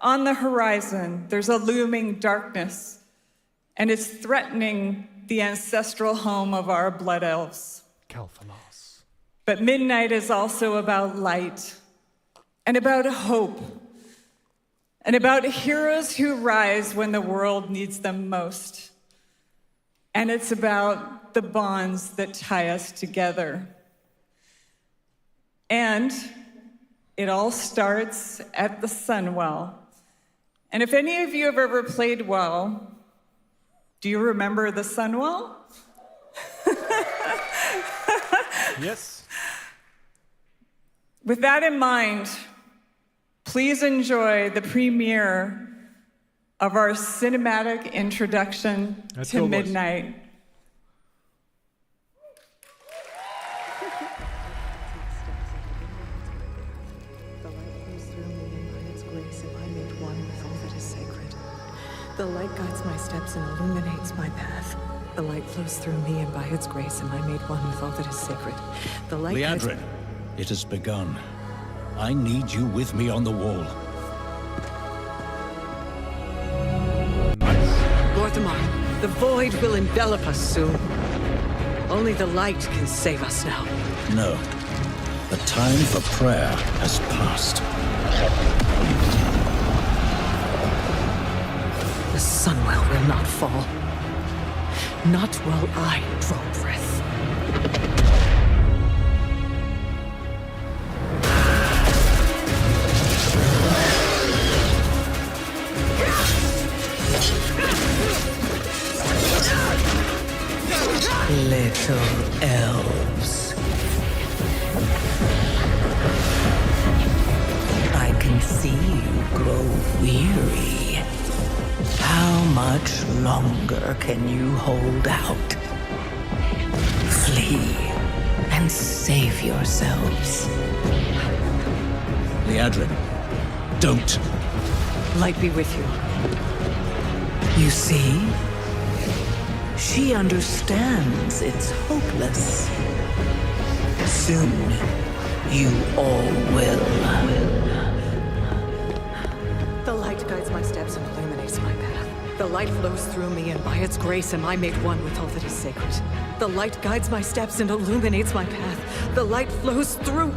on the horizon, there's a looming darkness, and it's threatening the ancestral home of our blood elves. Calphalos. But Midnight is also about light, and about hope, and about heroes who rise when the world needs them most. And it's about the bonds that tie us together. And it all starts at the Sunwell. And if any of you have ever played well, do you remember the Sunwell? Yes. With that in mind, please enjoy the premiere of our cinematic introduction to Midnight. The light guides my steps and illuminates my path. The light flows through me, and by its grace am I made one with all that is sacred. The light guides... Liadrin, it has begun. I need you with me on the wall. Lorthamar, the void will envelop us soon. Only the light can save us now. No. The time for prayer has passed. The Sunwell will not fall. Not while I draw breath. Little elves. I can see you grow weary. How much longer can you hold out? Flee and save yourselves. Liadrin, don't. Light be with you. You see? She understands it's hopeless. Soon, you all will. The light guides my steps and illuminates my path. The light flows through me, and by its grace am I made one with all that is sacred. The light guides my steps and illuminates my path. The light flows through...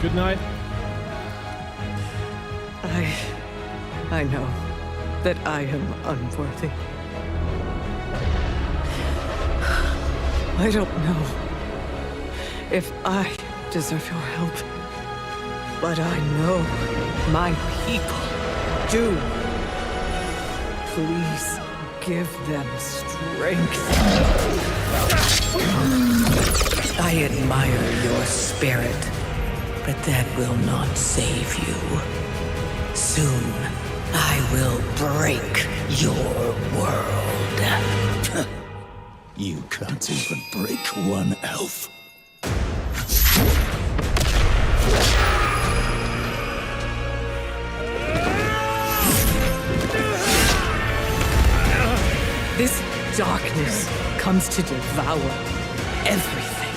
Good night. I know that I am unworthy. I don't know if I deserve your help, but I know my people do. Please give them strength. I admire your spirit, but that will not save you. Soon, I will break your world. You can't even break one elf. This darkness comes to devour everything.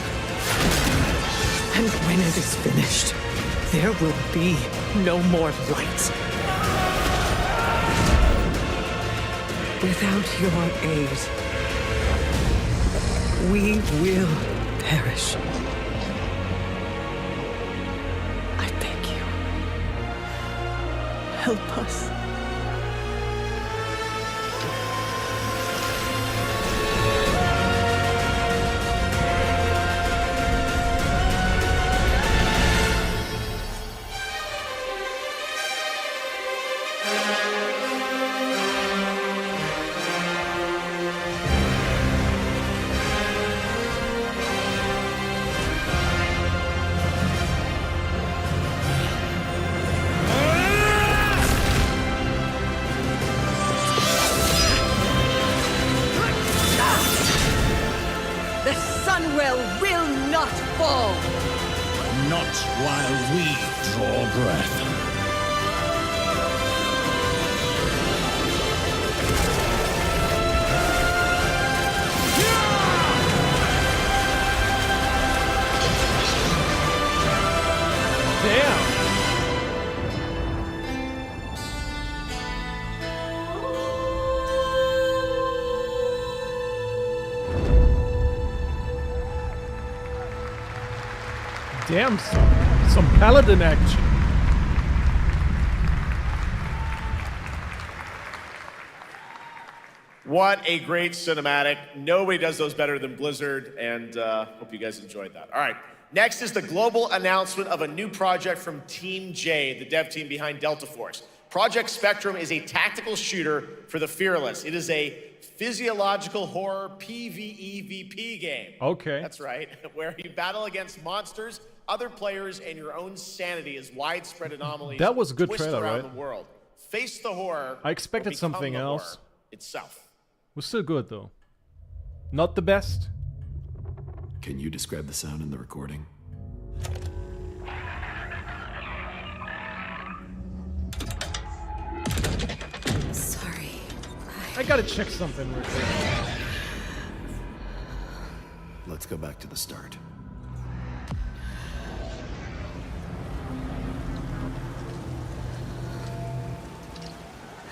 And when it is finished, there will be no more light. Without your aid, we will perish. I beg you, help us. Not while we draw breath. Damn. Damn, some paladin action. What a great cinematic. Nobody does those better than Blizzard, and hope you guys enjoyed that. All right, next is the global announcement of a new project from Team J, the dev team behind Delta Force. Project Spectrum is a tactical shooter for the fearless. It is a physiological horror PvEVP game. Okay. That's right, where you battle against monsters, other players, and your own sanity as widespread anomalies That was a good twist trailer, around right? the world. Face the horror. I expected or become something the else. horror itself. Was still good though. Not the best. Can you describe the sound in the recording? Sorry. I gotta check something real quick. Let's go back to the start.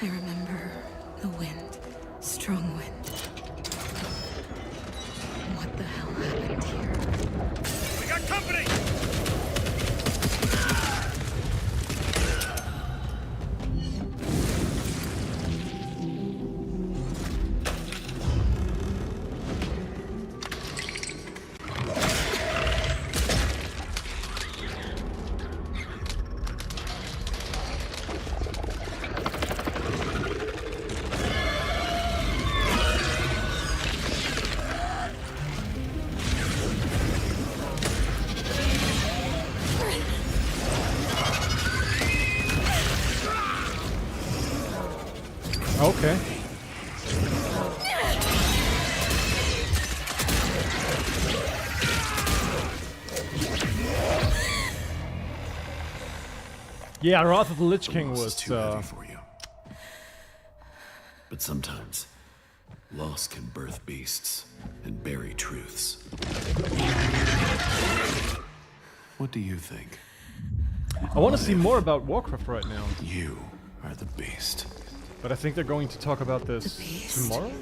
I remember the wind, strong wind. What the hell happened here? We got company! Okay. Yeah, Wrath of the Lich King was too heavy for you. But sometimes, loss can birth beasts and bury truths. What do you think? I want to see more about Warcraft right now. You are the beast. But I think they're going to talk about this tomorrow?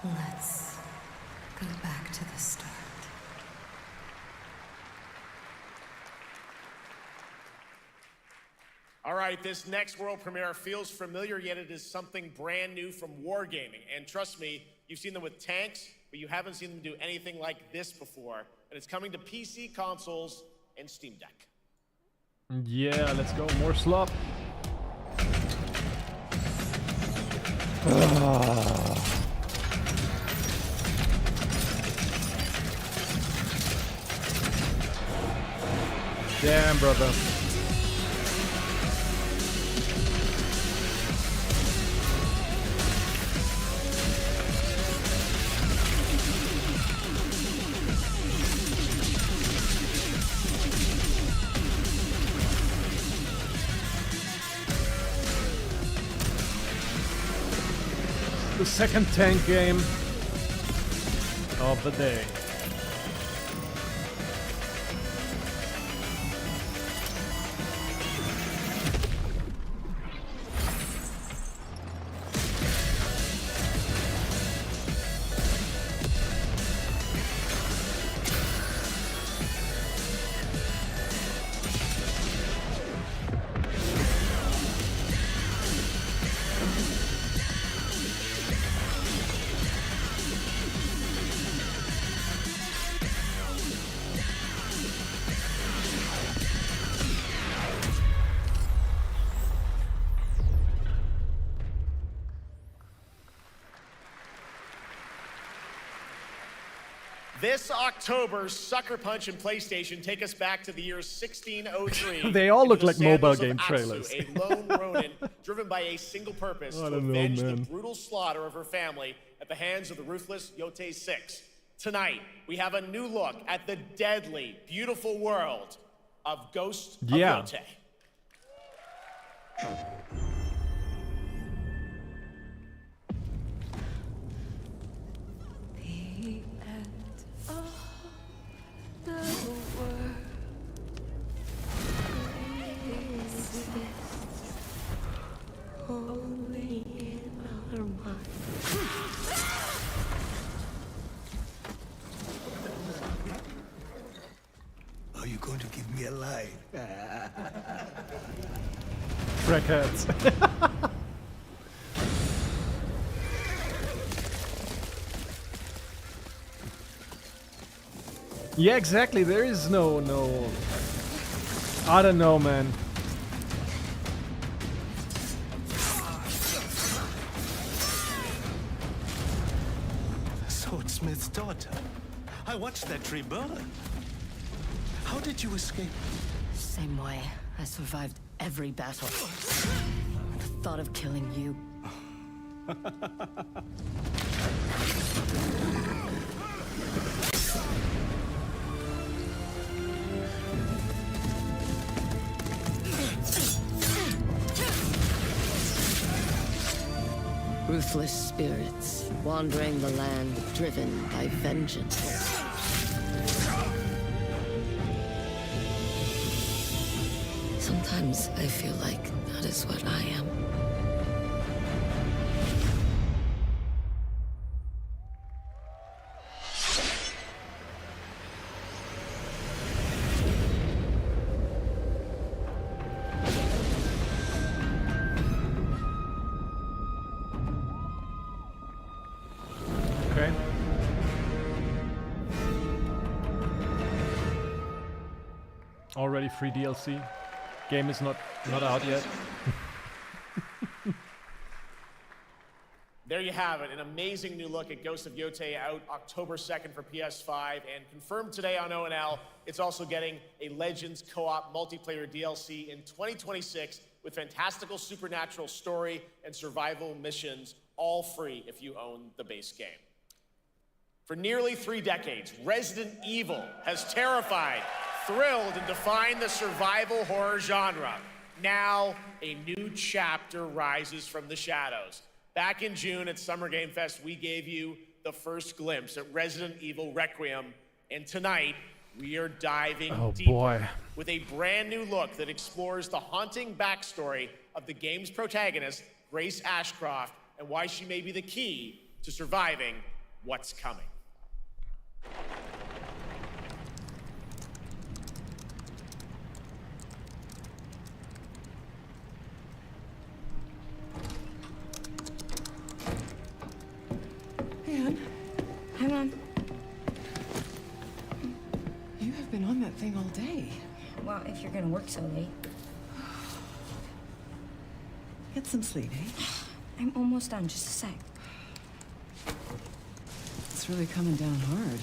Let's go back to the start. All right, this next world premiere feels familiar, yet it is something brand new from Wargaming. And trust me, you've seen them with tanks, but you haven't seen them do anything like this before. And it's coming to PC, consoles, and Steam Deck. Yeah, let's go. More slop. Damn, brother. The second tank game of the day. This October, Sucker Punch and PlayStation take us back to the year 1603. They all look into the like mobile sandals game of Atsu, trailers. a lone Ronin driven by a single purpose I to don't know, avenge man. the brutal slaughter of her family at the hands of the ruthless Yotei 6. Tonight, we have a new look at the deadly, beautiful world of Ghost of Yotei. Are you going to give me a line? Crackheads. Yeah, exactly. There is no. I don't know, man. Swordsmith's daughter. I watched that tree burn. How did you escape? Same way. I survived every battle. The thought of killing you. Ruthless spirits, wandering the land, driven by vengeance. Sometimes I feel like that is what I am. Okay. Already free DLC. Game is not out yet. There you have it, an amazing new look at Ghost of Yotei, out October 2nd for PS5, and confirmed today on ONL. It's also getting a Legends co-op multiplayer DLC in 2026 with fantastical supernatural story and survival missions, all free if you own the base game. For nearly 3 decades, Resident Evil has terrified, thrilled, and defined the survival horror genre. Now, a new chapter rises from the shadows. Back in June at Summer Game Fest, we gave you the first glimpse at Resident Evil Requiem, and tonight, we are diving deeper with a brand new look that explores the haunting backstory of the game's protagonist, Grace Ashcroft, and why she may be the key to surviving what's coming. Anne, Hi, Mom. you have been on that thing all day. Well, if you're gonna work so late. Get some sleep, eh? I'm almost done, just a sec. It's really coming down hard.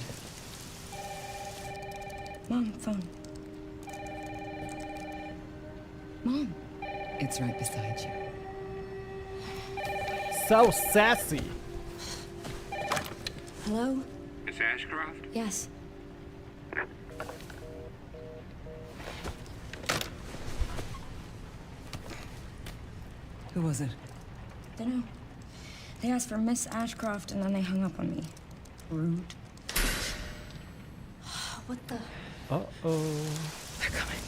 Mom, phone. Mom. It's right beside you. So sassy. Hello? Miss Ashcroft? Yes. Who was it? Dunno. They asked for Miss Ashcroft and then they hung up on me. Rude. What the? Uh-oh. They're coming.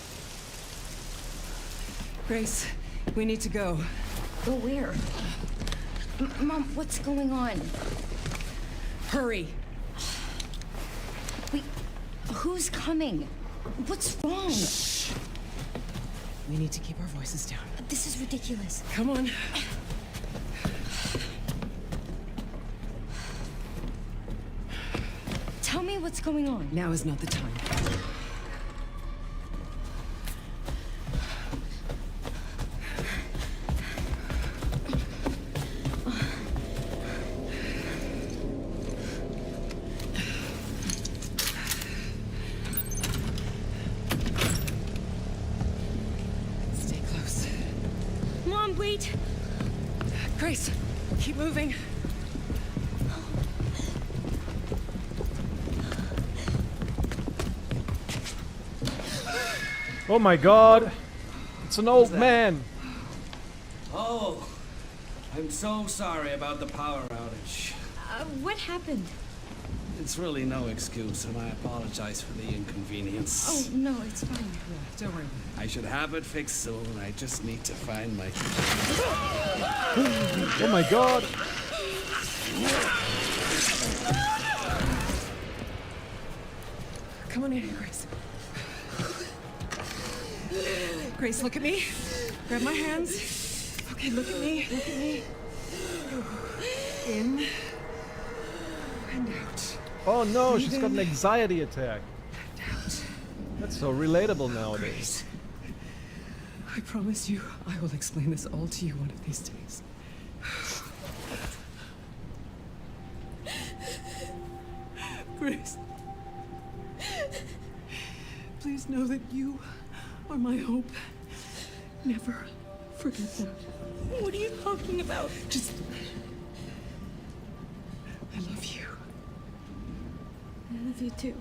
Grace, we need to go. Go where? Mom, what's going on? Hurry. Wait, who's coming? What's wrong? Shh. We need to keep our voices down. This is ridiculous. Come on. Tell me what's going on. Now is not the time. wait! Grace, keep moving. Oh my god! It's an old man! Oh, I'm so sorry about the power outage. What happened? It's really no excuse, and I apologize for the inconvenience. Oh, no, it's fine. Yeah, don't worry. I should have it fixed soon. I just need to find my... Oh my god! Come on in, Grace. Grace, look at me. Grab my hands. Okay, look at me. Look at me. In. And out. Oh no, she's got an anxiety attack. And out. That's so relatable nowadays. Grace, I promise you, I will explain this all to you one of these days. Grace, please know that you are my hope. Never forget that. What are you talking about? Just... I love you. I love you too.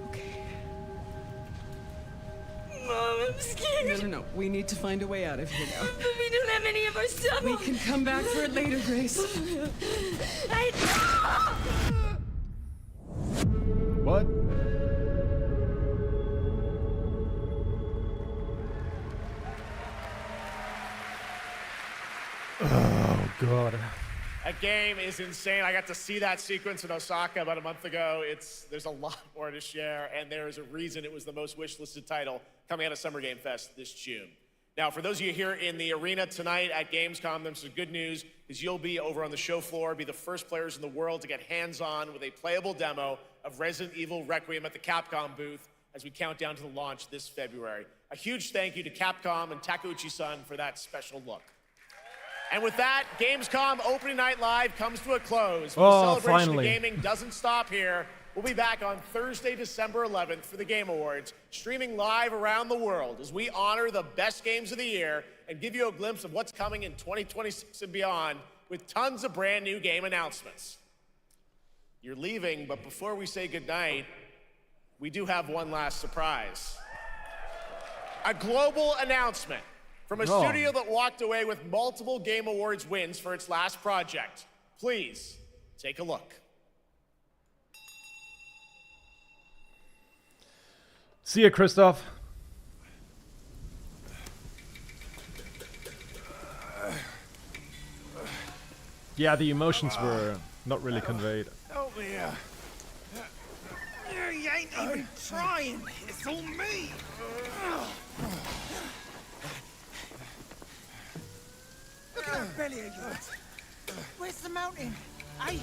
Okay. Mom, I'm scared. No. We need to find a way out of here now. But we don't have any of our stuff. We can come back for it later, Grace. What? Oh god. That game is insane. I got to see that sequence in Osaka about a month ago. There's a lot more to share, and there is a reason it was the most wishlisted title coming out of Summer Game Fest this June. Now, for those of you here in the arena tonight at Gamescom, there's some good news, because you'll be over on the show floor, be the first players in the world to get hands-on with a playable demo of Resident Evil Requiem at the Capcom booth as we count down to the launch this February. A huge thank you to Capcom and Takeuchi-san for that special look. And with that, Gamescom Opening Night Live comes to a close. The celebration finally. of gaming doesn't stop here. We'll be back on Thursday, December 11th for the Game Awards, streaming live around the world as we honor the best games of the year and give you a glimpse of what's coming in 2026 and beyond with tons of brand new game announcements. You're leaving, but before we say goodnight, we do have one last surprise. A global announcement from a studio that walked away with multiple Game Awards wins for its last project. Please, take a look. See ya, Christoph. Yeah, the emotions were not really conveyed. Help me here. You ain't even trying. It's all me. Look at that belly of yours. Where's the mountain? Hey,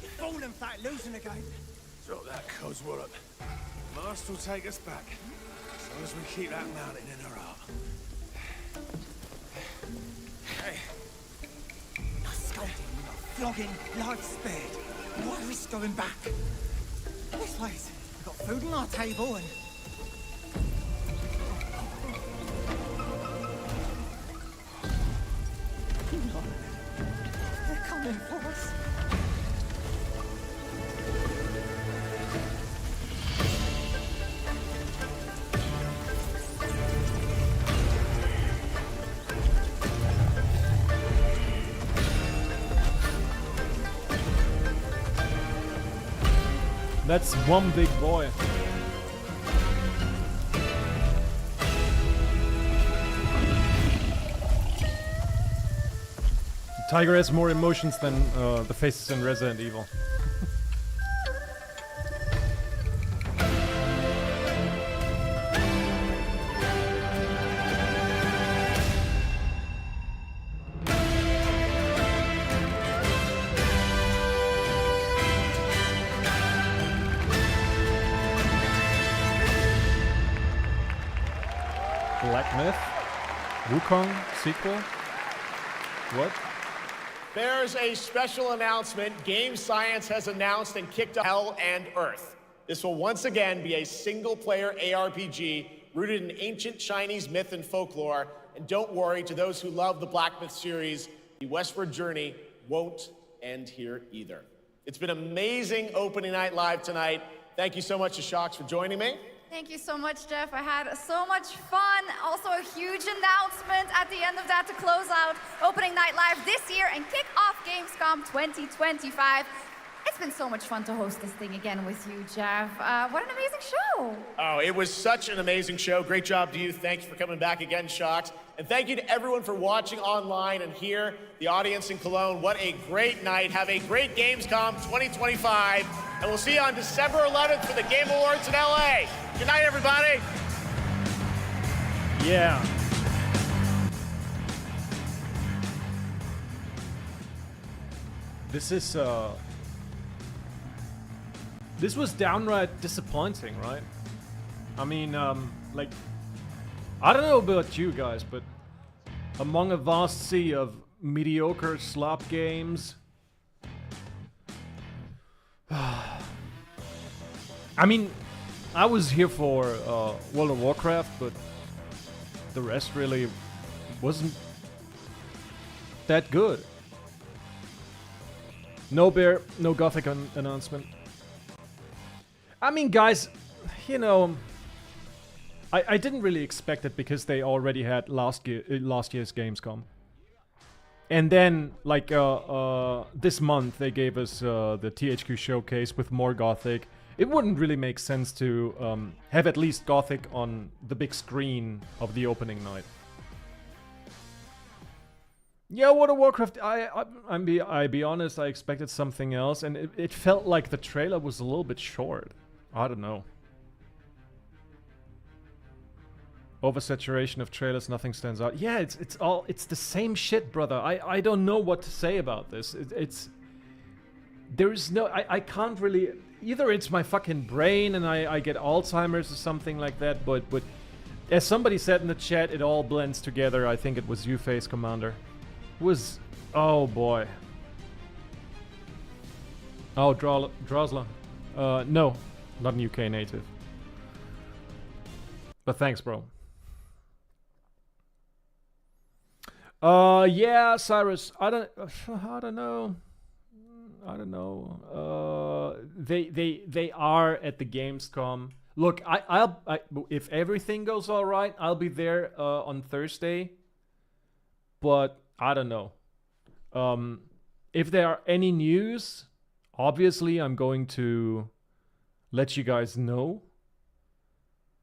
you're falling fat, losing again. Drop that coswallop. Master will take us back, as long as we keep that mountain in our heart. Hey. No scolding, no flogging, life spared. No risk going back. This place, we've got food on our table and... They're coming for us. That's one big boy. The tiger has more emotions than the faces in Resident Evil. Black Myth? Wukong sequel? What? There's a special announcement. Game Science has announced and kicked off Hell and Earth. This will once again be a single-player ARPG rooted in ancient Chinese myth and folklore And don't worry, to those who love the Black Myth series, the westward journey won't end here either. It's been amazing opening night live tonight. Thank you so much to Shox for joining me. Thank you so much, Jeff. I had so much fun. Also, a huge announcement at the end of that to close out opening night live this year and kick off Gamescom 2025. It's been so much fun to host this thing again with you, Jeff. What an amazing show. Oh, it was such an amazing show. Great job to you. Thanks for coming back again, Shox. And thank you to everyone for watching online and here, the audience in Cologne. What a great night. Have a great Gamescom 2025. And we'll see you on December 11th for the Game Awards in LA. Good night, everybody. Yeah. This was downright disappointing, right? I mean, like, I don't know about you guys, but among a vast sea of mediocre slop games, I mean, I was here for World of Warcraft, but the rest really wasn't that good. No bear, no Gothic announcement. I mean, guys, you know, I didn't really expect it because they already had last year's Gamescom. And then, like, this month they gave us the THQ showcase with more Gothic. It wouldn't really make sense to have at least Gothic on the big screen of the opening night. Yeah, World of Warcraft, I be honest, I expected something else, and it felt like the trailer was a little bit short. I don't know. Oversaturation of trailers, nothing stands out. Yeah, it's the same shit, brother. I don't know what to say about this. There is no, I can't really, either it's my fucking brain and I get Alzheimer's or something like that, but as somebody said in the chat, it all blends together. I think it was you, Face Commander. Oh boy. Oh, Drosla. No, not an UK native. But thanks, bro. Yeah, Cyrus. I don't know. I don't know. They are at the Gamescom. Look, if everything goes all right, I'll be there on Thursday. But I don't know. If there are any news, obviously I'm going to let you guys know.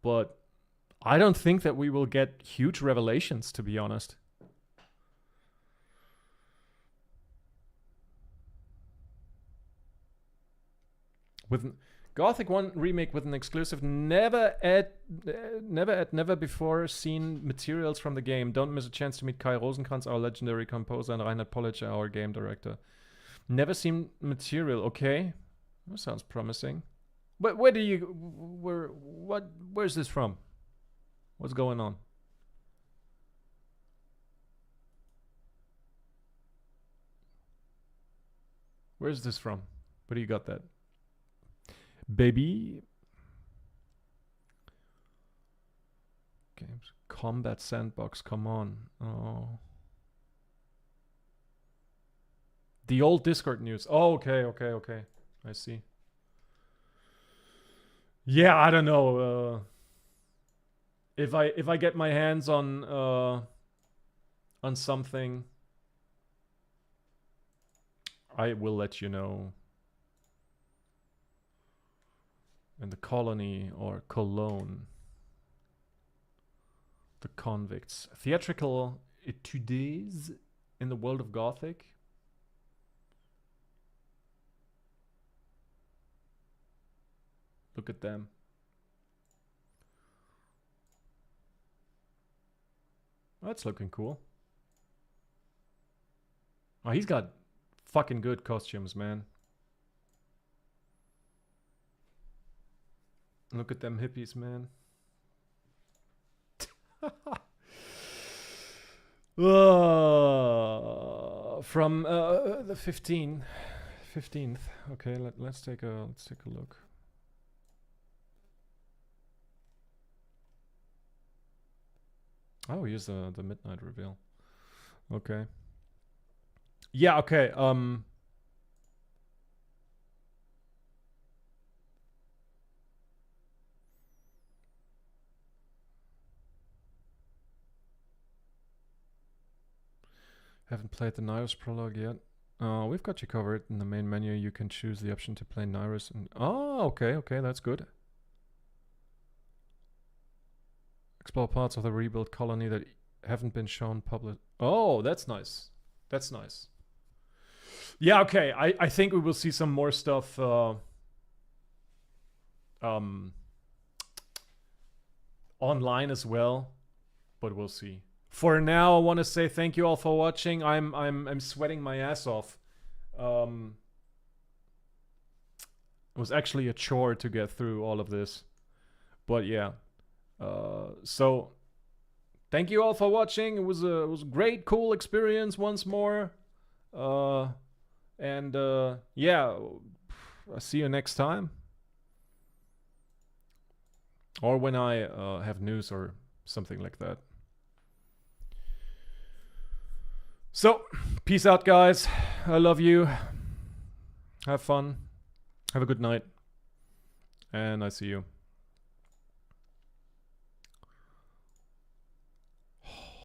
But I don't think that we will get huge revelations, to be honest. With Gothic 1 remake with an exclusive never before seen materials from the game. Don't miss a chance to meet Kai Rosenkrantz, our legendary composer, and Reinhard Pollice, our game director. Never seen material. Okay, that sounds promising. But where's this from? What's going on? Where's this from? Where do you got that? Baby. Games. Combat Sandbox, come on. Oh. The old Discord news. Oh, okay. I see. Yeah, I don't know. If I get my hands on something, I will let you know. In the colony or Cologne. The convicts. Theatrical etudes in the world of Gothic. Look at them. That's looking cool. Oh, he's got fucking good costumes, man. Look at them hippies, man. From the 15th. Okay, let's take a look. Oh, here's the midnight reveal. Okay. Yeah, okay. Haven't played the Nyrus prologue yet. We've got you covered. In the main menu, you can choose the option to play Nyrus. And oh, okay, that's good. Explore parts of the rebuilt colony that haven't been shown public. Oh, that's nice. That's nice. Yeah, okay. I think we will see some more stuff. Online as well, but we'll see. For now, I want to say thank you all for watching. I'm sweating my ass off. It was actually a chore to get through all of this, but yeah. So thank you all for watching. It was a great, cool experience once more. Yeah, I'll see you next time, or when I have news or something like that. So, peace out, guys. I love you. Have fun. Have a good night. And I see you.